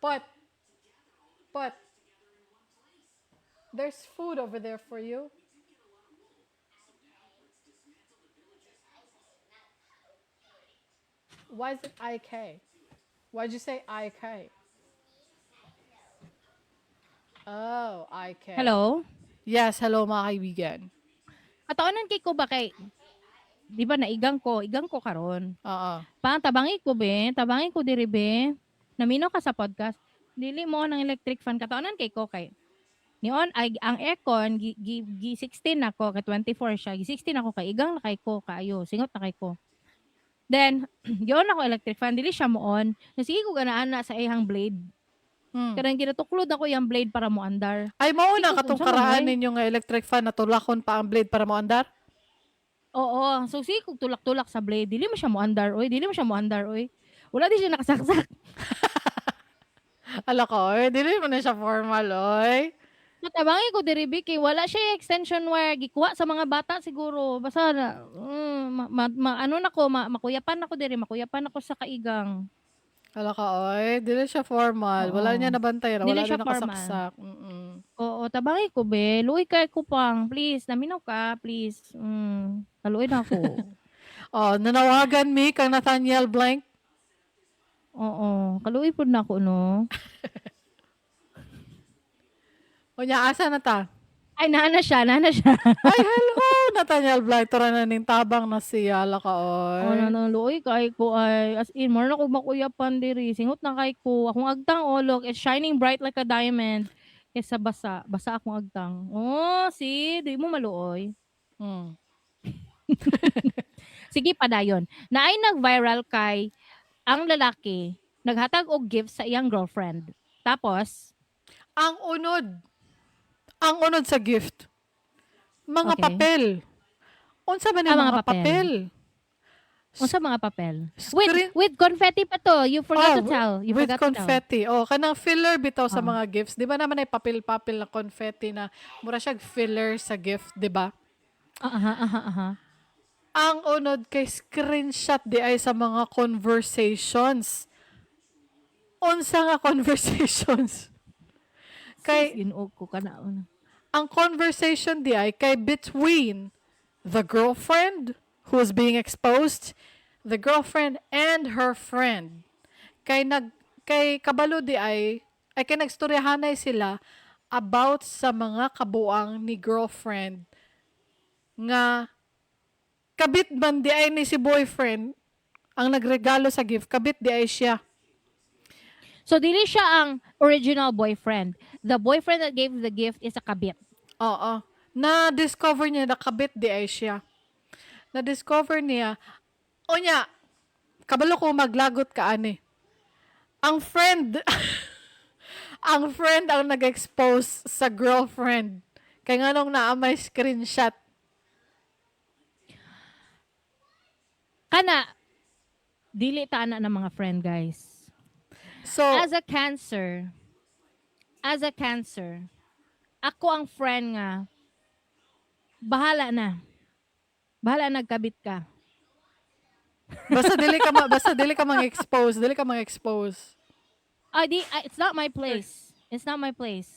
But, there's food over there for you. Why is it IK? Why'd you say IK? Oh, IK. Hello? Yes, hello mga kaibigan. Kataonan kay ko ba kay, di ba naigang ko karon. Oo. Tabangi ko diri be. Naminaw ka sa podcast. Dili mo ng electric fan kataonan kay ko kay. Nion ay ang aircon gi 16 nako kay 24 siya. Gi 16 ako kay igang na kay ko kaayo. Singot na kay ko. Then gion ako electric fan dili siya mo on. Nasige ko ganaan na sa ihang blade. Hmm. Karang ginatuklod ako yung blade para mo andar. Ay, mao na Sige, katong unsa man, karaan oy? ninyo nga electric fan na tulakon pa ang blade para mo andar? Oo. So sige kog tulak-tulak sa blade. Dili mo siya mo andar oy. Wala di siya nakasaksak. Ala ko, dili mo na siya formal, oy. Natabangi ko diri Bi, kay wala siya extension wire gikuha sa mga bata siguro. Basta na ano na ko makuyapan ako diri, makuyapan ako sa kaigang. Ala ka, oy. Dili siya formal. Wala niya Oo. nabantayan. Dili Wala siya din formal. nakasaksak. Mm-mm. Oo, tabangi ko be. Luoy kay ko pang, please. Naminaw ka, please. Kaluoy na ako. Oh, nanawagan mi kang Nathaniel Blank. Oo, kaluoy pud na ako no. O niya, asa na ta? Ay, nana siya. Ay, hello, Nathaniel Blank. Tura na ning tabang na siya. Ala ka, Oo na oy. luoy kay ko ay as in more na ko makuyapan diri. Singot na kay ko. Akong agtang look, it's shining bright like a diamond. Kesa basa. Basa akong agtang. Oh, see, di mo maluoy. Hmm. Sige padayon. Naay nag-viral kay ang lalaki naghatag og gift sa iyang girlfriend. Tapos, Ang unod. Ang unod sa gift. Mga okay. papel. Unsa ba ni Mga mga papel. papel? Unsa mga papel? Screen- With confetti pa to. You forgot to Oh, tell. You with forgot to tell. confetti. Oh, kanang filler bitaw sa Oh. mga gifts. Di ba naman ay papel-papel na confetti na mura siyang filler sa gift, di ba? Aha. Ang unod kay screenshot di ay sa mga conversations. Unsa nga conversations? Kay Kay ginuog ko kana. ang conversation di ay kay between the girlfriend who is being exposed, the girlfriend and her friend. Kay kabalo di ay kay nagstoryahanay sila about sa mga kabuang ni girlfriend nga kabit man di ay ni si boyfriend ang nagregalo sa gift, kabit di ay siya. So dili siya ang original boyfriend. The boyfriend that gave the gift is a kabit. Oo. Na-discover niya na kabit di ay siya. Na-discover niya, o niya, kabalo ko maglagot ka ani. Ang friend, ang friend ang nag-expose sa girlfriend. Kaya nga nung naamay screenshot. Kana dili ta ana ng mga friend, guys. So, As a cancer, ako ang friend nga bahala na. Bahala nagkabit ka. basta dili ka mang-expose, dili ka mang-expose. It's not my place. It's not my place.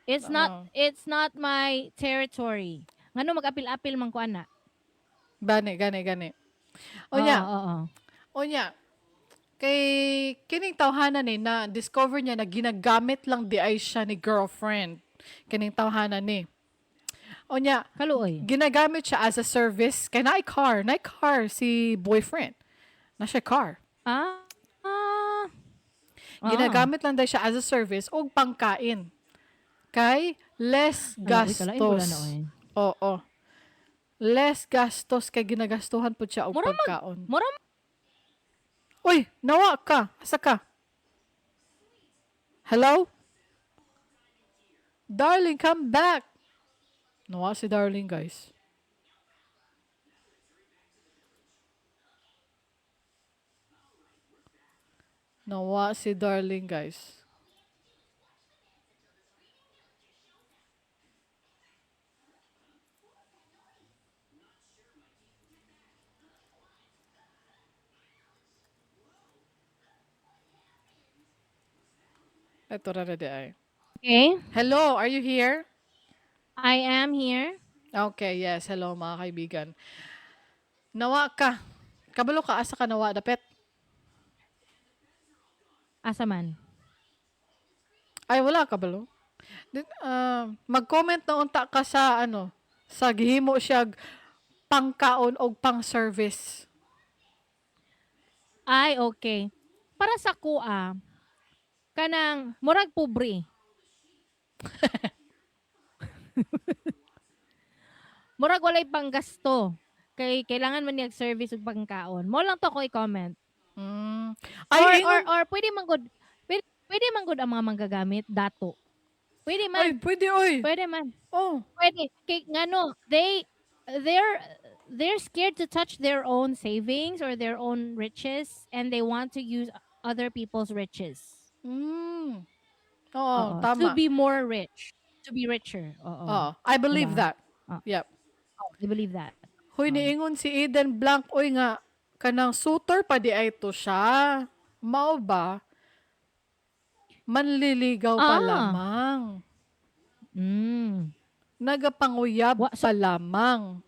It's Oo. it's not my territory. Ngano mag-apil-apil man ko ana. Gani. Oo, Onya, oo. onya. Kay kining tawhanan ni na discover niya na ginagamit lang di ay siya ni girlfriend. Kining tawhanan ni. O niya, Kaluoy. ginagamit siya as a service. Kay na car si boyfriend. Na siya car. Ah. Ah. Ah. Ginagamit lang dahil siya as a service o pangkain. Kay less Hala, uy, kalain pula na gastos. oy. Oo. Less gastos kay ginagastuhan po siya og Mura mag pagkaon. mura Uy, nawa ka. Asa ka? Hello? Darling, come back. Nawa si Darling, guys. Nawa si Darling, guys. Ito na di ay. Okay. Hello, are you here? I am here. Okay, yes. Hello, mga kaibigan. Nawa ka. Kabalo ka, asa ka nawa, dapet. Asa man? Ay, wala kabalo. Mag-comment na unta ka sa, sa gihimo siya pangkaon o pang-service. Ay, okay. Para sa kuha, kanang murag pobre. Murag walay panggasto. Kay kailangan man niyag service ug pangkaon. Mo lang to ko i-comment. Mm. Or Ay, or ingon. or pwede man gud pwede man gud ang mga manggagamit dato. Pwede Ay, man. pwede, oy. Pwede man. Oh. Pwede kay ngano they're they're scared to touch their own savings or their own riches and they want to use other people's riches. Mm. Oo, Oo, to tama. be more rich, to be richer. Oo, Oo, I 'di believe ba? that. Oh, Yep. I believe that. Hoy, Oh. niingon si Eden Blanc, oy nga, kanang suitor pa di ay to siya. Mao ba? Manliligaw pa Ah. lamang. Mm. Nagapanguyab So, pa lamang.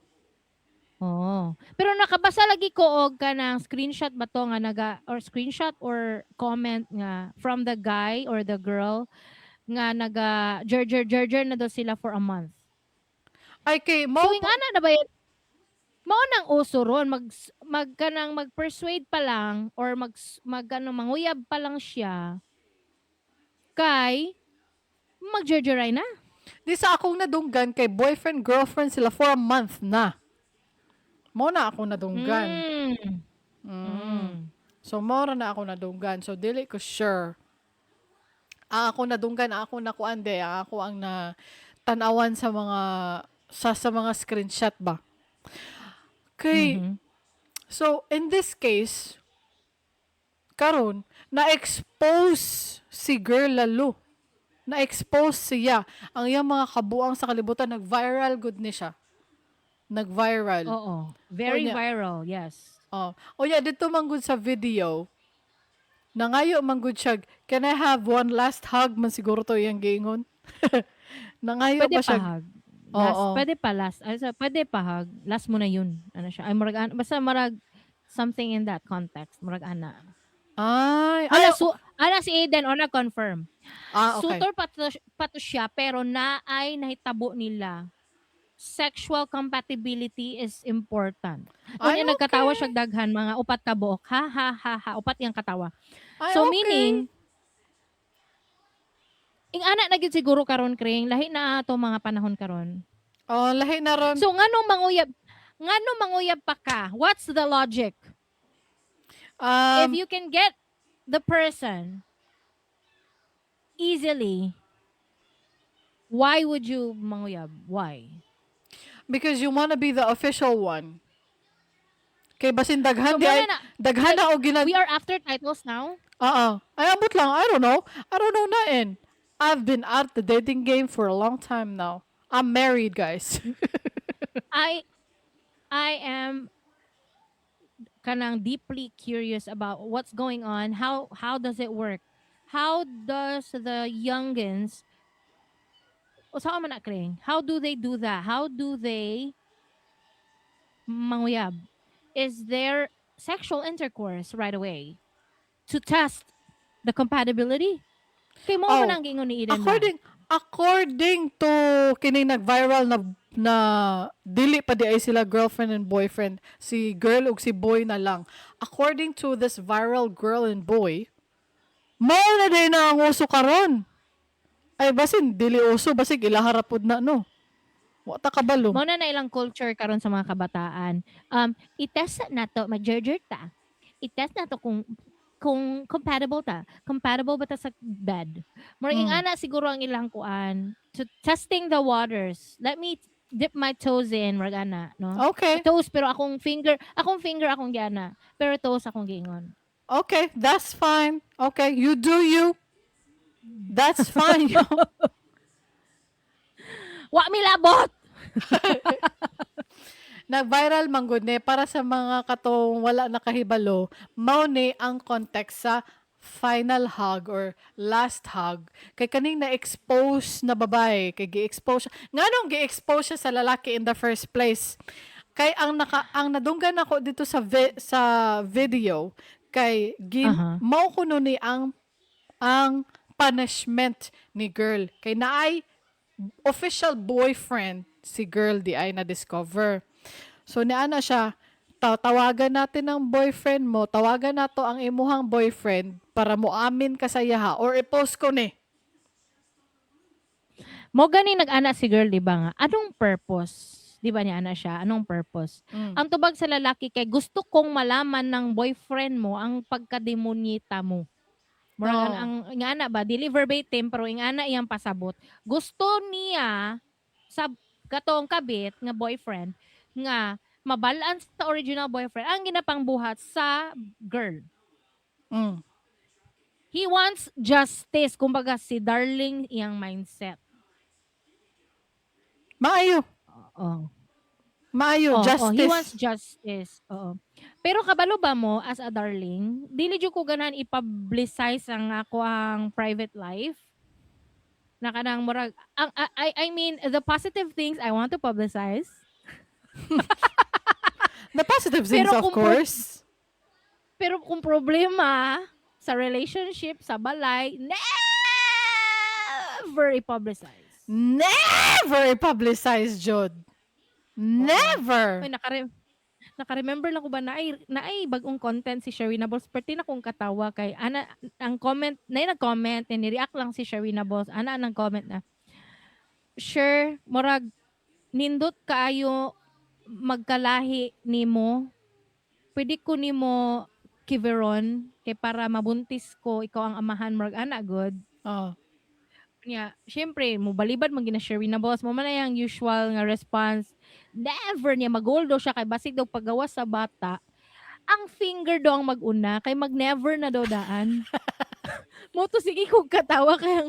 oh. Pero nakabasa lagi ko og kanang screenshot ba to nga or screenshot or comment nga from the guy or the girl nga jerjer na daw sila for a month. Ay kay So mo ing ana na ba yun? Mao nang uso ron kanang mag-persuade pa lang or manguyab pa lang siya kay magjerjeray na. di sa akong nadunggan kay boyfriend girlfriend sila for a month na. Mo na ako nadunggan. Mm. Mm. Mm. So mo ra na ako nadunggan. So dili ko sure. Ang ako nadunggan, ang ako nakuan de, ang ako ang na tanawan sa mga sa mga screenshot ba. Kay Mhm. so in this case karon na-expose si girl lalo. Na-expose siya. Ang iyang mga kabuang sa kalibutan nag-viral good ni siya. Nag-viral. Oo. O Very niya. viral, yes. O niya dito man gud sa video. Nangayo man gud siya. Can I have one last hug man siguro to iyang giingon. Nangayo Pwede pa siya. pahag. Oo. Pwede pa last. Ay, pwede pahag. Last mo na yun. Ano siya? Ay, basta marag something in that context. Murag ana. Ay, Ana si Aiden o na-confirm. okay. Sutor pato siya pero naay nahitabo nila. Sexual compatibility is important. Ay, Unya nagkatawa siya okay. daghan mga upat ka buok. Ha ha ha ha. Upat yang katawa. Ay, So okay. meaning, ing ana na gyud siguro karon kring lahi na ato mga panahon karon. Oh, lahi na ron. So nganong manguyab pa ka? What's the logic? If Um, you can get the person easily, why would you manguyab? Why? because you wanna be the official one. Kay basin So daghan di mo ay na daghan like na og ginag we are after titles now. Ay ambot lang. I don't know. I don't know na in. I've been out the dating game for a long time now. I'm married, guys. I I am kanang deeply curious about what's going on. How does it work? How does the youngins o sa man na kring? How do they do that? How do they manguyab? Is there sexual intercourse right away to test the compatibility. Kay mo man Oh, ang gingon ni Eden ba? according to kining nag-viral na dili pa di ay sila girlfriend and boyfriend, si girl ug si boy na lang. According to this viral girl and boy, mao na din na ang uso karon. Ay basin dili uso basig ilaharapod na no. Wa ta kabalo. Mao na ilang culture karon sa mga kabataan. I-test na to, mag-jerjer ta. I-test na to kung compatible ta. Compatible ba ta sa bed? Murag Mm. ana siguro ang ilang kuan to testing the waters. Let me dip my toes in, murag ana, no? Okay. Toes pero akong finger akong giana. Pero toes akong giingon. Okay, that's fine. Okay, you do you. That's fine. Yo. Wa mi labot. Nag-viral man gud ni para sa mga katong wala nakahibalo, mao ni ang context sa final hug or last hug kay kaning na-expose na babae kay gi-expose siya. Nganong gi-expose siya sa lalaki in the first place? Kay ang nadunggan ako dito sa video kay Aha. mao kuno ni ang punishment ni girl kay naay official boyfriend si girl di ay na-discover. So niana siya, tawagan natin ang boyfriend mo, tawagan nato ang imuhang boyfriend para mo amin ka sa yaha or i-post ko ni. Mo gani nag-ana si girl, di ba nga? Anong purpose? Di ba niya ana siya? Anong purpose? Mm. Ang tubag sa lalaki kay gusto kong malaman ng boyfriend mo ang pagkademonyita mo. Murag Oh. ang nga ana ba dili verbatim pero ang ana iyang pasabot. Gusto niya sa katong kabit nga boyfriend nga mabalaan sa original boyfriend ang ginapangbuhat sa girl. Mm. He wants justice, kumbaga si darling iyang mindset. Maayo. Oo. Maayo, Oo, he wants justice. justice, oo. Pero kabalo ba mo as a darling, dili jud ko ganahan i-publicize ang ako ang private life. Na kanang murag I mean the positive things I want to publicize. The positive things, Pero of course. pero kung problema sa relationship, sa balay, never i-publicize. Never i-publicize, Jod. Never. Uy, naka-remember lang ko ba na ay bagong content si Sharina Balls perti na kong katawa kay ana ang comment na nag-comment ni-react lang si Sharina Balls ana nang comment na sure murag nindot kaayo magkalahi nimo pwede ko nimo kiveron kay para mabuntis ko ikaw ang amahan murag ana good Oh. niya syempre mo balibad man gina Sharina Balls mo man na yung usual nga response never niya magoldo siya kay basig daw paggawas sa bata ang finger daw ang mag-una kay mag-never na daw daan. Mo to sige kog katawa kay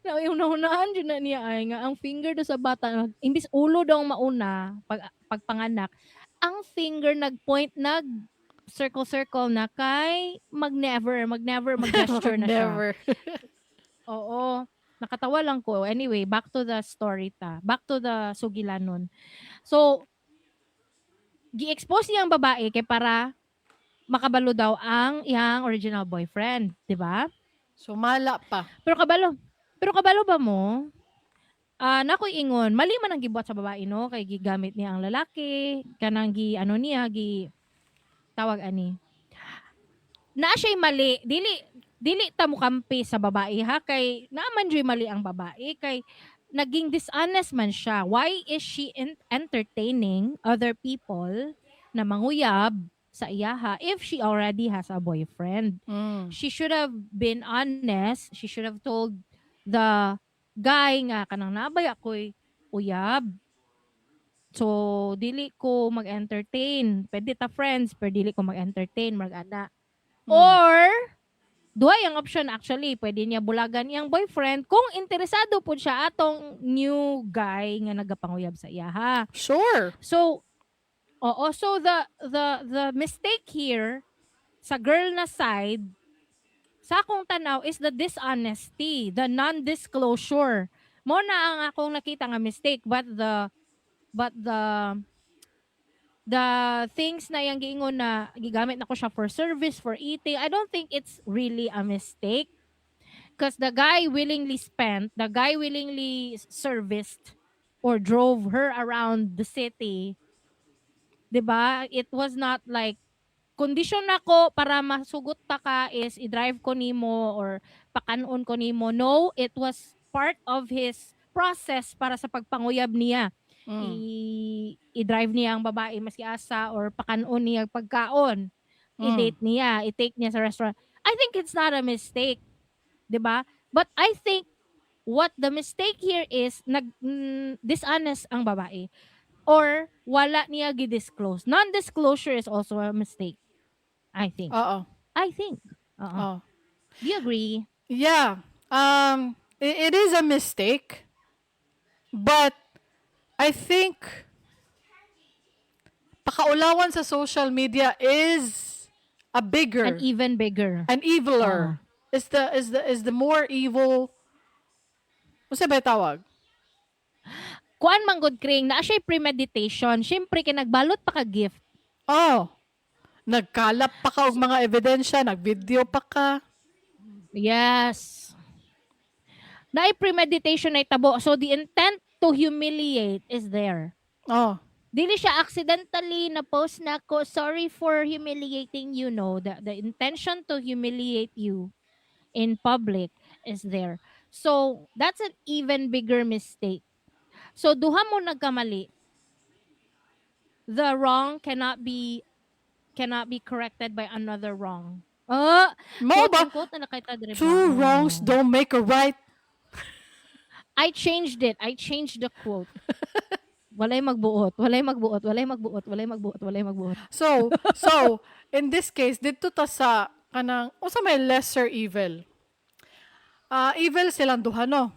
na yung naunaan jud na niya ay nga ang finger daw sa bata imbis ulo daw ang mauna pagpanganak ang finger nag-point circle na kay mag-never mag-gesture na siya. Never. Oo. Nakatawa lang ko. Anyway, back to the story ta. Back to the sugilanon. So, gi-expose niya ang babae kay para makabalo daw ang iyang original boyfriend, 'di ba? Sumala pa. Pero kabalo ba mo? Nakoy ingon, mali man ang gibuhat sa babae no kay gigamit niya ang lalaki, kanang ano niya tawag ani. Naa siya'y mali, dili ta mo kampi sa babae ha kay naaman joy mali ang babae kay naging dishonest man siya. Why is she entertaining other people na manguyab sa iyaha if she already has a boyfriend? Mm. She should have been honest. She should have told the guy nga kanang nabay ako'y uyab. So, dili ko mag-entertain. Pwede ta friends, pero dili ko mag-entertain, mag-ana. Or, duhay ang option actually. Pwede niya bulagan iyang boyfriend kung interesado po siya atong new guy nga nagapanguyab sa iya ha. Sure. So, oo. So, the mistake here sa girl na side, sa akong tanaw is the dishonesty, the non-disclosure. Mo na ang akong nakita nga mistake but the the things na yang giingon na gigamit nako siya for service, for eating, I don't think it's really a mistake because the guy willingly serviced or drove her around the city, 'di ba? It was not like kondisyon nako para masugot ta ka is i-drive ko nimo or pakanon ko nimo. No, it was part of his process para sa pagpanguyab niya. Mm. I-drive niya ang babae maski asa or pakanon niya pagkaon. Mm. I-date niya, i-take niya sa restaurant. I think it's not a mistake, 'di ba? But I think what the mistake here is dishonest ang babae or wala niya gi-disclose. Non-disclosure is also a mistake, I think. Oo. I think. Oo. Oh. Do you agree? Yeah. It is a mistake, but I think pakaulawan sa social media is a And bigger, even bigger. an Oo. eviler. Is the more evil. Unsa ba tawag? Kuan man gud kring naa siya premeditation. Syempre kay nagbalot pa ka gift. Oh, nagkalap pa ka og So, mga ebidensya, nagvideo pa ka. yes. Naay premeditation na itabo. So the intent to humiliate is there. Oh. Dili siya accidentally na post na ko, sorry for humiliating you, no. The intention to humiliate you in public is there. So that's an even bigger mistake. So duha mo nagkamali. The wrong cannot be corrected by another wrong. Mao Quote ba? unquote na nakita dire ba? Two wrongs don't make a right. I changed it. I changed the quote. Walay magbuot, walay magbuot, walay magbuot, walay magbuot, walay magbuot. So in this case didto ta sa kanang usa may lesser evil. Evil silang duha no.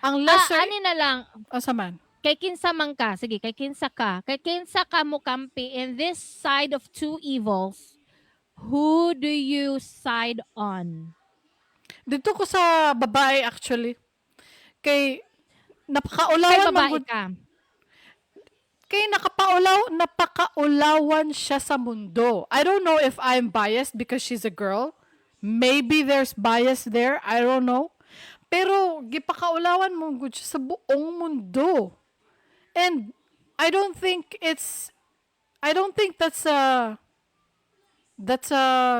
Ang lesser Ani na lang, asa man? kay kinsa man ka, sige, kay kinsa ka. Kay kinsa ka mo kampi in this side of two evils, who do you side on? Dito ko sa babae actually. Kay Kay napakaulawan man babae gud ka. kay napakaulawan siya sa mundo. I don't know if I'm biased because she's a girl. Maybe there's bias there. I don't know. Pero gipakaulawan mo gud siya sa buong mundo. And I don't think that's a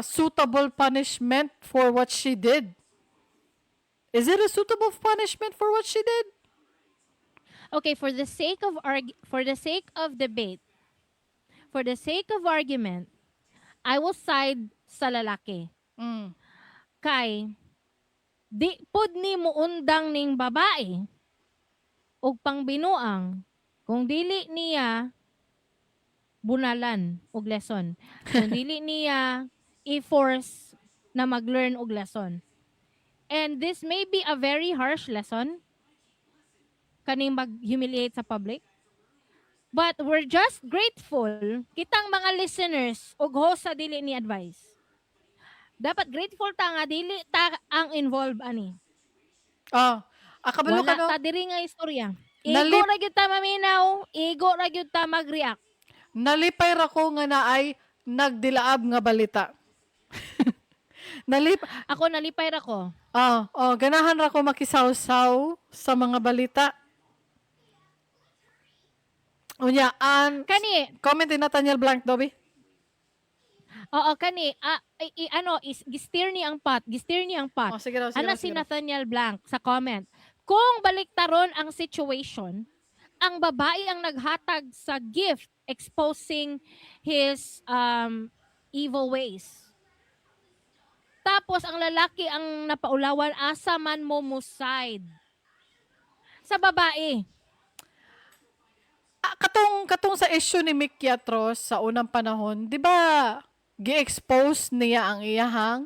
suitable punishment for what she did. Is it a suitable punishment for what she did? Okay, for the sake of debate, for the sake of argument, I will side sa lalaki. Mm. Kay di pud ni mo undang ning babae og pangbinuang kung dili niya bunalan og lesson. Kung dili niya i-force na mag-learn og lesson. And this may be a very harsh lesson kaning mag-humiliate sa public. But we're just grateful kitang mga listeners og host sa Dili Ni Advice. Dapat grateful ta nga dili ta ang involved ani. Kabalo ka Wala no? ta diri nga istorya. Igo Nalip, ra gyud ta maminaw, igo ra gyud ta mag-react. nalipay ra ko nga naay nagdilaab nga balita. Nalip, Ako nalipay ra ko. ganahan ra ko makisawsaw sa mga balita. Unya, Kani, comment ni Nathaniel Blanc, Dobby. oo kani, gisteer ni ang pot, gisteer ni ang pot. Sige daw, sige Ana daw, si sige daw. Nathaniel Blanc sa comment. Kung baliktaron ang situation, ang babae ang naghatag sa gift exposing his evil ways. Tapos ang lalaki ang napaulawan asa man mo side sa babae. Katong sa issue ni Mick Yatros sa unang panahon, di ba, gi-expose niya ang iyahang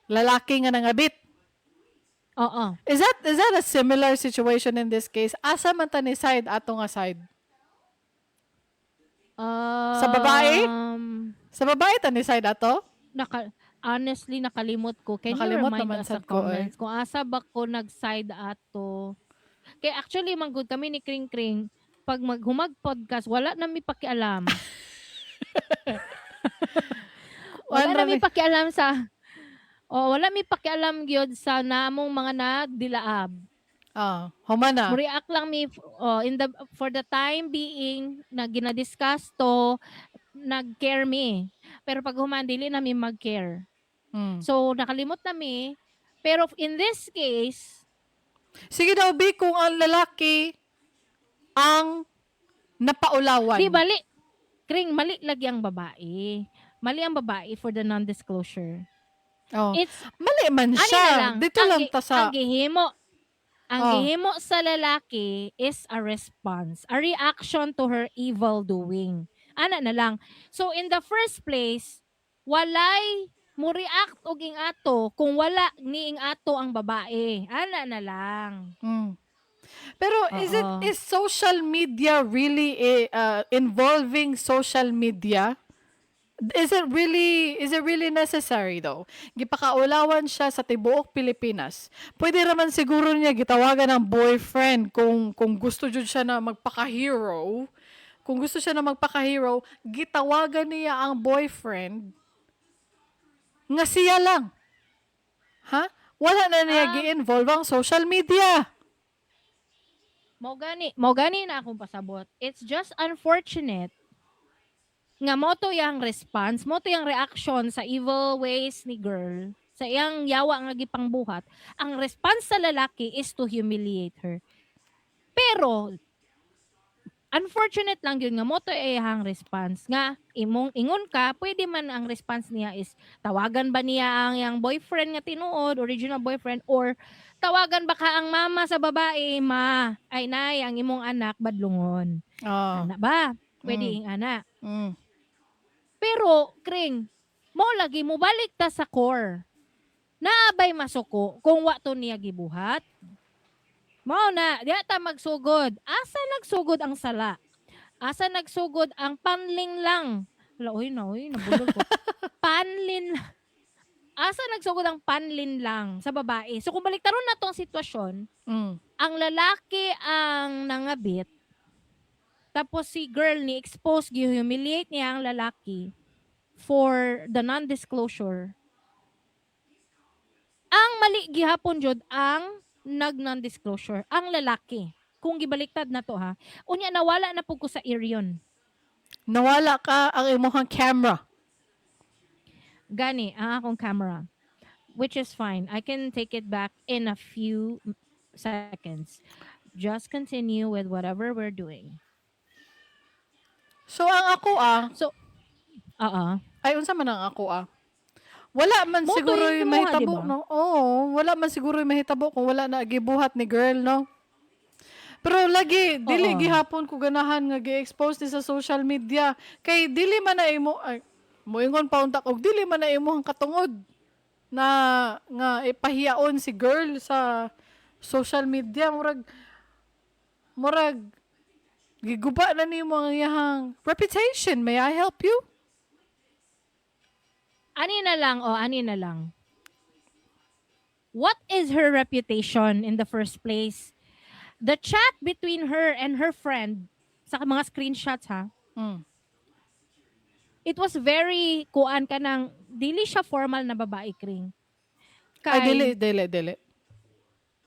lalaki nga nangabit. Oo. Is that a similar situation in this case? Asa man ta ni side ato nga side? Sa babae? Sa babae ta ni side ato? Honestly nakalimot ko. Can you Nakalimot remind naman us sa sad ko, comments kung asa ba ko nag-side ato? Kaya actually manggod kami ni Kring Kring pag maghumag podcast wala na mi pakialam. Kuan Wala na ra mi ni pakialam sa wala mi pakialam gyud sa namong mga nagdilaab. humana. Mo-react lang mi in the for the time being na gina-discuss to, nag-care mi. Pero pag human dili na mi mag-care. Hmm. So nakalimot na mi, pero in this case, Sige daw, B, kung ang lalaki ang di napaulawan. bali kring mali lagi ang babae. Mali ang babae for the non-disclosure. Oh. It's Mali man ani na siya. lang Dito lang ta ang sa, gihimo oh, sa lalaki is a response, a reaction to her evil doing. Ana na lang. So in the first place, walay mo react og ing ato kung wala ni ing ato ang babae. Ana na lang. mm. Pero Oo. is social media really involving social media? Is it really necessary though? Gipakaulawan siya sa tibuok Pilipinas. Pwede raman siguro niya gitawagan ng boyfriend kung gusto jud siya na magpaka-hero. Kung gusto siya na magpaka-hero, gitawagan niya ang boyfriend nga siya lang. Ha? Wala na niya Um gi-involve ang social media. Mo gani na akong pasabot. It's just unfortunate nga mo to yang response, mo to yang reaction sa evil ways ni girl, sa iyang yawa nga gipangbuhat. Ang response sa lalaki is to humiliate her. Pero unfortunate lang yun nga mo to iyang response nga imong ingon ka, pwede man ang response niya is tawagan ba niya ang yang boyfriend nga tinuod, original boyfriend, or tawagan ba ka ang mama sa babae, ma, ay nay ang imong anak badlungon. Oh. Ana ba? Pwede Mm. ing ana. Mm. Pero, Kring, mo lagi mo balik ta sa core. Naabay masuko kung wa to niya gibuhat. Mao na, diya ta magsugod. Asa nagsugod ang sala? Asa nagsugod ang panling lang? Wala, uy, nabulol ko. Panlin, asa nagsugod ang panlin lang sa babae? So kung baliktaron na tong sitwasyon, Mm. ang lalaki ang nangabit, tapos si girl ni expose, gi-humiliate niya ang lalaki for the non-disclosure. Ang mali gihapon jud ang nag-non-disclosure, ang lalaki. Kung gibaliktad na to ha. Unya nawala na pud ko sa ear yun. Nawala ka ang imong camera. Gani ang akong camera. Which is fine. I can take it back in a few seconds. Just continue with whatever we're doing. So ang ako So, ay unsa man ang ako wala man mo to siguro yung yung imuha, di mahitabo, ba? no? Oo, wala man siguro yung mahitabo kung wala na gibuhat ni girl, no? Pero lagi, dili Oo. gihapon ko ganahan nga gi-expose ni sa social media. Kay dili man na imo, ay, moingon pa unta og dili man na imo ang katungod na nga ipahiyaon si girl sa social media. Murag, giguba na nimo ang iyahang reputation. May I help you? Ani na lang. What is her reputation in the first place? The chat between her and her friend, sa mga screenshots ha, Mm. it was very kuan ka ng dili siya formal na babae, Kring. Ay, Kay, dili.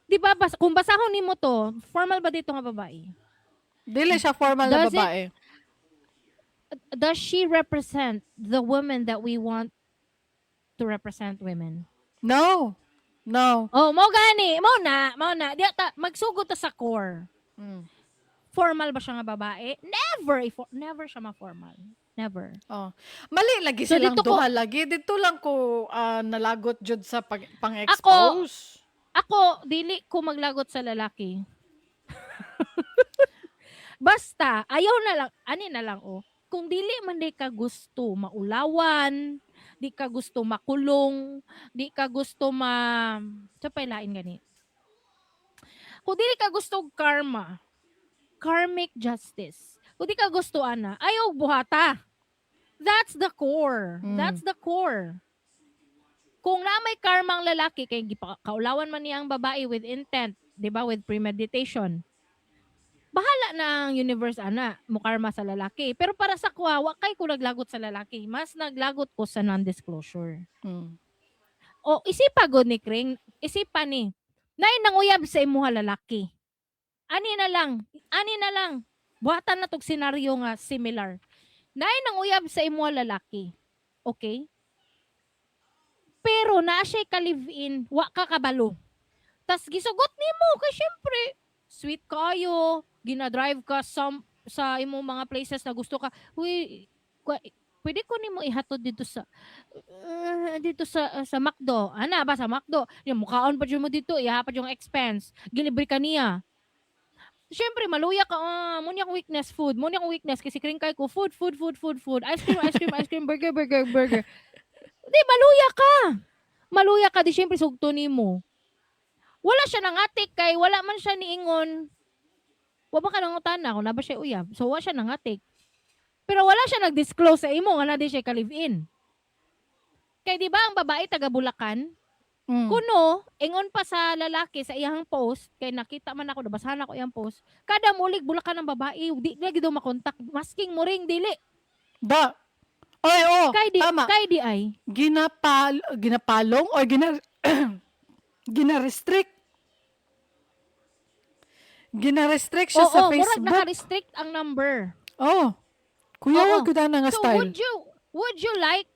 di ba, kung basahon nimo to, formal ba dito nga babae? Dili siya formal na Does it, babae. does she represent the woman that we want to represent women? No. No. Oh, mo gani, mo na, di ta, magsugod ta sa core. Mm. Formal ba siya nga babae? Never siya ma-formal. Never. Oh. Mali lagi So silang dito ko, duha lagi. Dito lang ko nalagot jud sa ako, pang-expose. dili ko maglagot sa lalaki. Basta, ayaw na lang, ani na lang kung dili man di ka gusto maulawan, di ka gusto makulong, di ka gusto sa pailain gani. Kung dili ka gusto karmic justice. Kung di ka gusto ana, ayaw buhata. That's the core. Mm. That's the core. Kung na may karma ang lalaki, kay kaulawan man niya ang babae with intent, di ba, with premeditation, bahala na ang universe ana mukarma sa lalaki. Pero para sa kuha, wa kay ko naglagot sa lalaki. Mas naglagot ko sa non-disclosure. Mm. O isipa gud ni Kring, isipa ni. Nay nanguyab sa imuha lalaki. Ani na lang. Buhatan na tog senaryo nga similar. Nay nanguyab sa imuha lalaki. Okay? Pero naa siya ka-live-in, wa ka kabalo. Tas gisugot nimo kay syempre sweet kayo, gina-drive ka sa imong mga places na gusto ka. Uy, pwede ko nimo ihatod dito sa McDo. Ana ba sa McDo? Yung mukhaon pa jud mo dito, ihapad yung expense. Gilibre ka niya. Siyempre, maluya ka, mo niyang weakness, food. Mo niyang weakness, kasi kringkay ko, food. Ice cream, burger. Di, maluya ka. Maluya ka, di siyempre, sugto nimo. Wala siya nangatik kay, wala man siya niingon. Wa ba ka nangutana kung na ba siya uyab? So, wala siya nangatik. Pero wala siya nag-disclose sa imo, nga na di siya ka-live-in. Kay di ba ang babae taga Bulacan? Kuno, ingon pa sa lalaki sa iyang post, kay nakita man ako, nabasahan ako iyang post, kada mulig Bulacan ng babae, di lagi daw makontak, masking mo ring dili. Ba? Oy, tama. Kay di ay. Ginapalong or gina-restrict. Gina-restrict siya sa Oo, murag Facebook. naka-restrict ang number. Oh. Kuya, Oo. wag ko na nga So, style. would you like,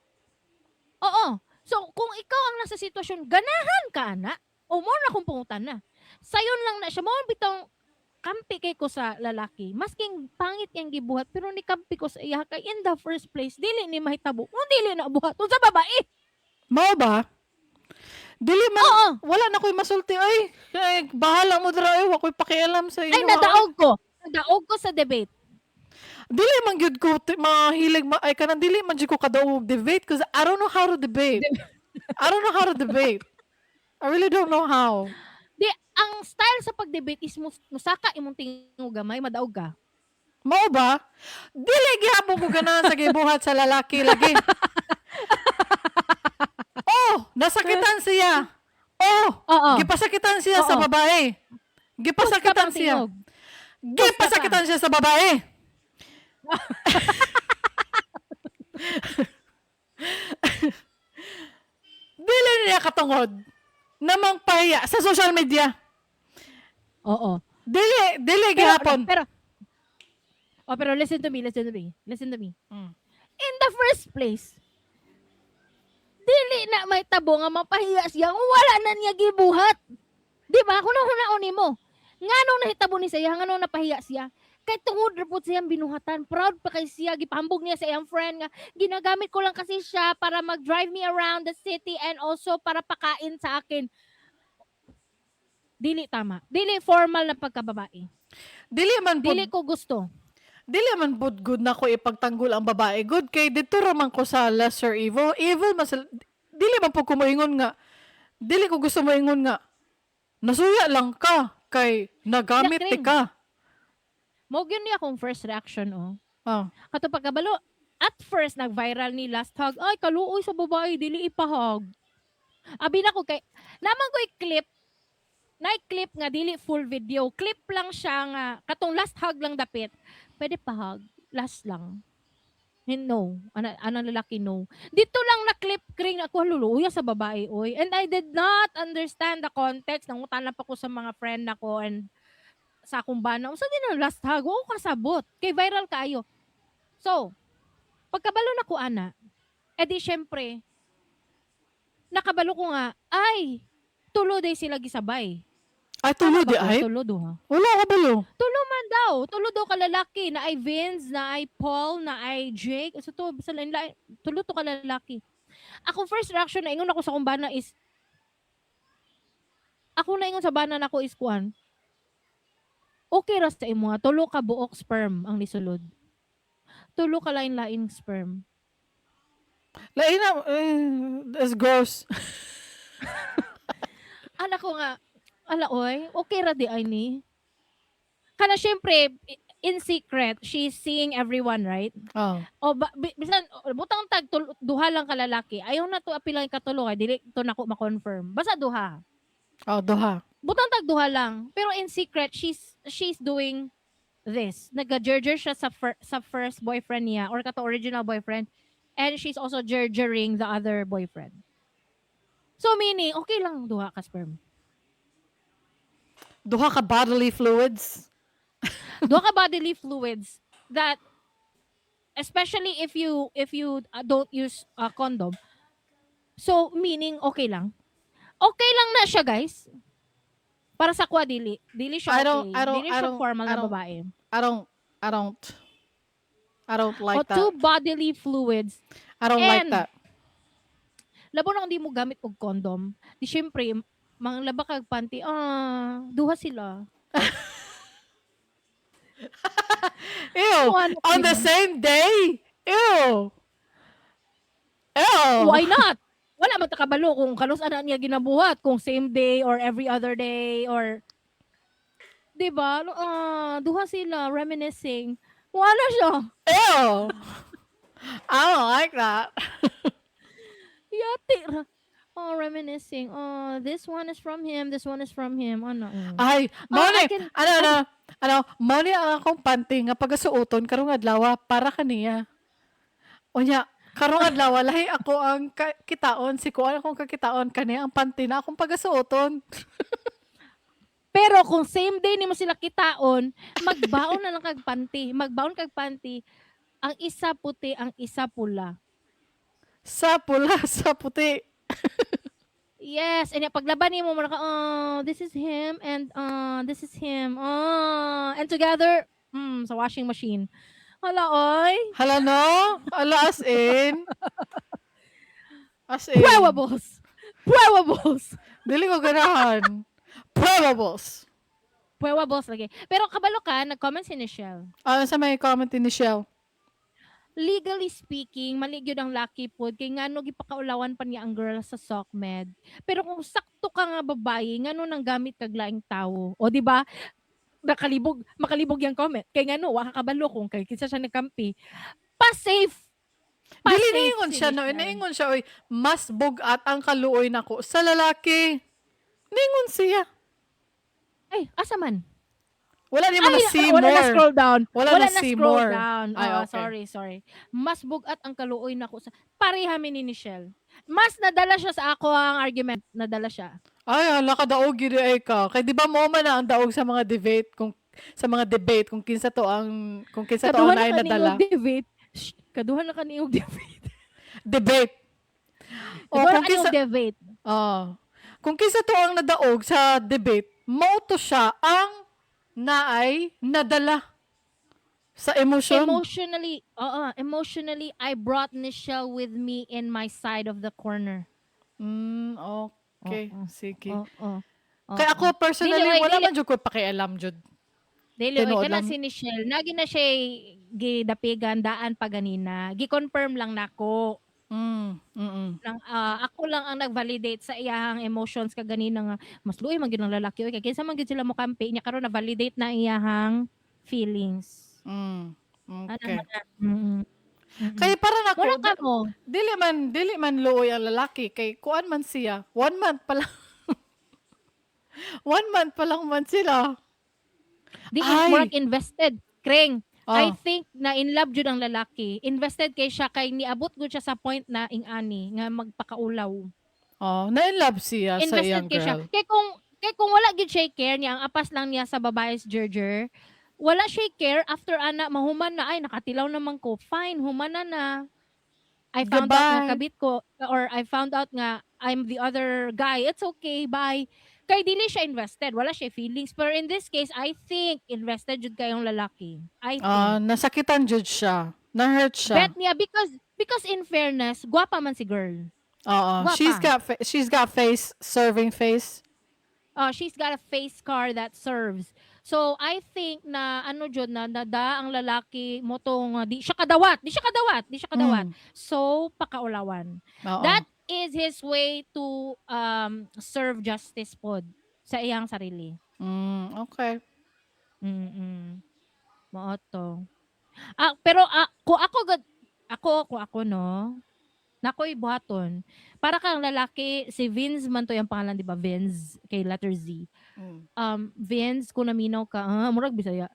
oo. So, kung ikaw ang nasa sitwasyon, ganahan ka, ana. O mo na kung pungutan na. Sayon lang na siya. Mo bitang kampi kay ko sa lalaki. Masking pangit yang gibuhat, pero ni kampi ko sa iya kay in the first place, dili ni mahitabo. Kung dili na buhat. Kung sa babae. Mao ba? Dili man, Oo. wala na ko'y masulti. Ay, bahala mo dra. Ay, wako'y pakialam sa inyo. Ay, nadaog ko. Nadaog ko sa debate. Dili man gyud ko mahilig ay kanang dili man gyud ko kadaog debate because I don't know how to debate. I don't know how to debate. I really don't know how. Di, ang style sa pag-debate is musaka imong tingog gamay, madaog ka. Mao ba? Dili gihapon ko ganahan sa gibuhat sa lalaki lagi. Nasakitan siya. Oo. Gipasakitan siya sa Oo. babae. Gipasakitan siya. Gipasakitan siya sa babae. Dili niya katungod namang pahiya sa social media. Oo. Dili gihapon. Pero listen to me. In the first place, dili na may tabo nga mapahiya siya kung wala na niya gibuhat. Di ba? Kung nahunaon mo, nga nung nahitabo ni siya, nga nung napahiya siya, kay tungod report siyang binuhatan, proud pa kay siya, gipahambog niya sa iyang friend nga, ginagamit ko lang kasi siya para mag-drive me around the city and also para pakain sa akin. Dili tama. Dili formal na pagkababae. Dili ko gusto. Dili man pud good na ko ipagtanggol ang babae. Good kay dito raman ko sa lesser evil. Evil mas dili man pud ko moingon nga. Dili ko gusto moingon nga. Nasuya lang ka kay nagamit ti ka. Mo gyud niya akong first reaction Kato pagkabalo, at first nag-viral ni last hug. Ay kaluoy sa babae, dili ipahug. Abi na ko kay naman ko i-clip. Na-clip nga dili full video. Clip lang siya nga katong last hug lang dapit. Pwede pa hug, last lang. No. Ano lalaki no. Dito lang na-clip kring ako luluya sa babae oy. And I did not understand the context. Nangutan pa ko sa mga friend nako and sa akong bana. Unsa din ang last hug? Oo kasabot. Kay viral kaayo. So, pagkabalo na ko ana, edi syempre, nakabalo ko nga, ay, tulo day sila gisabay. Ay, tulo di ay? Tulo do ha. Wala ka balo. Tulo man daw. Tulo daw kalalaki. Na ay Vince, na ay Paul, na ay Jake. So to, tulo to kalalaki. Ako first reaction na ingon ako sa kumbana is, ako na ingon sa bana na ko is kuan, okay ra sa imo nga, tulo ka buok sperm ang nisulod. Tulo ka lain-laing sperm. Lain na, that's gross. Ala ko nga, oy, okay ra di ay ni. Kana syempre, in secret, she's seeing everyone, right? O bisan butang tag duha lang ka lalaki. Ayaw na to apilan katulo kay dili to nako ma-confirm. Basta duha. Duha. Butang tag duha lang. Pero in secret, she's doing this. Nag-jerjer siya sa first boyfriend niya or kato original boyfriend, and she's also jerjering the other boyfriend. So meaning, okay lang duha ka sperm. Duha ka bodily fluids. Duha ka bodily fluids that, especially if you don't use a condom. So meaning okay lang. Okay lang na siya, guys. Para sa kwa dili siya I don't okay. I don't Dili I siya don't formal I na don't babae. I don't I don't I don't O like two that. bodily fluids. I don't like And that. labo na kung di mo gamit og condom. Di syempre manglaba kag panty. Duha sila. Ew, Ano on the sila? same day. Ew. Ew. Why not? Wala man ta kabalo kung kanus ana niya ginabuhat, kung same day or every other day or 'di ba? Duha sila reminiscing. Wala siya. Ew. I don't like that. Yati ra. Reminiscing. This one is from him. This one is from him. Ano? Ay, Oh, mao ni, ano, I ano, can, mao ni ang akong panty nga pagasuoton karong adlaw para kaniya. Unya, karong adlaw lahi ako ang kitaon, si kuan akong kakitaon kaniya ang panty na akong pagasuoton. pero kung same day nimo sila kitaon, magbaon na lang kag panty. Magbaon kag panty. Ang isa puti, ang isa pula. Sa pula, sa puti. Yes, and paglaban nimo mo naka, this is him and this is him. And together, sa washing machine. Hala oy. Hala no? Ala as in, Probables. Probables. dili ko ganahan. Probables. Probables lagi. Pero kabalo ka, nag-comment si Nichelle. Ano sa may comment ni Michelle? Legally speaking, mali gyud ang lucky pod kay ngano gipakaulawan pa niya ang girl sa SOCMED. Pero kung sakto ka nga babae, ngano nang gamit kag laing tawo. O di ba? Makalibog yang comment. Kay ngano wa ka kabalo kung kay kinsa siya nagkampi. Pa-safe. Dili Pa-safe niingon si siya, no? Nichelle. Niingon siya, oy, mas bugat ang kaluoy nako sa lalaki. Niingon siya. Ay, asa man? Wala niya mo na see Wala na more. scroll down. Wala Wala na na see scroll more. down. Ay, okay. Sorry. Mas bugat ang kaluoy nako sa pareha mi ni Nichelle. Mas nadala siya sa ako ang argument. Nadala siya. Ay, hala ka daog gid ay ka. Kay di ba mo man na ang daog sa mga debate kung kinsa to Kaduha ang na naay kaniog nadala. debate. Kaduha na kaniog debate. Debate. O Kaduha na kung kaniog kinsa debate. kung kinsa to ang nadaog sa debate, mao to siya ang naay nadala sa emosyon. Emotionally, I brought Nichelle with me in my side of the corner. Okay. Oo. Sige. Oo. Kaya Oo. ako personally, Dili, wala man jud ko pakialam jud. oy, Tinuod kana lang. si Nichelle, nagi na siya gidapigan daan pa ganina. Gi-confirm lang nako. Ako lang ang nag-validate sa iyahang emotions kaganina nga mas luoy man gyud ang lalaki oy kay kinsa man gyud sila mo kampi nya karon na validate na iyahang feelings. Ana Okay. man na. Mm. Mm. Kaya para Mura nako, ka mo. dili man luoy ang lalaki kay kuan man siya. 1 month pa lang. 1 month pa lang man sila. Di Ay. murag invested. Kreng. I Oh. think na in love jud ang lalaki. Invested kay siya kay niabot gud siya sa point na ing-ani nga magpakaulaw. Oh, na-in-love siya sa Invested iyang kay siya. girl. Kay kung wala gid siya care niya, ang apas lang niya sa babae's jerjer. Wala siya care after ana mahuman na ay nakatilaw naman ko. Fine, humana na. I found out nga Goodbye. kabit ko or I found out nga I'm the other guy. It's okay, bye. Kay dili siya invested, wala siya feelings. Pero in this case, I think invested jud kayong lalaki. I think. Nasakitan jud siya. Na-hurt siya. Bet niya because in fairness, gwapa man si girl. Oo. Gwapa. She's got face, serving face. She's got a face scar that serves. So I think na ano jud na nada ang lalaki mo tong di siya kadawat. Mm. So pakaulawan. Oo. That is his way to serve justice pod sa iyang sarili. Okay. Mm. Mao to. Pero kung ako no, nakoy buhaton. Para kang lalaki, si Vince man to yung pangalan, di ba? Vince, kay letter Z. Mm. Vince, kung naminaw ka, murag Bisaya.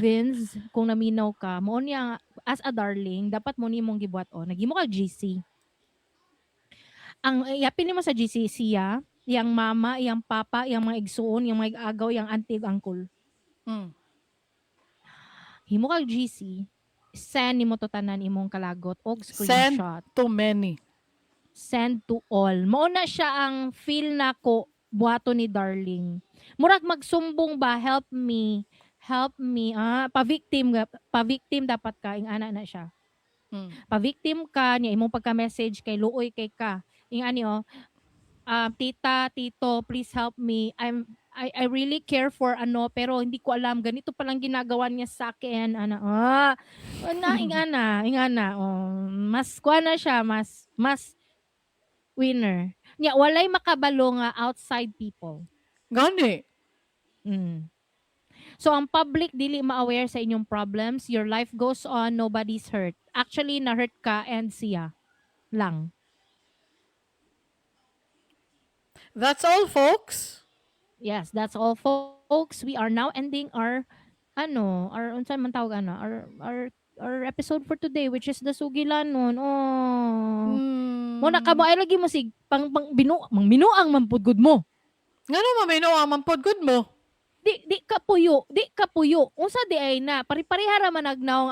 Vince, kung naminaw ka, mo niya as a darling, dapat mo nimong gibuhat o. Nagimo ka GC. Ang yapin mo sa GC siya, yang mama, yang papa, yang mga igsuon, yang mga agaw, yang auntie, uncle. Mm. Himo kag GC, send nimo to tanan imong kalagot og Send screenshot. to many. Send to all. Mao na siya ang feel nako buhaton ni darling. Murag magsumbong ba, help me, help me. Pa-victim, pa-victim dapat ka, ing ana na siya. Mm. Pa-victim ka niya imong pagka-message kay luoy kay ka. Ing ani tita, tito, please help me. I really care for ano pero hindi ko alam ganito palang ginagawa niya sa akin. Ingana. Oh, mas kuha na siya, mas winner. Nya walay makabalo nga outside people. Gani. Mm. So ang public dili ma-aware sa inyong problems, your life goes on, nobody's hurt. Actually na-hurt ka and siya lang. That's all, folks. Yes, that's all folks. We are now ending our unsa man tawag our episode for today, which is the sugilanon. Oh. Mo na ka Hmm. mo ay lagi mo sig mang binuang man pud gud mo. Ngano mamino ang mampod good mo? Di ka puyo unsa di ay na pari-pareha ra man nagnaong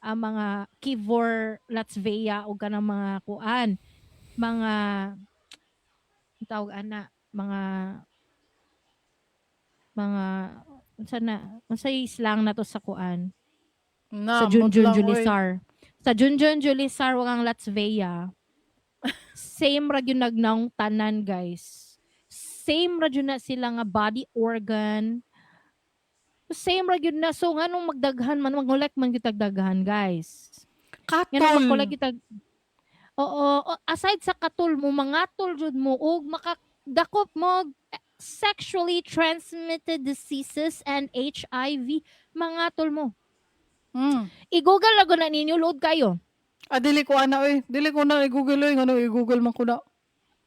ang mga keyboard Latvia o kanang mga kuan mga tawag mga mga unsay slang na to sa kuan Na, sa mod Junjun lang, oy. Julisar. Sa Junjun Julisar wagang Latvia. Same ra gyud nagnaong tanan, guys. Same ra gyud na sila nga body organ. Same ra gyud na so nganong magdaghan man mag-collect man gyud tag daghan, guys. Nganong Katol. mag-collect gyud tag aside sa katul mo mangatol jud mo og makadakop mo sexually transmitted diseases and HIV mangatol mo. Hmm. I-google lang na ninyo, load kayo. Dili ko ana, oy. Dili ko na i-google, oy. Ngano i-google man ko na.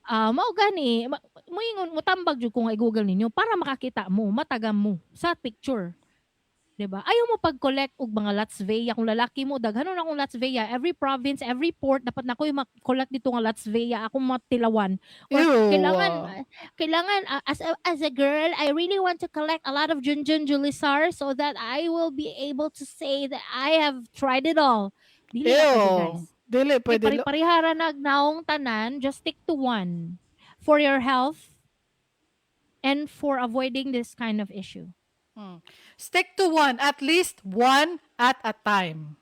Mao gani, moingon mo tambag jud kung i-google ninyo para makakita mo, matagam mo sa picture. 'Di ba? Ayaw mo pag-collect og mga Latvia kung lalaki mo daghanon akong Latvia. Every province, every port dapat na ko'y collect dito nga Latvia akong matilawan. Or Ew. kailangan as a girl, I really want to collect a lot of Junjun Julisar so that I will be able to say that I have tried it all. Dili na pwede, Ew. guys. Dili Kay pwede. pari-parihara nagnaong tanan, just stick to one for your health and for avoiding this kind of issue. Hmm. Stick to one. At least one at a time.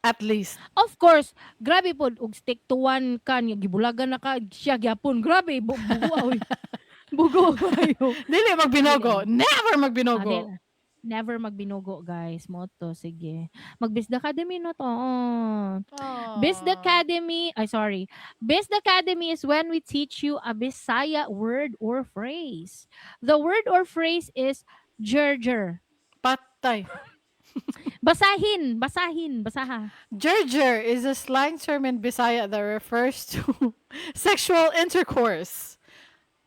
At least. Of course, grabe pod og stick to one ka nya gibulagan na ka siya gyapon. Grabe bugo oy. Bugo kayo. Dili Dili magbinogo. na. Never Dili. magbinogo. Never magbinugo, guys. Moto, sige. Magbisda Academy na to. Oh. Bisda Ah. Academy, ay sorry. Bisda Academy is when we teach you a Bisaya word or phrase. The word or phrase is Gerger. Patay. Basaha. Gerger is a slang term in Bisaya that refers to sexual intercourse.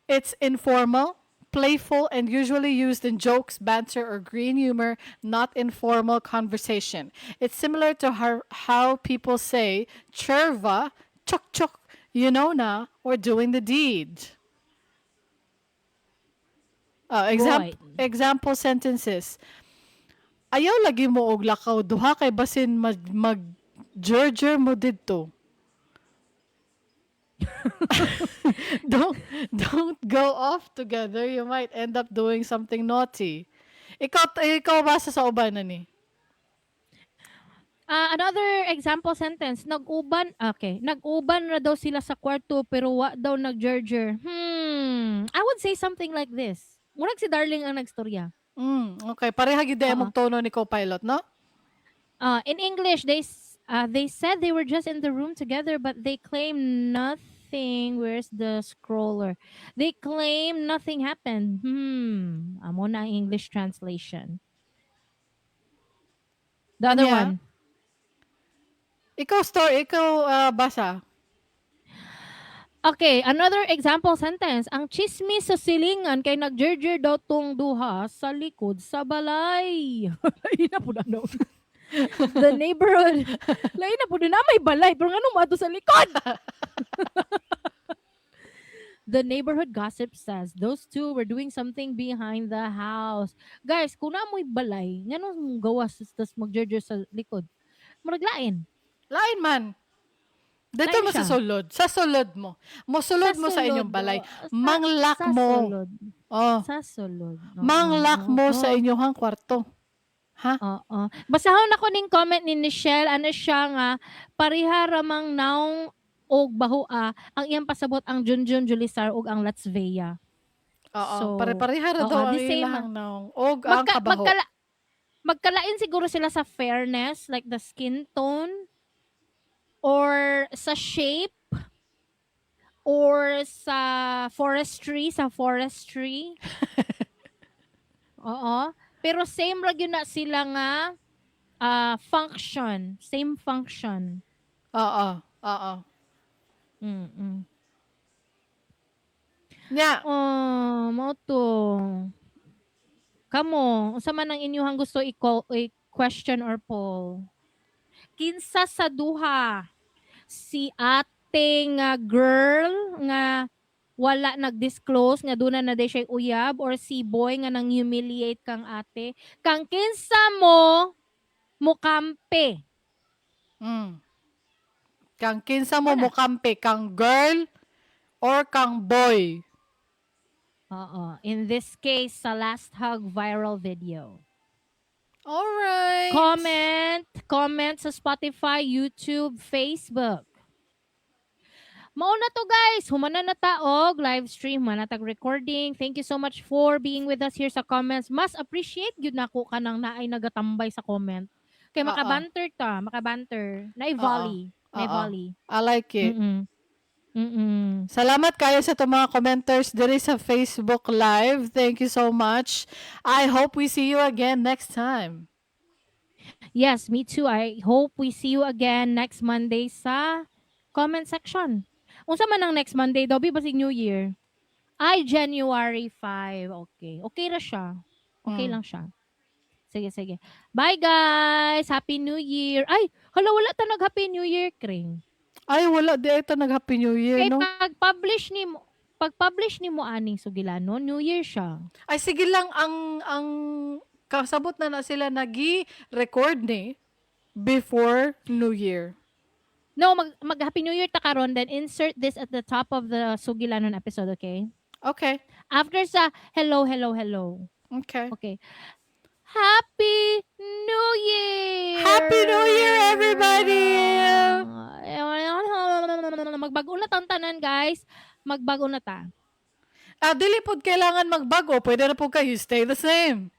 It's informal, playful, and usually used in jokes, banter, or green humor, not informal conversation. It's similar to how people say cherva, chok chok, you know na, or doing the deed. Go ahead. Example sentences. Ayaw lagi mo og lakaw duha kay basin mag Gerger mo didto. don't don't go off together. You might end up doing something naughty. Ikaw basa sa uban na ni. Another example sentence, nag-uban na daw sila sa kwarto pero wa daw nag-gerger. I would say something like this. Murag si Darling ang nagstorya. Okay, pareha gid ay Oo. mong tono ni co-pilot, no? In English, they said they were just in the room together, but they claim nothing. Where's the scroller? They claim nothing happened. Amo na ang English translation. The other Anya, one. ikaw basa. Okay, another example sentence. Ang chismis sa silingan kay nagjerjer daw tong duha sa likod sa balay. Lain na po na no. The neighborhood. Lain na po na may balay. Pero nga nung sa likod. The neighborhood gossip says those two were doing something behind the house. Guys, kung naamoy balay, nga nung gawas tas magjerjer sa likod. Maraglain. Lain man. Dito Lain mo sa siya. sulod. Sa sulod mo. Sa Mosulod mo sa sulod. inyong balay. Sa, Manglak sa mo. sulod. Oh. Sa sulod. Oo. Manglak Oo. mo sa Oo. inyong kwarto. Ha? Oo. Basahon ako ning comment ni Michelle, ano siya nga, pareha ramang naong og bahua, ang iyang pasabot ang Junjun Julisar ug ang Latvia. Oo. So, Pare-pareha ra oo, daw ang the same. ilahang naong. Og ang Magka, kabaho. magkala, magkalain siguro sila sa fairness, like the skin tone, or sa shape, or sa forestry. Oo. Pero same ra gyud na sila nga function, same function. Oo. Oo. Mm. Nya. Oh, mao to. Kamo, unsa man ang inyong gusto i-question or poll? Kinsa sa duha? Si ate nga girl nga wala nag-disclose nga duna na day siya uyab, or si boy nga nang humiliate kang ate? Kang kinsa mo mukampe? Mm. Kang kinsa mo Ana. mukampi. Kang girl or kang boy. Oo. In this case, sa last hug viral video. Alright. Comment sa Spotify, YouTube, Facebook. Mao na to guys, humana na ta og live stream, manatag recording. Thank you so much for being with us here sa comments. Mas appreciate gyud nako kanang naay nagatambay sa comment. Kay Oo. makabanter. Naay Oo. volley, naay Oo. volley. I like it. Mm. Mm. Salamat kayo sa itong mga commenters diri sa Facebook Live. Thank you so much. I hope we see you again next time. Yes, me too. I hope we see you again next Monday sa comment section. Unsa man ang next Monday daw, basig New Year. Ay, January 5. Okay. Okay ra siya. Okay Hmm. lang siya. Sige. Bye guys! Happy New Year! Ay, hala wala ta nag-Happy New Year, Kring. Ay, wala di ito nag-Happy New Year, Kay no? pag-publish ni mo aning sugilano, New Year siya. Ay, sige lang, ang kasabot na sila nagi-record ni before New Year. No, mag Happy New Year ta karon, then insert this at the top of the sugilanon episode, okay? Okay. After sa hello. Okay. Okay. Happy New Year! Happy New Year, everybody! Magbago na tanan, guys. Magbago na ta. Dili pod kailangan magbago. Pwede na po kayo stay the same.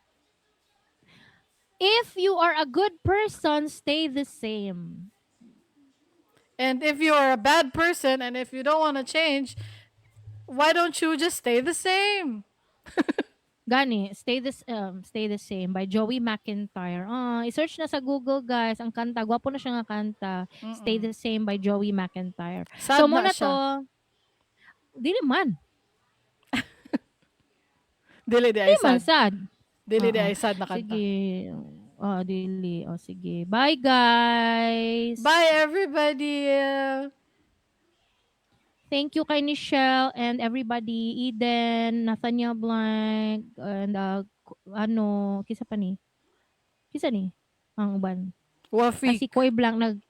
If you are a good person, stay the same. And if you are a bad person and if you don't want to change, why don't you just stay the same? Gani, stay the same by Joey McIntyre. I-search na sa Google, guys. Ang kanta, gwapo na siya nga kanta. Stay the same by Joey McIntyre. Sad So na muna siya. to. Dili man. Dili di ay Dili man sad. sad. Dili di Oo. ay sad na kanta. Sige. Dili. Sige. Bye, guys. Bye, everybody! Thank you kay Nichelle and everybody. Eden, Nathaniel Blank, and kisa pa ni? Kisa ni? Ang uban. Si Wafik. Koy Blank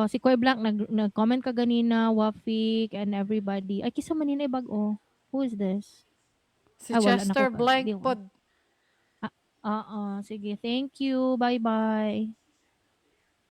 si Koy Blank nag-comment ka ganina, Wafik and everybody. Ay, kisa man nila bag-o. Who is this? Si Wala na Chester ko. Blank pod. Sige. Thank you. Bye-bye.